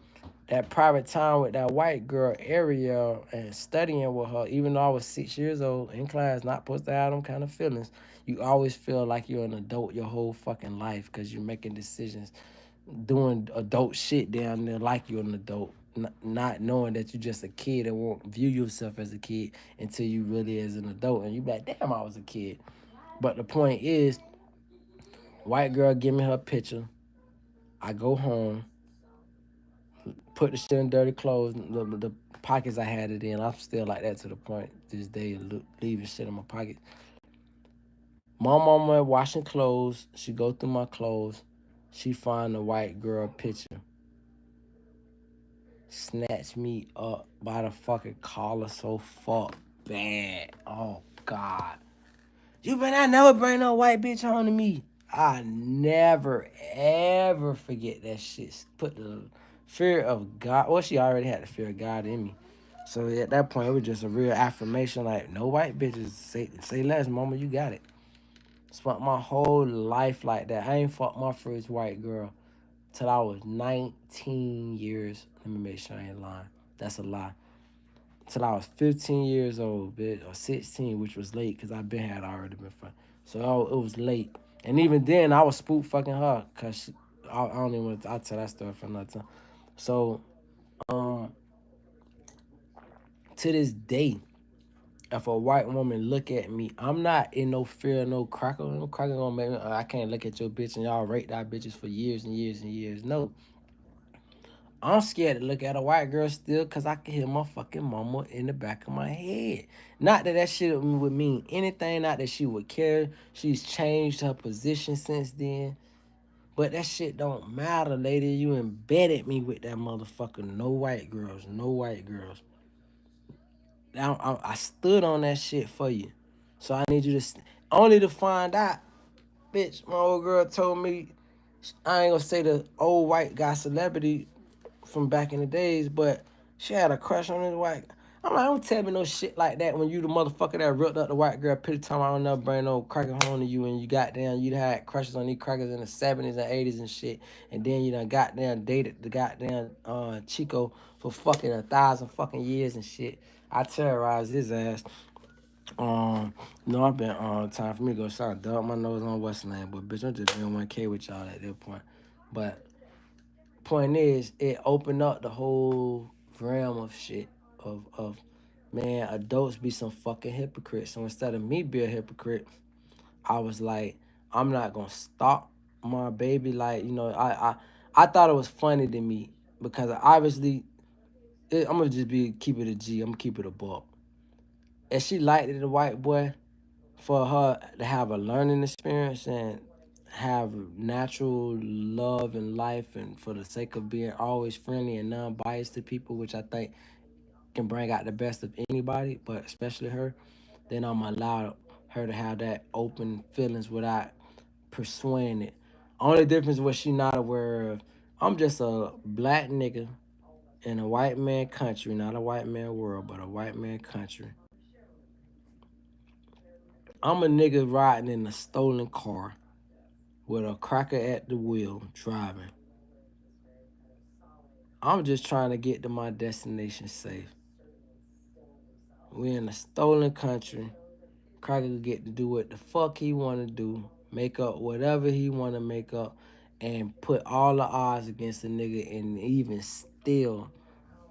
that private time with that white girl Ariel and studying with her, even though I was 6 years old in class, not supposed to have them kind of feelings. You always feel like you're an adult your whole fucking life because you're making decisions, doing adult shit down there like you're an adult, not knowing that you're just a kid and won't view yourself as a kid until you really as an adult. And you be like, damn, I was a kid. But the point is, white girl give me her picture. I go home, put the shit in dirty clothes, the pockets I had it in. I'm still like that to the point this day, leaving shit in my pocket. My mama washing clothes. She go through my clothes. She find the white girl picture. Snatch me up by the fucking collar so fuck bad. Oh God. You better not never bring no white bitch home to me. I never ever forget that shit. Put the fear of God. Well, she already had the fear of God in me. So at that point, it was just a real affirmation. Like no white bitches. Say less, mama. You got it. Spent my whole life like that. I ain't fucked my first white girl till I was 19 years. Let me make sure I ain't lying. That's a lie. Till I was 15 years old, bitch, or 16, which was late because I been had already been fucked. So it was late. And even then, I was spook fucking her because I don't even want to, I'll tell that story for another time. So, um, to this day, if a white woman look at me, I'm not in no fear of no cracker. No cracker gonna make me, I can't look at your bitch and y'all rate that bitches for years and years and years. No, I'm scared to look at a white girl still because I can hear my fucking mama in the back of my head. Not that that shit would mean anything, not that she would care. She's changed her position since then. But that shit don't matter, lady. You embedded me with that motherfucker. No white girls, no white girls. I stood on that shit for you. So I need you to, only to find out, bitch, my old girl told me, I ain't gonna say the old white guy celebrity from back in the days, but she had a crush on this white. I'm like, don't tell me no shit like that when you the motherfucker that ripped up the white girl pity time I don't never bring no cracker home to you and you got down, you had crushes on these crackers in the 70s and 80s and shit. And then you done got down dated the goddamn Chico for fucking 1,000 fucking years and shit. I terrorized his ass. No, I've been time for me to go start dub my nose on what's the name, but bitch, I'm just being 1K with y'all at that point. But point is, it opened up the whole realm of shit of man, adults be some fucking hypocrites. So instead of me be a hypocrite, I was like, I'm not gonna stop my baby. Like, I thought it was funny to me because obviously I'm gonna just be keep it a G. I'm gonna keep it a buck. And she liked it, the white boy, for her to have a learning experience and have natural love in life and for the sake of being always friendly and non-biased to people, which I think can bring out the best of anybody, but especially her, then I'm allowed her to have that open feelings without pursuing it. Only difference what she not aware of. I'm just a black nigga in a white man country, not a white man world, but a white man country. I'm a nigga riding in a stolen car with a cracker at the wheel driving. I'm just trying to get to my destination safe. We in a stolen country. Cracker get to do what the fuck he want to do, make up whatever he want to make up, and put all the odds against the nigga, and even still,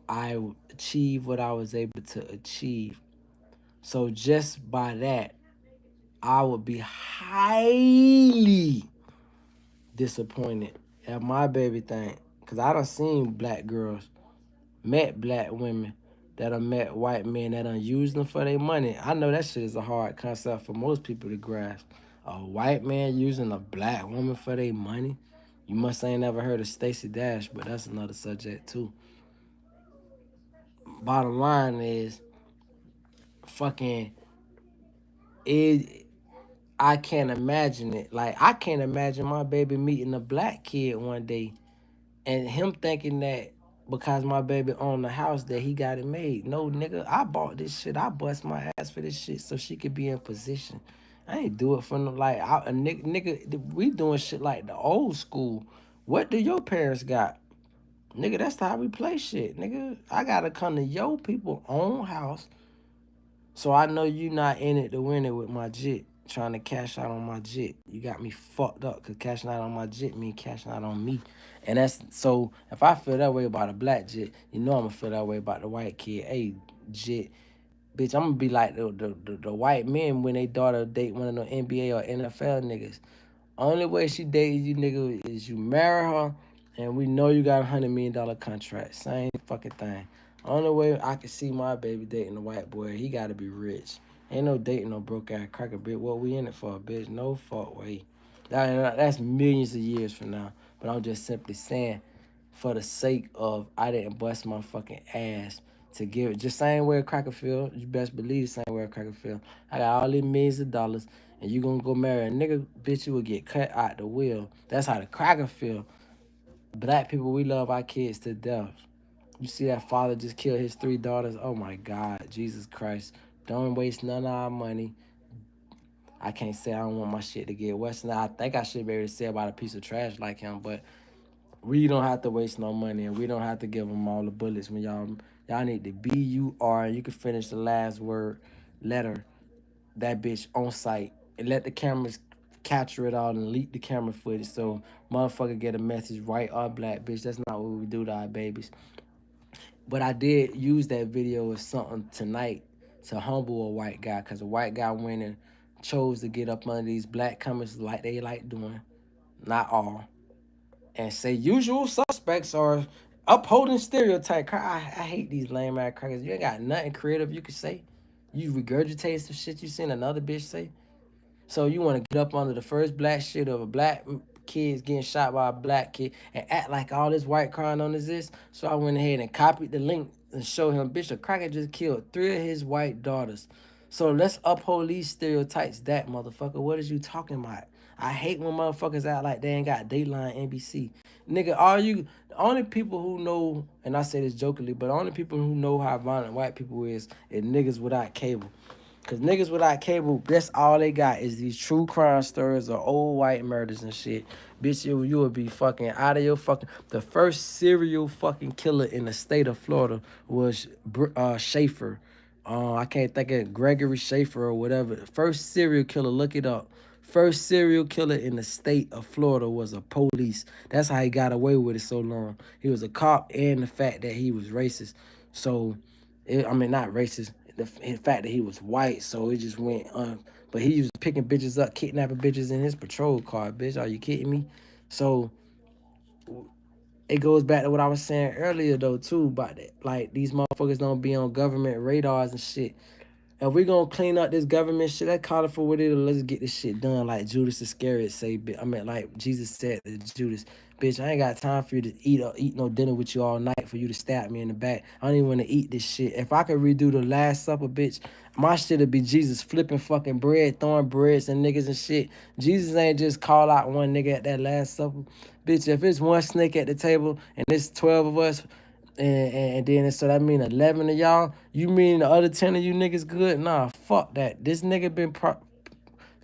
I achieve what I was able to achieve. So just by that, I would be highly disappointed at my baby thing, cause I done seen black girls, met black women that have met white men that done used them for their money. I know that shit is a hard concept for most people to grasp. A white man using a black woman for their money. You must ain't never heard of Stacey Dash, but that's another subject too. Bottom line is, fucking, it. I can't imagine it. Like I can't imagine my baby meeting a black kid one day and him thinking that because my baby owned the house that he got it made. No, nigga, I bought this shit. I bust my ass for this shit so she could be in position. I ain't do it for no like a nigga. We doing shit like the old school. What do your parents got, nigga? That's how we play shit, nigga. I gotta come to your people own house, so I know you not in it to win it with my jit. Trying to cash out on my jit. You got me fucked up because cashing out on my jit mean cashing out on me. And that's so if I feel that way about a black jit, you know I'm gonna feel that way about the white kid. Hey, jit, bitch, I'm gonna be like the white men when they daughter date one of the NBA or NFL niggas. Only way she dated you, nigga, is you marry her, and we know you got $100 million contract. Same fucking thing. Only way I can see my baby dating a white boy, he gotta be rich. Ain't no dating no broke ass cracker, bitch. What we in it for, bitch? No fuck way. That's millions of years from now. But I'm just simply saying, for the sake of I didn't bust my fucking ass to give it. Just same way a cracker feel. You best believe the same way a cracker feel. I got all these millions of dollars and you gonna go marry a nigga, bitch, you will get cut out the wheel. That's how the cracker feel. Black people, we love our kids to death. You see that father just killed his 3 daughters? Oh my God, Jesus Christ. Don't waste none of our money. I can't say I don't want my shit to get worse. Now, I think I should be able to say about a piece of trash like him, but we don't have to waste no money and we don't have to give them all the bullets when y'all need to be you are and you can finish the last word letter that bitch on site and let the cameras capture it all and leak the camera footage so motherfucker get a message white or black, bitch. That's not what we do to our babies. But I did use that video as something tonight to humble a white guy because a white guy went and chose to get up under these black comments like they like doing, not all, and say usual suspects are upholding stereotype. I hate these lame ass crackers. You ain't got nothing creative you can say. You regurgitate some shit you seen another bitch say. So you want to get up under the first black shit of a black kid's getting shot by a black kid and act like all this white crying on this. So I went ahead and copied the link and showed him, bitch, a cracker just killed 3 of his white daughters. So let's uphold these stereotypes that motherfucker. What is you talking about? I hate when motherfuckers act like they ain't got Dateline NBC. Nigga, the only people who know, and I say this jokingly, but the only people who know how violent white people is niggas without cable. Cause niggas without cable, that's all they got is these true crime stories or old white murders and shit. Bitch, you would be fucking out of your fucking. The first serial fucking killer in the state of Florida was Schaefer. I can't think of Gregory Schaefer or whatever. First serial killer, look it up. First serial killer in the state of Florida was a police. That's how he got away with it so long. He was a cop and the fact that he was racist. So, I mean, not racist. The fact that he was white, so it just went but he was picking bitches up, kidnapping bitches in his patrol car, bitch. Are you kidding me? So it goes back to what I was saying earlier though too about that. Like these motherfuckers don't be on government radars and shit. If we gonna clean up this government shit, let's call it for what it is. Let's get this shit done. Like Judas Iscariot say, I mean, like Jesus said to Judas, bitch, I ain't got time for you to eat no dinner with you all night for you to stab me in the back. I don't even want to eat this shit. If I could redo the Last Supper, bitch, my shit would be Jesus flipping fucking bread, throwing breads and niggas and shit. Jesus ain't just call out one nigga at that Last Supper. Bitch, if it's one snake at the table and it's 12 of us, and then so that mean 11 of y'all. You mean the other 10 of you niggas good? Nah, fuck that. This nigga been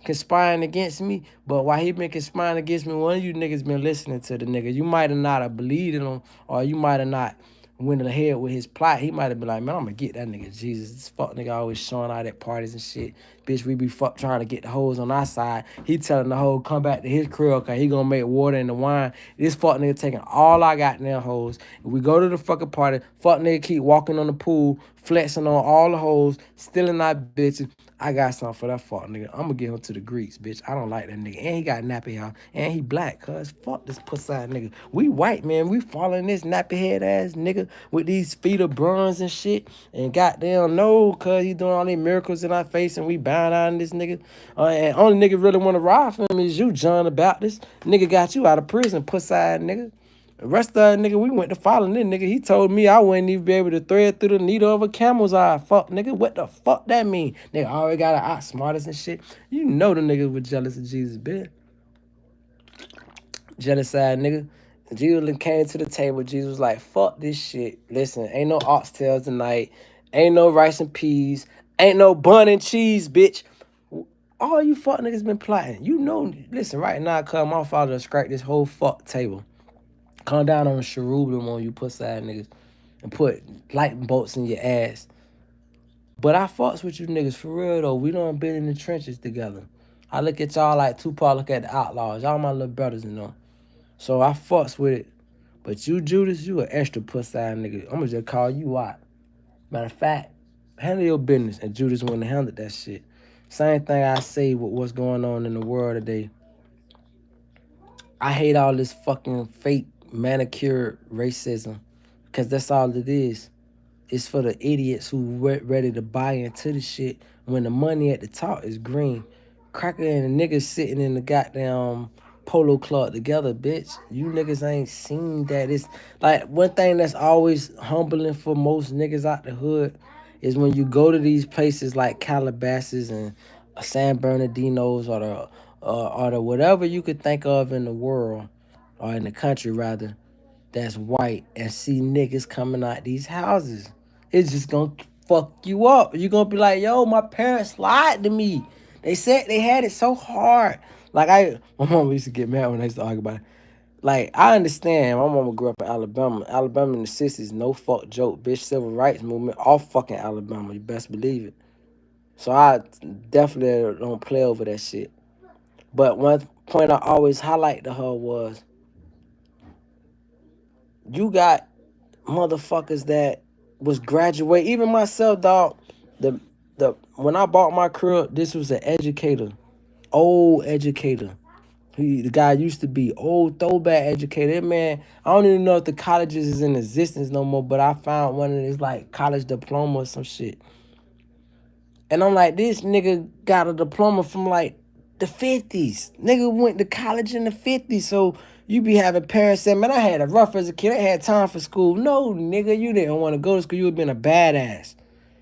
conspiring against me, but while he been conspiring against me, one of you niggas been listening to the nigga. You might have not have believed in him, or you might have not went ahead with his plot. He might have been like, man, I'm gonna get that nigga Jesus. This fuck nigga always showing out at parties and shit. Bitch, we be fuck trying to get the hoes on our side. He telling the hoe come back to his crib cause he gonna make water in the wine. This fuck nigga taking all I got goddamn hoes. We go to the fucking party. Fuck nigga keep walking on the pool, flexing on all the hoes, stealing our bitches. I got something for that fuck nigga. I'm gonna give him to the Greeks, bitch. I don't like that nigga. And he got nappy hair. And he black, cuz. Fuck this pussy nigga. We white, man. We following this nappy head ass nigga with these feet of bronze and shit. And goddamn no, cuz he doing all these miracles in our face and we bound on this nigga. And only nigga really wanna ride for him is you, John the Baptist. Nigga got you out of prison, pussy nigga. The rest of that nigga, we went to following this nigga. He told me I wouldn't even be able to thread through the needle of a camel's eye. Fuck, nigga. What the fuck that mean? Nigga already got to outsmart us and shit. You know the niggas were jealous of Jesus, bitch. Jealous side nigga. Jesus came to the table. Jesus was like, fuck this shit. Listen, ain't no oxtails tonight. Ain't no rice and peas. Ain't no bun and cheese, bitch. All you fuck niggas been plotting. You know, listen, right now, cuz my father scrape this whole fuck table. Come down on a cherubim on you pussy ass niggas and put lightning bolts in your ass. But I fucks with you niggas for real though. We done been in the trenches together. I look at y'all like Tupac look at the Outlaws. Y'all my little brothers, you know. So I fucks with it. But you, Judas, you an extra pussy ass nigga. I'ma just call you out. Matter of fact, handle your business. And Judas wouldn't have handled that shit. Same thing I say with what's going on in the world today. I hate all this fucking fake manicured racism because that's all it is. It's for the idiots who ready to buy into the shit when the money at the top is green. Cracker and the niggas sitting in the goddamn polo club together, bitch. You niggas ain't seen that. It's like one thing that's always humbling for most niggas out the hood is when you go to these places like Calabasas and San Bernardinos or the whatever you could think of in the world or in the country rather that's white and see niggas coming out these houses. It's just gonna fuck you up. You're gonna be like, yo, my parents lied to me. They said they had it so hard. Like my mom used to get mad when I used to argue about it. Like, I understand. My mama grew up in Alabama. Alabama in the 60s, no fuck joke. Bitch, civil rights movement, all fucking Alabama. You best believe it. So I definitely don't play over that shit. But one point I always highlight to her was, you got motherfuckers that was graduate. Even myself, dog. The when I bought my crib, this was an educator, old educator. The guy used to be old throwback educator. That man, I don't even know if the colleges is in existence no more, but I found one of his like college diploma or some shit. And I'm like, this nigga got a diploma from like the 50s. Nigga went to college in the 50s. So you be having parents saying, man, I had it rough as a kid. I had time for school. No, nigga, you didn't want to go to school. You would have been a badass.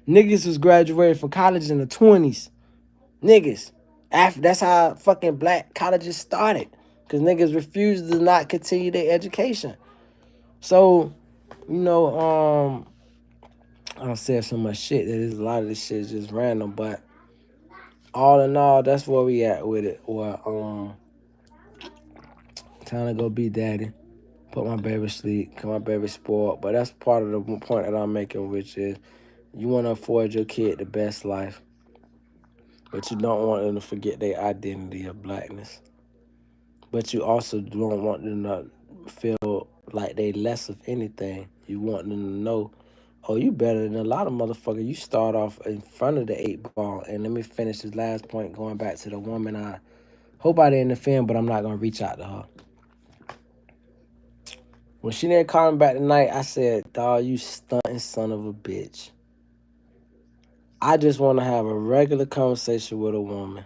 Niggas was graduating from college in the 20s. Niggas. That's how fucking black colleges started. Because niggas refused to not continue their education. So, you know, I don't say so much shit. That is a lot of this shit is just random, but all in all, that's where we at with it. Or time to go be daddy, put my baby to sleep, get my baby spoiled. But that's part of the point that I'm making, which is you want to afford your kid the best life, but you don't want them to forget their identity of blackness. But you also don't want them to feel like they less of anything. You want them to know, oh, you better than a lot of motherfuckers. You start off in front of the 8 ball. And let me finish this last point going back to the woman. I hope I didn't offend, but I'm not going to reach out to her. When she didn't call me back tonight, I said, dawg, you stunting son of a bitch. I just want to have a regular conversation with a woman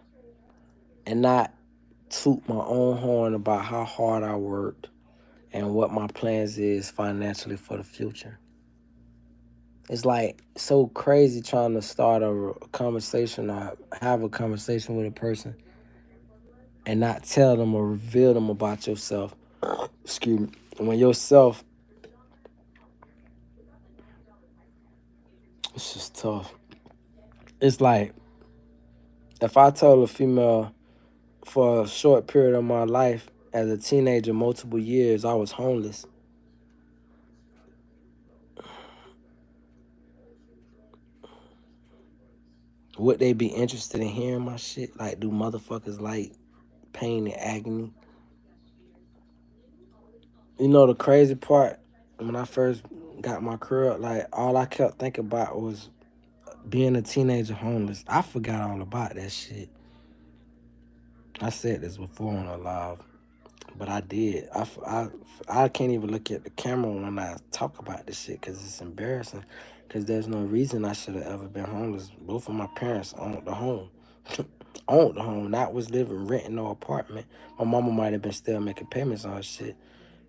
and not toot my own horn about how hard I worked and what my plans is financially for the future. It's like so crazy trying to start a conversation or have a conversation with a person and not tell them or reveal them about yourself. Excuse me. When yourself, it's just tough. It's like if I told a female for a short period of my life as a teenager, multiple years, I was homeless. Would they be interested in hearing my shit? Like, do motherfuckers like pain and agony? You know the crazy part? When I first got my career, like all I kept thinking about was being a teenager homeless. I forgot all about that shit. I said this before on a live, but I did. I can't even look at the camera when I talk about this shit because it's embarrassing. Because there's no reason I should have ever been homeless. Both of my parents owned the home. Owned the home, not was living, renting no apartment. My mama might have been still making payments on her shit.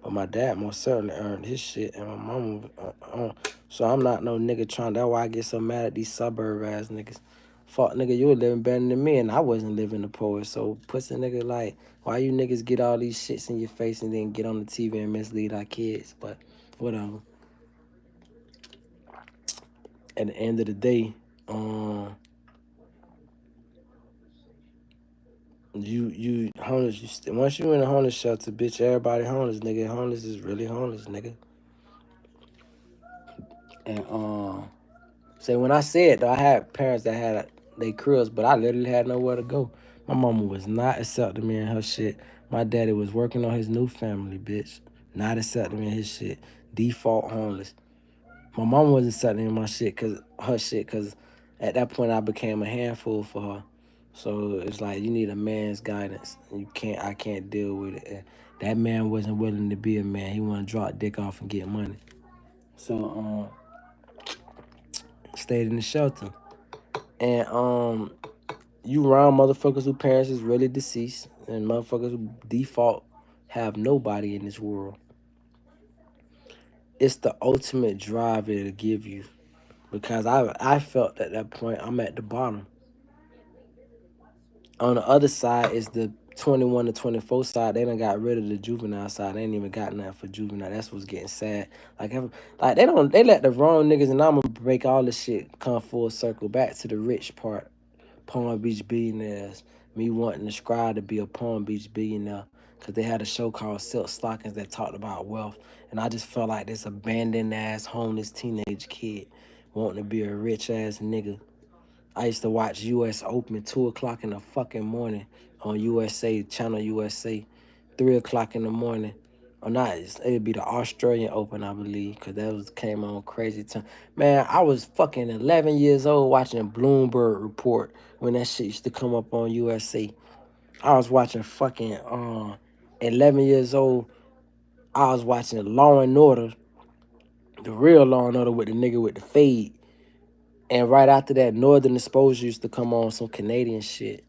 But my dad most certainly earned his shit, and my mama, so I'm not no nigga trying. That's why I get so mad at these suburb ass niggas. Fuck nigga, you were living better than me, and I wasn't living the poorest. So pussy nigga, like, why you niggas get all these shits in your face and then get on the TV and mislead our kids? But whatever. At the end of the day, you homeless. Once you in a homeless shelter, bitch, everybody homeless, nigga. Homeless is really homeless, nigga. And say when I said though, I had parents that had they cribs, but I literally had nowhere to go. My mama was not accepting me in her shit. My daddy was working on his new family, bitch. Not accepting me in his shit. Default homeless. My mama wasn't accepting me in my shit cause at that point I became a handful for her. So it's like you need a man's guidance. I can't deal with it. And that man wasn't willing to be a man. He wanted to drop dick off and get money. So stayed in the shelter. And you around motherfuckers who parents is really deceased and motherfuckers who default have nobody in this world. It's the ultimate drive it'll give you. Because I felt at that point I'm at the bottom. On the other side is the 21 to 24 side. They done got rid of the juvenile side. They ain't even got nothing for juvenile. That's what's getting sad. Like they let the wrong niggas, and I'm gonna break all this shit come full circle back to the rich part. Palm Beach billionaires. Me wanting to strive to be a Palm Beach billionaire because they had a show called Silk Stockings that talked about wealth. And I just felt like this abandoned ass homeless teenage kid wanting to be a rich ass nigga. I used to watch US Open 2 o'clock in the fucking morning on USA, Channel USA, 3 o'clock in the morning. Or not, it'd be the Australian Open, I believe, because that was came on crazy time. Man, I was fucking 11 years old watching Bloomberg Report when that shit used to come up on USA. I was watching fucking 11 years old. I was watching Law and Order, the real Law and Order with the nigga with the fade. And right after that, Northern Exposure used to come on some Canadian shit.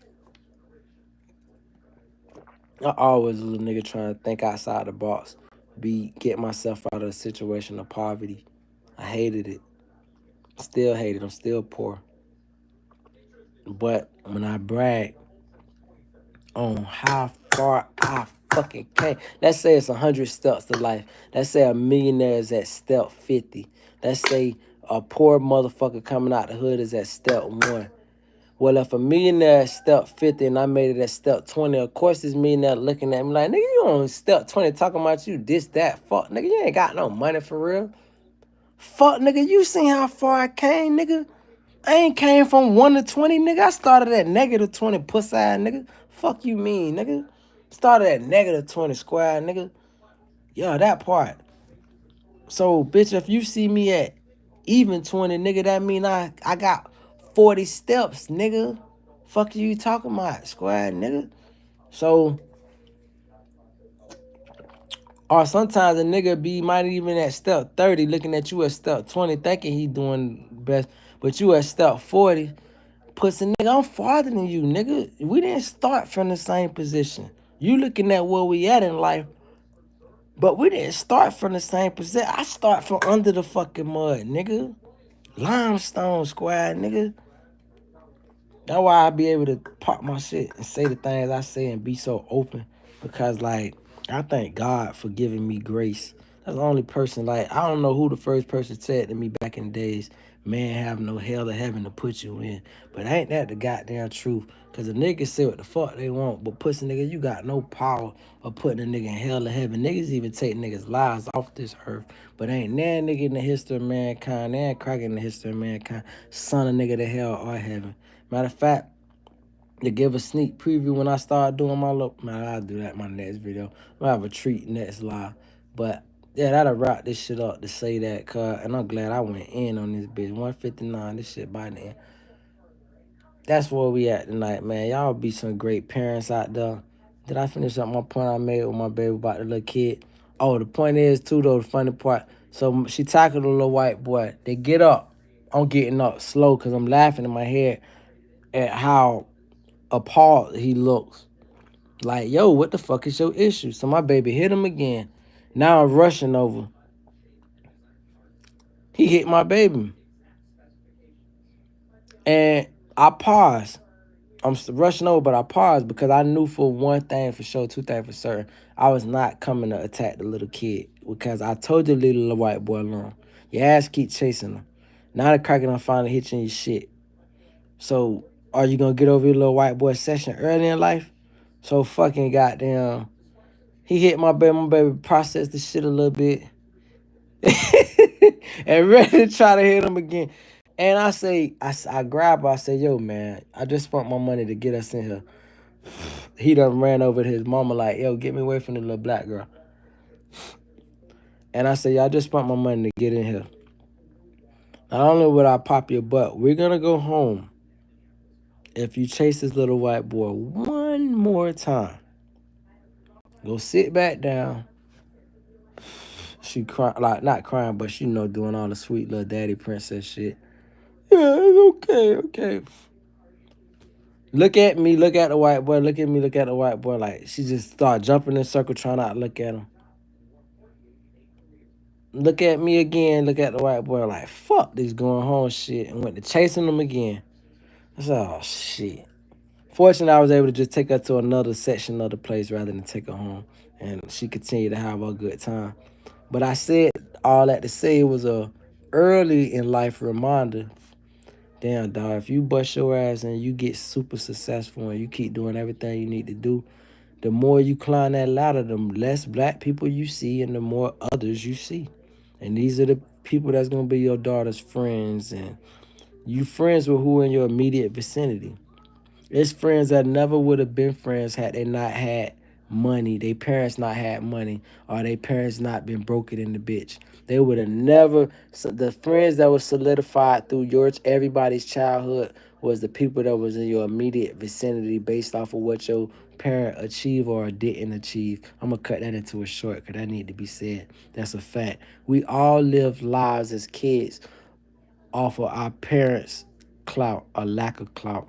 I always was a nigga trying to think outside the box, get myself out of a situation of poverty. I hated it. Still hate it. I'm still poor. But when I brag on how far I fucking came, let's say it's 100 steps to life. Let's say a millionaire is at step 50. Let's say a poor motherfucker coming out the hood is at step 1. Well, if a millionaire at step 50 and I made it at step 20, of course this millionaire looking at me like, nigga, you on step 20 talking about you this, that, fuck, nigga, you ain't got no money for real. Fuck, nigga, you seen how far I came, nigga? I ain't came from 1 to 20, nigga. I started at negative 20, puss ass, nigga. Fuck you mean, nigga? Started at negative 20 square, nigga. Yeah, that part. So, bitch, if you see me at even 20, nigga, that mean I got 40 steps, nigga. Fuck you talking about, square, nigga? So, or sometimes a nigga might even at step 30 looking at you at step 20 thinking he doing best. But you at step 40, pussy nigga, I'm farther than you, nigga. We didn't start from the same position. You looking at where we at in life, but we didn't start from the same position. I start from under the fucking mud, nigga. Limestone squad, nigga. That's why I be able to pop my shit and say the things I say and be so open. Because like I thank God for giving me grace. That's the only person, like, I don't know who the first person said to me back in the days, man have no hell or heaven to put you in. But ain't that the goddamn truth? Cause the niggas say what the fuck they want, but pussy nigga, you got no power of putting a nigga in hell or heaven. Niggas even take niggas' lives off this earth. But ain't nan nigga in the history of mankind, ain't crack in the history of mankind, son of nigga to hell or heaven. Matter of fact, to give a sneak preview when I start doing my look, man, I'll do that in my next video. I'll have a treat next live. But yeah, that'll wrap this shit up to say that, cuz, and I'm glad I went in on this bitch. 159, this shit by then. That's where we at tonight, man. Y'all be some great parents out there. Did I finish up my point I made with my baby about the little kid? Oh, the point is, too, though, the funny part. So she tackled the little white boy. They get up. I'm getting up slow because I'm laughing in my head at how appalled he looks. Like, yo, what the fuck is your issue? So my baby hit him again. Now I'm rushing over. He hit my baby. And I paused. I'm rushing over, but I paused because I knew for one thing for sure, two things for certain. I was not coming to attack the little kid because I told you to leave the little white boy alone. Your ass keep chasing him. Now the cracking on finally hitting your shit. So are you gonna get over your little white boy session early in life? So fucking goddamn. He hit my baby processed the shit a little bit. And ready to try to hit him again. And I grab her, I say, yo, man, I just spent my money to get us in here. He done ran over to his mama like, yo, get me away from the little black girl. And I say, I just spent my money to get in here. Not only would I pop your butt, we're going to go home if you chase this little white boy one more time. Go sit back down. She crying, like not crying, but she doing all the sweet little daddy princess shit. Yeah, it's okay. Look at me, look at the white boy, look at me, look at the white boy. Like, she just start jumping in a circle trying not to look at him. Look at me again, look at the white boy, like, fuck this going home shit. And went to chasing him again. I said, oh shit. Fortunately, I was able to just take her to another section of the place rather than take her home. And she continued to have a good time. But I said all that to say it was a early in life reminder. Damn, dog, if you bust your ass and you get super successful and you keep doing everything you need to do, the more you climb that ladder, the less black people you see and the more others you see. And these are the people that's going to be your daughter's friends. And you friends with who in your immediate vicinity. It's friends that never would have been friends had they not had money, they parents not had money, or they parents not been broken in the bitch. They would have never. So the friends that was solidified through everybody's childhood was the people that was in your immediate vicinity based off of what your parent achieved or didn't achieve. I'm gonna cut that into a short because that need to be said. That's a fact. We all live lives as kids off of our parents' clout or lack of clout.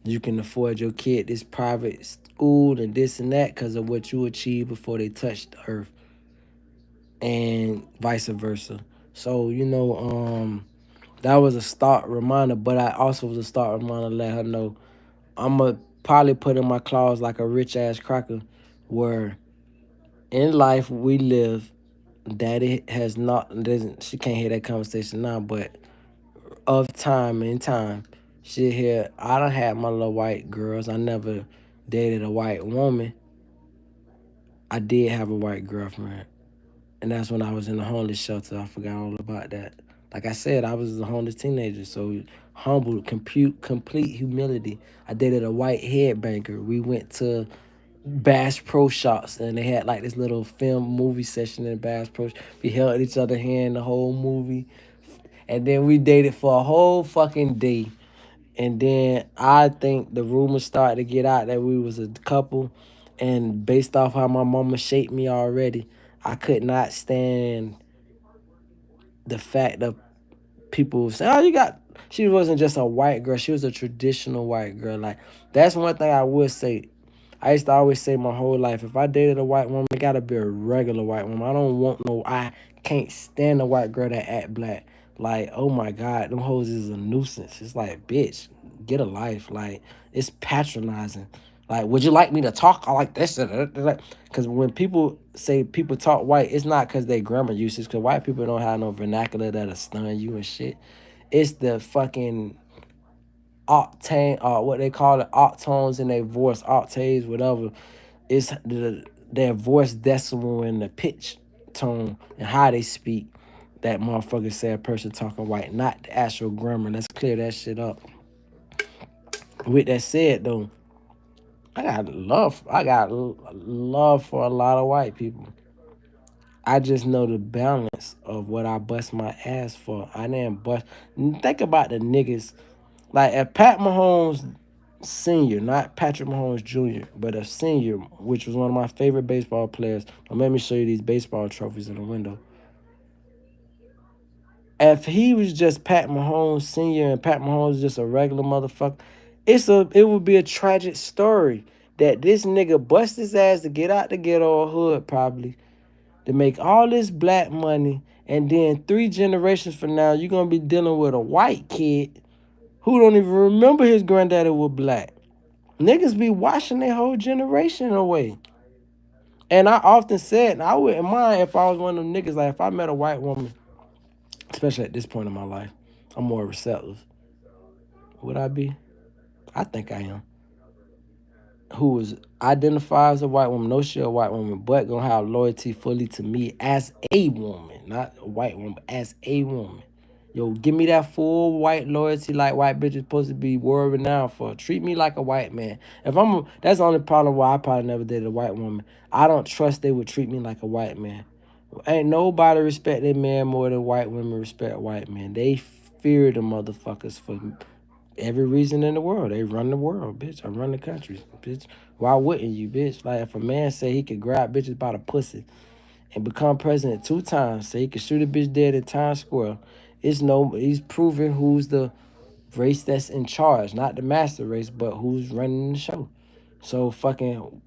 You can afford your kid this private school and this and that because of what you achieved before they touched the earth, and vice versa. So, that was a start reminder, but I also was a start reminder to let her know I'm going to probably put in my clause like a rich ass cracker where in life we live, daddy has not, doesn't, she can't hear that conversation now, but of time and time. Shit here, I done had my little white girls. I never dated a white woman. I did have a white girlfriend. And that's when I was in the homeless shelter. I forgot all about that. Like I said, I was a homeless teenager. So humble, complete humility. I dated a white head banker. We went to Bass Pro Shops and they had like this little film movie session in Bass Pro. We held each other hand the whole movie. And then we dated for a whole fucking day. And then I think the rumors started to get out that we was a couple. And based off how my mama shaped me already, I could not stand the fact of people say, "Oh, you got." She wasn't just a white girl; she was a traditional white girl. Like that's one thing I would say. I used to always say my whole life, if I dated a white woman, it gotta be a regular white woman. I don't want no. I can't stand a white girl that act black. Like, oh my god, them hoes is a nuisance. It's like, bitch, get a life. Like, it's patronizing. Like, would you like me to talk? I like this. Because when people say people talk white, it's not because they grammar usage. Because white people don't have no vernacular that'll stun you and shit. It's the fucking octane, what they call it, octones in their voice, octaves, whatever. It's their voice decimal and the pitch tone and how they speak. That motherfucker say a person talking white, not the actual grammar. Let's clear that shit up. With that said, though, I got love for a lot of white people. I just know the balance of what I bust my ass for. I didn't bust. Think about the niggas. Like if Pat Mahomes Senior, not Patrick Mahomes Jr., but a senior, which was one of my favorite baseball players. Now let me show you these baseball trophies in the window. If he was just Pat Mahomes Senior and Pat Mahomes is just a regular motherfucker, it would be a tragic story that this nigga bust his ass to get out the ghetto hood probably to make all this black money, and then 3 generations from now you're gonna be dealing with a white kid who don't even remember his granddaddy was black. Niggas be washing their whole generation away. And I often said, I wouldn't mind if I was one of them niggas, like if I met a white woman, especially at this point in my life, I'm more receptive. Would I be? I think I am. Who is identifies as a white woman, no she a white woman, but gonna have loyalty fully to me as a woman, not a white woman, but as a woman. Yo, give me that full white loyalty like white bitches supposed to be world renowned for. Treat me like a white man. That's the only problem why I probably never dated a white woman. I don't trust they would treat me like a white man. Ain't nobody respect their man more than white women respect white men. They fear the motherfuckers for every reason in the world. They run the world, bitch. I run the country, bitch. Why wouldn't you, bitch? Like if a man say he could grab bitches by the pussy and become president 2 times, say he could shoot a bitch dead in Times Square, he's proving who's the race that's in charge, not the master race, but who's running the show. So fucking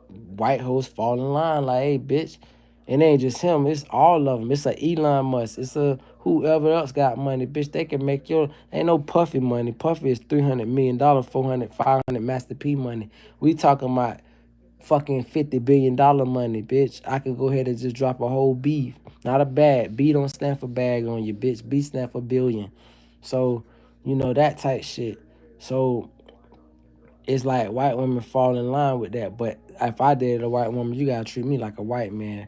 white hoes fall in line like, hey, bitch. It ain't just him. It's all of them. It's a Elon Musk. It's a whoever else got money, bitch. They can make your ain't no Puffy money. Puffy is $300 million, 400, 500 Master P money. We talking about fucking $50 billion money, bitch. I could go ahead and just drop a whole B, not a bag. B don't stand for bag on you, bitch. B stand for billion. So that type shit. So it's like white women fall in line with that. But if I dated a white woman, you gotta treat me like a white man.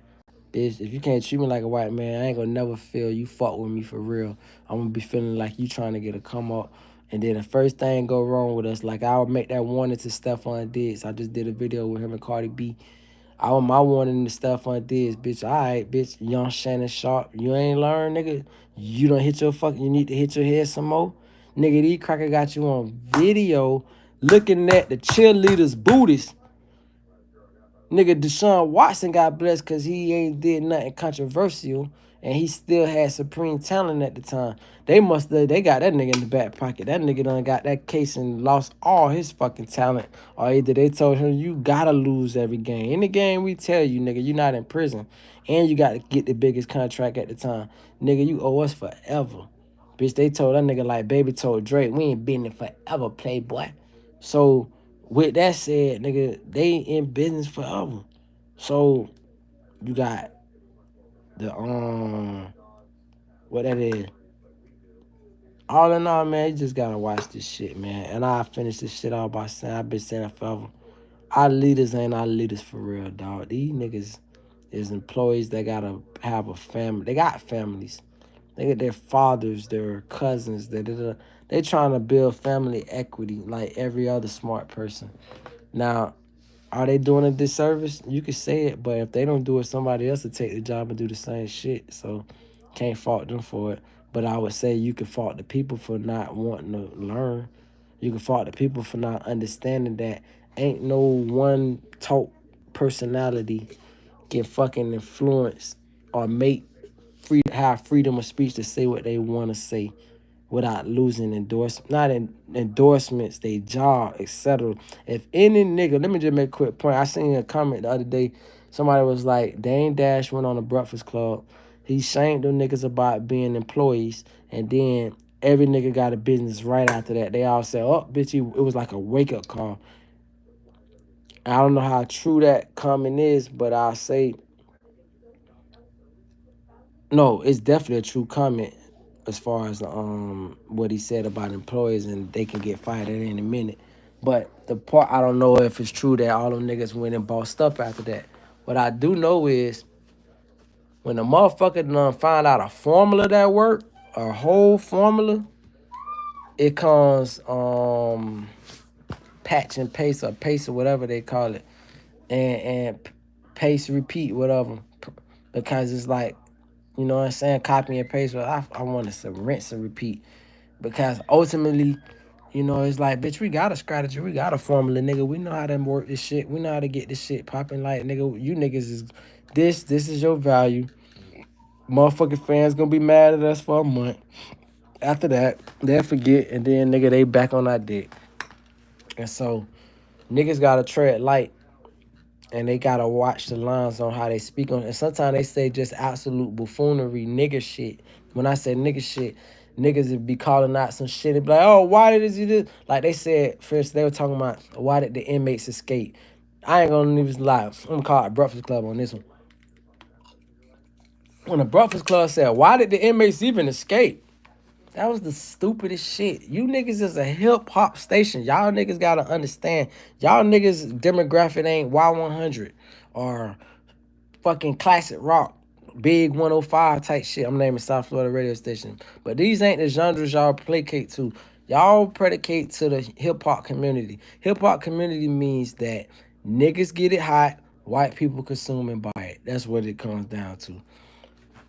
Bitch, if you can't treat me like a white man, I ain't gonna never feel you fuck with me for real. I'm gonna be feeling like you trying to get a come up. And then the first thing go wrong with us, like I would make that warning to Stephon Diggs. I just did a video with him and Cardi B. My warning to Stephon Diggs, bitch. All right, bitch. Young Shannon Sharp, you ain't learned, nigga. You don't hit your fucking. You need to hit your head some more, nigga. These cracker got you on video looking at the cheerleaders' booties. Nigga, Deshaun Watson got blessed because he ain't did nothing controversial, and he still had supreme talent at the time. They got that nigga in the back pocket. That nigga done got that case and lost all his fucking talent. Or either they told him, you gotta lose every game. In the game, we tell you, nigga, you not in prison. And you gotta get the biggest contract at the time. Nigga, you owe us forever. Bitch, they told that nigga like Baby told Drake, we ain't been in forever, playboy. So with that said, nigga, they in business forever. So you got the what that is. All in all, man, you just gotta watch this shit, man. And I finish this shit off by saying I've been saying it forever. Our leaders ain't our leaders for real, dog. These niggas is employees that gotta have a family. They got families. They get their fathers, their cousins. They trying to build family equity like every other smart person. Now, are they doing a disservice? You could say it, but if they don't do it, somebody else will take the job and do the same shit. So can't fault them for it. But I would say you can fault the people for not wanting to learn. You can fault the people for not understanding that ain't no one taught personality can fucking influence or make have freedom of speech to say what they want to say without losing not endorsements, they job, etc. If any nigga, let me just make a quick point. I seen a comment the other day. Somebody was like, Dane Dash went on the Breakfast Club. He shamed them niggas about being employees, and then every nigga got a business right after that. They all said, "Oh, bitch," it was like a wake up call. I don't know how true that comment is, but I'll say no. It's definitely a true comment as far as what he said about employees and they can get fired at any minute. But the part I don't know if it's true that all them niggas went and bossed up after that. What I do know is when the motherfucker done find out a formula that work, a whole formula, it comes patch and pace or whatever they call it, and paste repeat whatever, because it's like, you know what I'm saying, copy and paste. But I want to rinse and repeat, because ultimately, you know, it's like, bitch, we got a strategy, we got a formula, nigga. We know how to work this shit. We know how to get this shit popping. Like, nigga, you niggas is this is your value. Motherfucking fans gonna be mad at us for a month. After that, they'll forget, and then nigga, they back on our dick. And so niggas gotta tread light, and they gotta watch the lines on how they speak on. And sometimes they say just absolute buffoonery, nigga shit. When I say nigga shit, niggas would be calling out some shit. They be like, "Oh, why did you do?" Like they said first, they were talking about why did the inmates escape. I ain't gonna even lie. I'm gonna call it Breakfast Club on this one. When the Breakfast Club said, "Why did the inmates even escape?" That was the stupidest shit. You niggas is a hip hop station. Y'all niggas gotta understand. Y'all niggas demographic ain't Y100 or fucking classic rock, big 105 type shit. I'm naming South Florida radio station. But these ain't the genres y'all placate to. Y'all predicate to the hip hop community. Hip hop community means that niggas get it hot, white people consume and buy it. That's what it comes down to.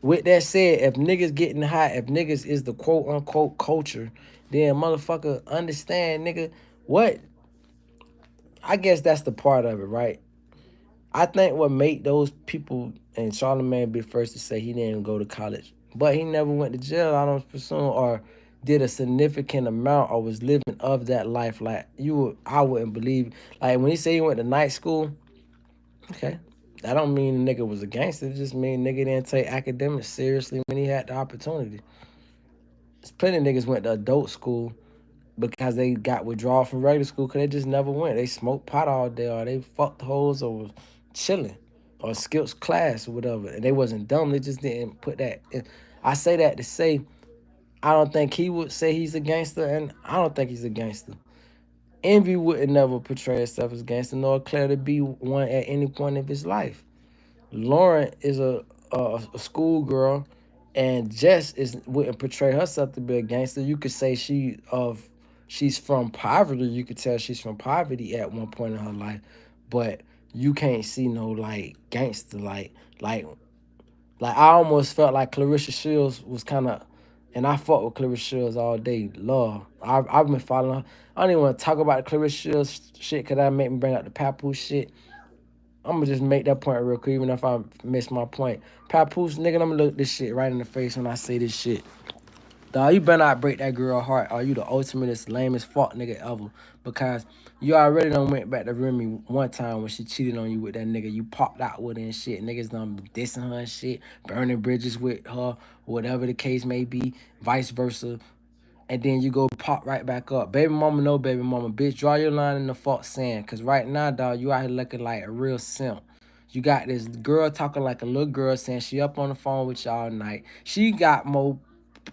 With that said, if niggas getting hot, if niggas is the quote unquote culture, then motherfucker understand, nigga, what? I guess that's the part of it, right? I think what made those people, and Charlamagne be first to say he didn't go to college, but he never went to jail, I don't presume, or did a significant amount or was living of that life. Like I wouldn't believe. Like when he say he went to night school, okay, that don't mean the nigga was a gangster. It just mean nigga didn't take academics seriously when he had the opportunity. There's plenty of niggas went to adult school because they got withdrawal from regular school because they just never went. They smoked pot all day or they fucked hoes or was chilling or skipped class or whatever. And they wasn't dumb. They just didn't put that in. I say that to say I don't think he would say he's a gangster, and I don't think he's a gangster. Envy would never portray himself as a gangster, nor Claire to be one at any point of his life. Lauren is a schoolgirl, and Jess is wouldn't portray herself to be a gangster. You could say she's from poverty. You could tell she's from poverty at one point in her life, but you can't see no like gangster like I almost felt like Clarissa Shields was kind of, and I fought with Clarissa Shields all day. Love, I've been following her. I don't even want to talk about the Clarissa Shields shit because that make me bring up the Papoose shit. I'm gonna just make that point real quick, even if I miss my point. Papoose, nigga, I'm gonna look this shit right in the face when I say this shit. Dog, you better not break that girl heart, or you the ultimate lamest fuck nigga ever. Because you already done went back to Remy one time when she cheated on you with that nigga. You popped out with her and shit. Niggas done dissing her and shit, burning bridges with her, whatever the case may be, vice versa. And then you go pop right back up. Baby mama, no baby mama. Bitch, draw your line in the fuck sand. Cause right now, dog, you out here looking like a real simp. You got this girl talking like a little girl saying she up on the phone with you all night. She got more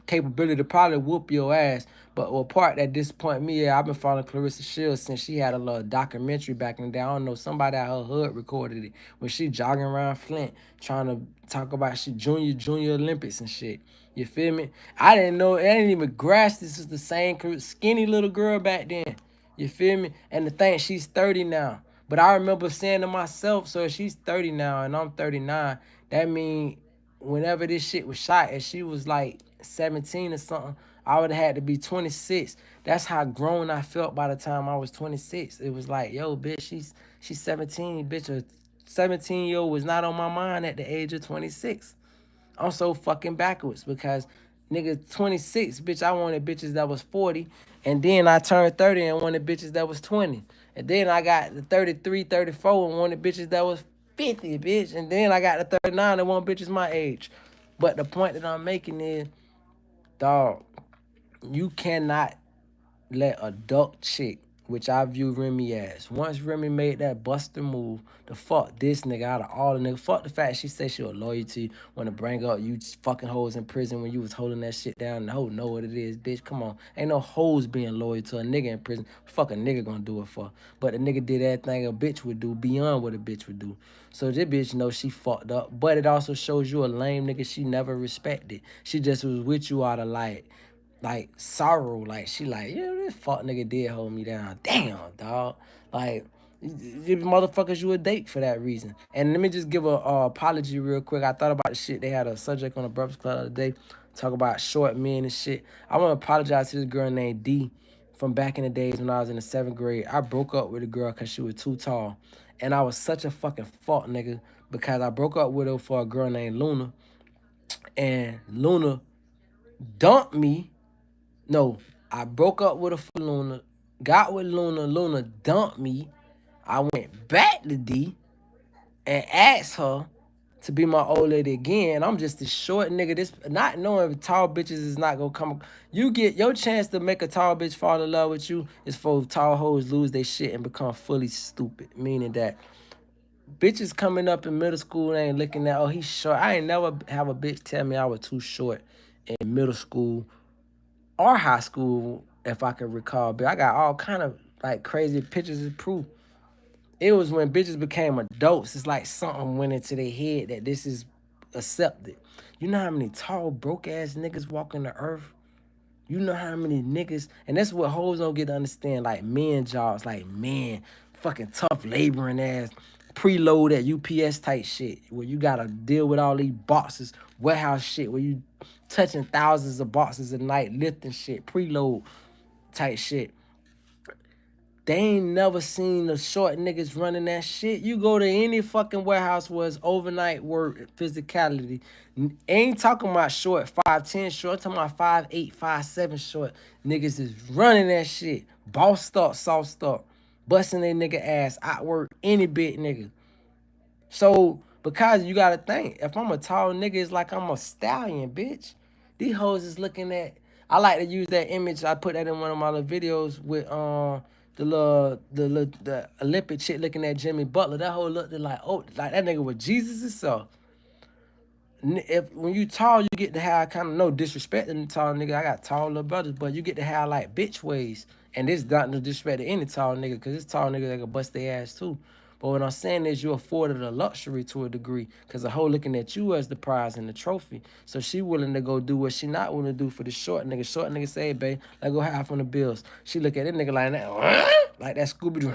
capability to probably whoop your ass. But what part that disappoint me, yeah, I've been following Clarissa Shields since she had a little documentary back in the day. I don't know, somebody at her hood recorded it when she jogging around Flint trying to talk about she junior Olympics and shit. You feel me? I didn't know, I didn't even grasp this is the same skinny little girl back then. You feel me? And the thing, she's 30 now. But I remember saying to myself, so if she's 30 now and I'm 39, that mean whenever this shit was shot and she was like 17 or something, I would have had to be 26. That's how grown I felt by the time I was 26. It was like, yo, bitch, she's 17, bitch. A 17-year-old was not on my mind at the age of 26. I'm so fucking backwards because nigga 26, bitch, I wanted bitches that was 40. And then I turned 30 and wanted bitches that was 20. And then I got the 33, 34 and wanted bitches that was 50, bitch. And then I got the 39 and want bitches my age. But the point that I'm making is, dog, you cannot let a duck chick, which I view Remy as. Once Remy made that buster move to fuck this nigga out of all the niggas, fuck the fact she said she was loyalty, want to bring up you fucking hoes in prison when you was holding that shit down. And the hoe know what it is, bitch. Come on, ain't no hoes being loyal to a nigga in prison. Fuck a nigga gonna do it for. But the nigga did everything a bitch would do beyond what a bitch would do. So this bitch know she fucked up. But it also shows you a lame nigga she never respected. She just was with you out of like sorrow, like she like, yeah, this fuck nigga did hold me down. Damn, dog. Like, you motherfuckers you a date for that reason. And let me just give a apology real quick. I thought about the shit. They had a subject on the Breakfast Club the other day, talk about short men and shit. I want to apologize to this girl named D from back in the days when I was in the 7th grade. I broke up with a girl because she was too tall. And I was such a fucking fuck nigga because I broke up with her for a girl named Luna. And Luna dumped me. No, I broke up with her for Luna, got with Luna, Luna dumped me. I went back to D and asked her to be my old lady again. I'm just a short nigga. This not knowing tall bitches is not gonna come. You get your chance to make a tall bitch fall in love with you is for tall hoes lose their shit and become fully stupid. Meaning that bitches coming up in middle school ain't looking at, oh, he's short. I ain't never have a bitch tell me I was too short in middle school or high school, if I can recall. But I got all kind of like crazy pictures of proof. It was when bitches became adults. It's like something went into their head that this is accepted. You know how many tall, broke ass niggas walking the earth? You know how many niggas, and that's what hoes don't get to understand, like men jobs, like men, fucking tough laboring ass, preload at UPS type shit, where you gotta deal with all these boxes, warehouse shit, where you touching thousands of boxes a night, lifting shit, preload type shit. They ain't never seen the short niggas running that shit. You go to any fucking warehouse where it's overnight work, physicality. Ain't talking about short, 5'10" short. I'm talking about 5'8", 5'7" short. Niggas is running that shit. Bossed up, sauced up. Busting their nigga ass. Outwork any big nigga. So, because you gotta think, if I'm a tall nigga, it's like I'm a stallion, bitch. These hoes is looking at. I like to use that image. I put that in one of my little videos with the Olympic chick looking at Jimmy Butler. That hoe looked like, oh, like that nigga with Jesus himself. If when you tall, you get to have kind of no disrespect in the tall nigga. I got tall little brothers, but you get to have like bitch ways. And this not no disrespect to any tall nigga, cause this tall nigga that can bust their ass too. But what I'm saying is you afforded a luxury to a degree, cause a hoe looking at you as the prize and the trophy. So she willing to go do what she not willing to do for the short nigga. Short nigga say, hey, babe, let go half on the bills. She look at that nigga like that, like that Scooby Doo.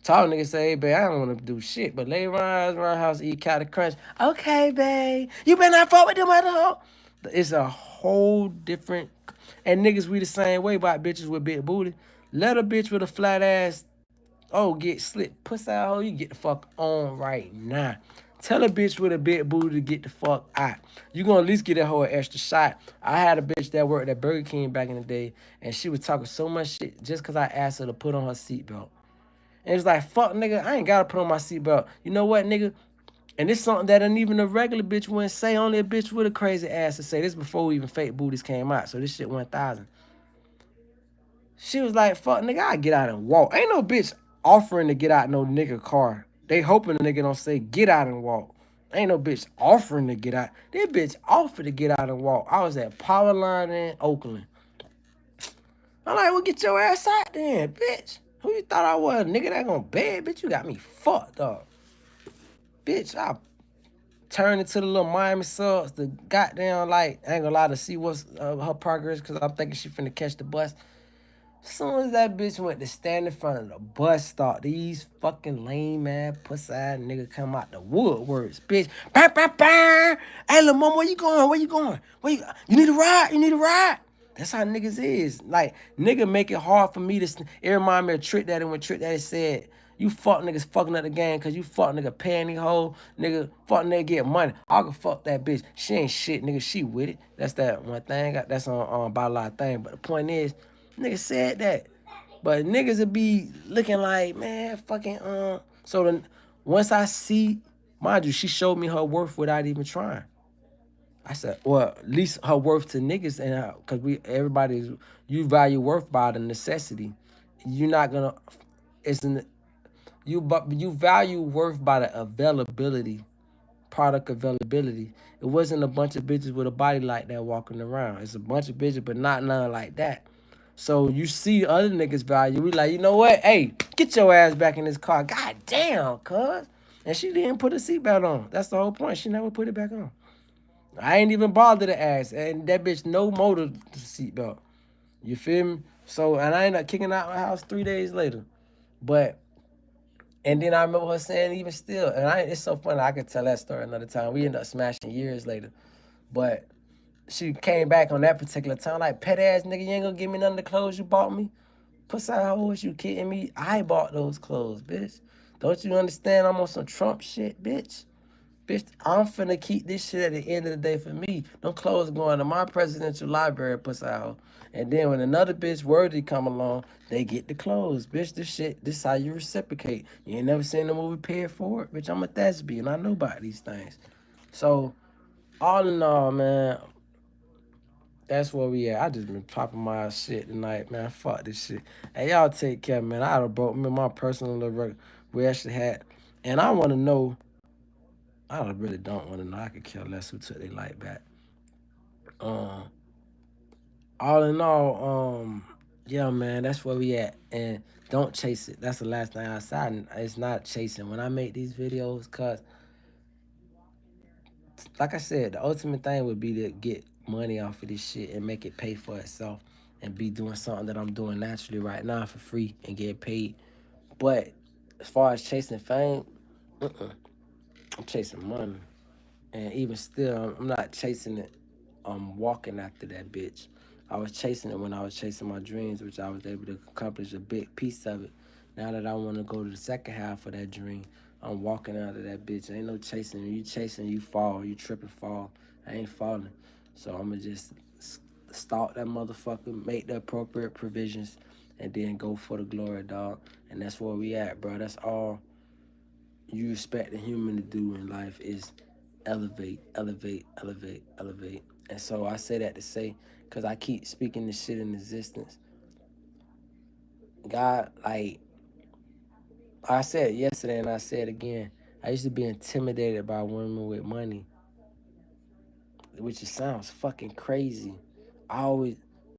Tall nigga say, hey, babe, I don't want to do shit, but lay around house, eat cat of crunch. Okay, babe, you better not fuck with them other hoe. It's a whole different, and niggas we the same way about bitches with big booty. Let a bitch with a flat ass, oh, get slit pussy out hoe, you get the fuck on right now. Tell a bitch with a big booty to get the fuck out. You gonna at least get that hoe an extra shot. I had a bitch that worked at Burger King back in the day, and she was talking so much shit just because I asked her to put on her seatbelt. And it's like, fuck, nigga, I ain't gotta put on my seatbelt. You know what, nigga? And it's something that even a regular bitch wouldn't say. Only a bitch with a crazy ass to say. This before even fake booties came out. So this shit 1,000. She was like, fuck, nigga, I get out and walk. Ain't no bitch offering to get out no nigga car. They hoping the nigga don't say get out and walk. Ain't no bitch offering to get out. This bitch offered to get out and walk. I was at Powerline in Oakland. I'm like, well, get your ass out then, bitch. Who you thought I was? Nigga that gonna bed? Bitch, you got me fucked up. Bitch, I turned into the little Miami Subs, the goddamn, like, I ain't gonna lie to see what's her progress, because I'm thinking she finna catch the bus. As soon as that bitch went to stand in front of the bus stop, these fucking lame ass pussy ass nigga come out the woodworks, bitch. Bah, bah, bah. Hey, little mama, where you going? Where you going? You need a ride? You need a ride? That's how niggas is. Like, nigga make it hard for me to. It remind me of Trick Daddy when Trick Daddy said, You fuck niggas fucking up the game because you fuck nigga pantyhole, nigga fuck nigga get money. I can fuck that bitch. She ain't shit, nigga. She with it. That's that one thing. That's on by a lot of things. But the point is, nigga said that. But niggas would be looking like, man, fucking So then once I see, mind you, she showed me her worth without even trying. I said, well, at least her worth to niggas, and because everybody's, you value worth by the necessity. You're not gonna, it's an, you value worth by the availability, product availability. It wasn't a bunch of bitches with a body like that walking around. It's a bunch of bitches, but not none like that. So you see other niggas value. We like, you know what? Hey, get your ass back in this car. God damn, cuz. And she didn't put a seatbelt on. That's the whole point. She never put it back on. I ain't even bothered to ask. And that bitch no motor seatbelt. You feel me? So, and I ended up kicking out my house 3 days later. But, and then I remember her saying even still, and it's so funny, I could tell that story another time. We ended up smashing years later. But she came back on that particular time like, pet ass nigga, you ain't gonna give me none of the clothes you bought me? Pussy hoe, is you kidding me? I bought those clothes, bitch. Don't you understand I'm on some Trump shit, bitch? Bitch, I'm finna keep this shit at the end of the day for me. Them clothes going to my presidential library, pussy out. And then when another bitch worthy come along, they get the clothes. Bitch, this how you reciprocate. You ain't never seen the movie Pay It Forward? Bitch, I'm a thespian. I know about these things. So, all in all, man, that's where we at. I just been popping my shit tonight, man. Fuck this shit. Hey, y'all take care, man. I done broke me my personal little reaction hat. And I want to know, I really don't want to know. I could care less who took their light back. Um, all in all, yeah, man, that's where we at. And don't chase it. That's the last thing I said. It's not chasing. When I make these videos, cause like I said, the ultimate thing would be to get money off of this shit and make it pay for itself and be doing something that I'm doing naturally right now for free and get paid. But as far as chasing fame, I'm chasing money. And even still, I'm not chasing it. I'm walking after that bitch. I was chasing it when I was chasing my dreams, which I was able to accomplish a big piece of it. Now that I want to go to the second half of that dream, I'm walking out of that bitch. Ain't no chasing. You chasing, you fall. You trip and fall. I ain't falling. So I'm going to just stalk that motherfucker, make the appropriate provisions, and then go for the glory, dog. And that's where we at, bro. That's all you expect a human to do in life is elevate, elevate, elevate, elevate. And so I say that to say, because I keep speaking this shit in existence. God, like I said yesterday and I said again, I used to be intimidated by women with money, which sounds fucking crazy. I always,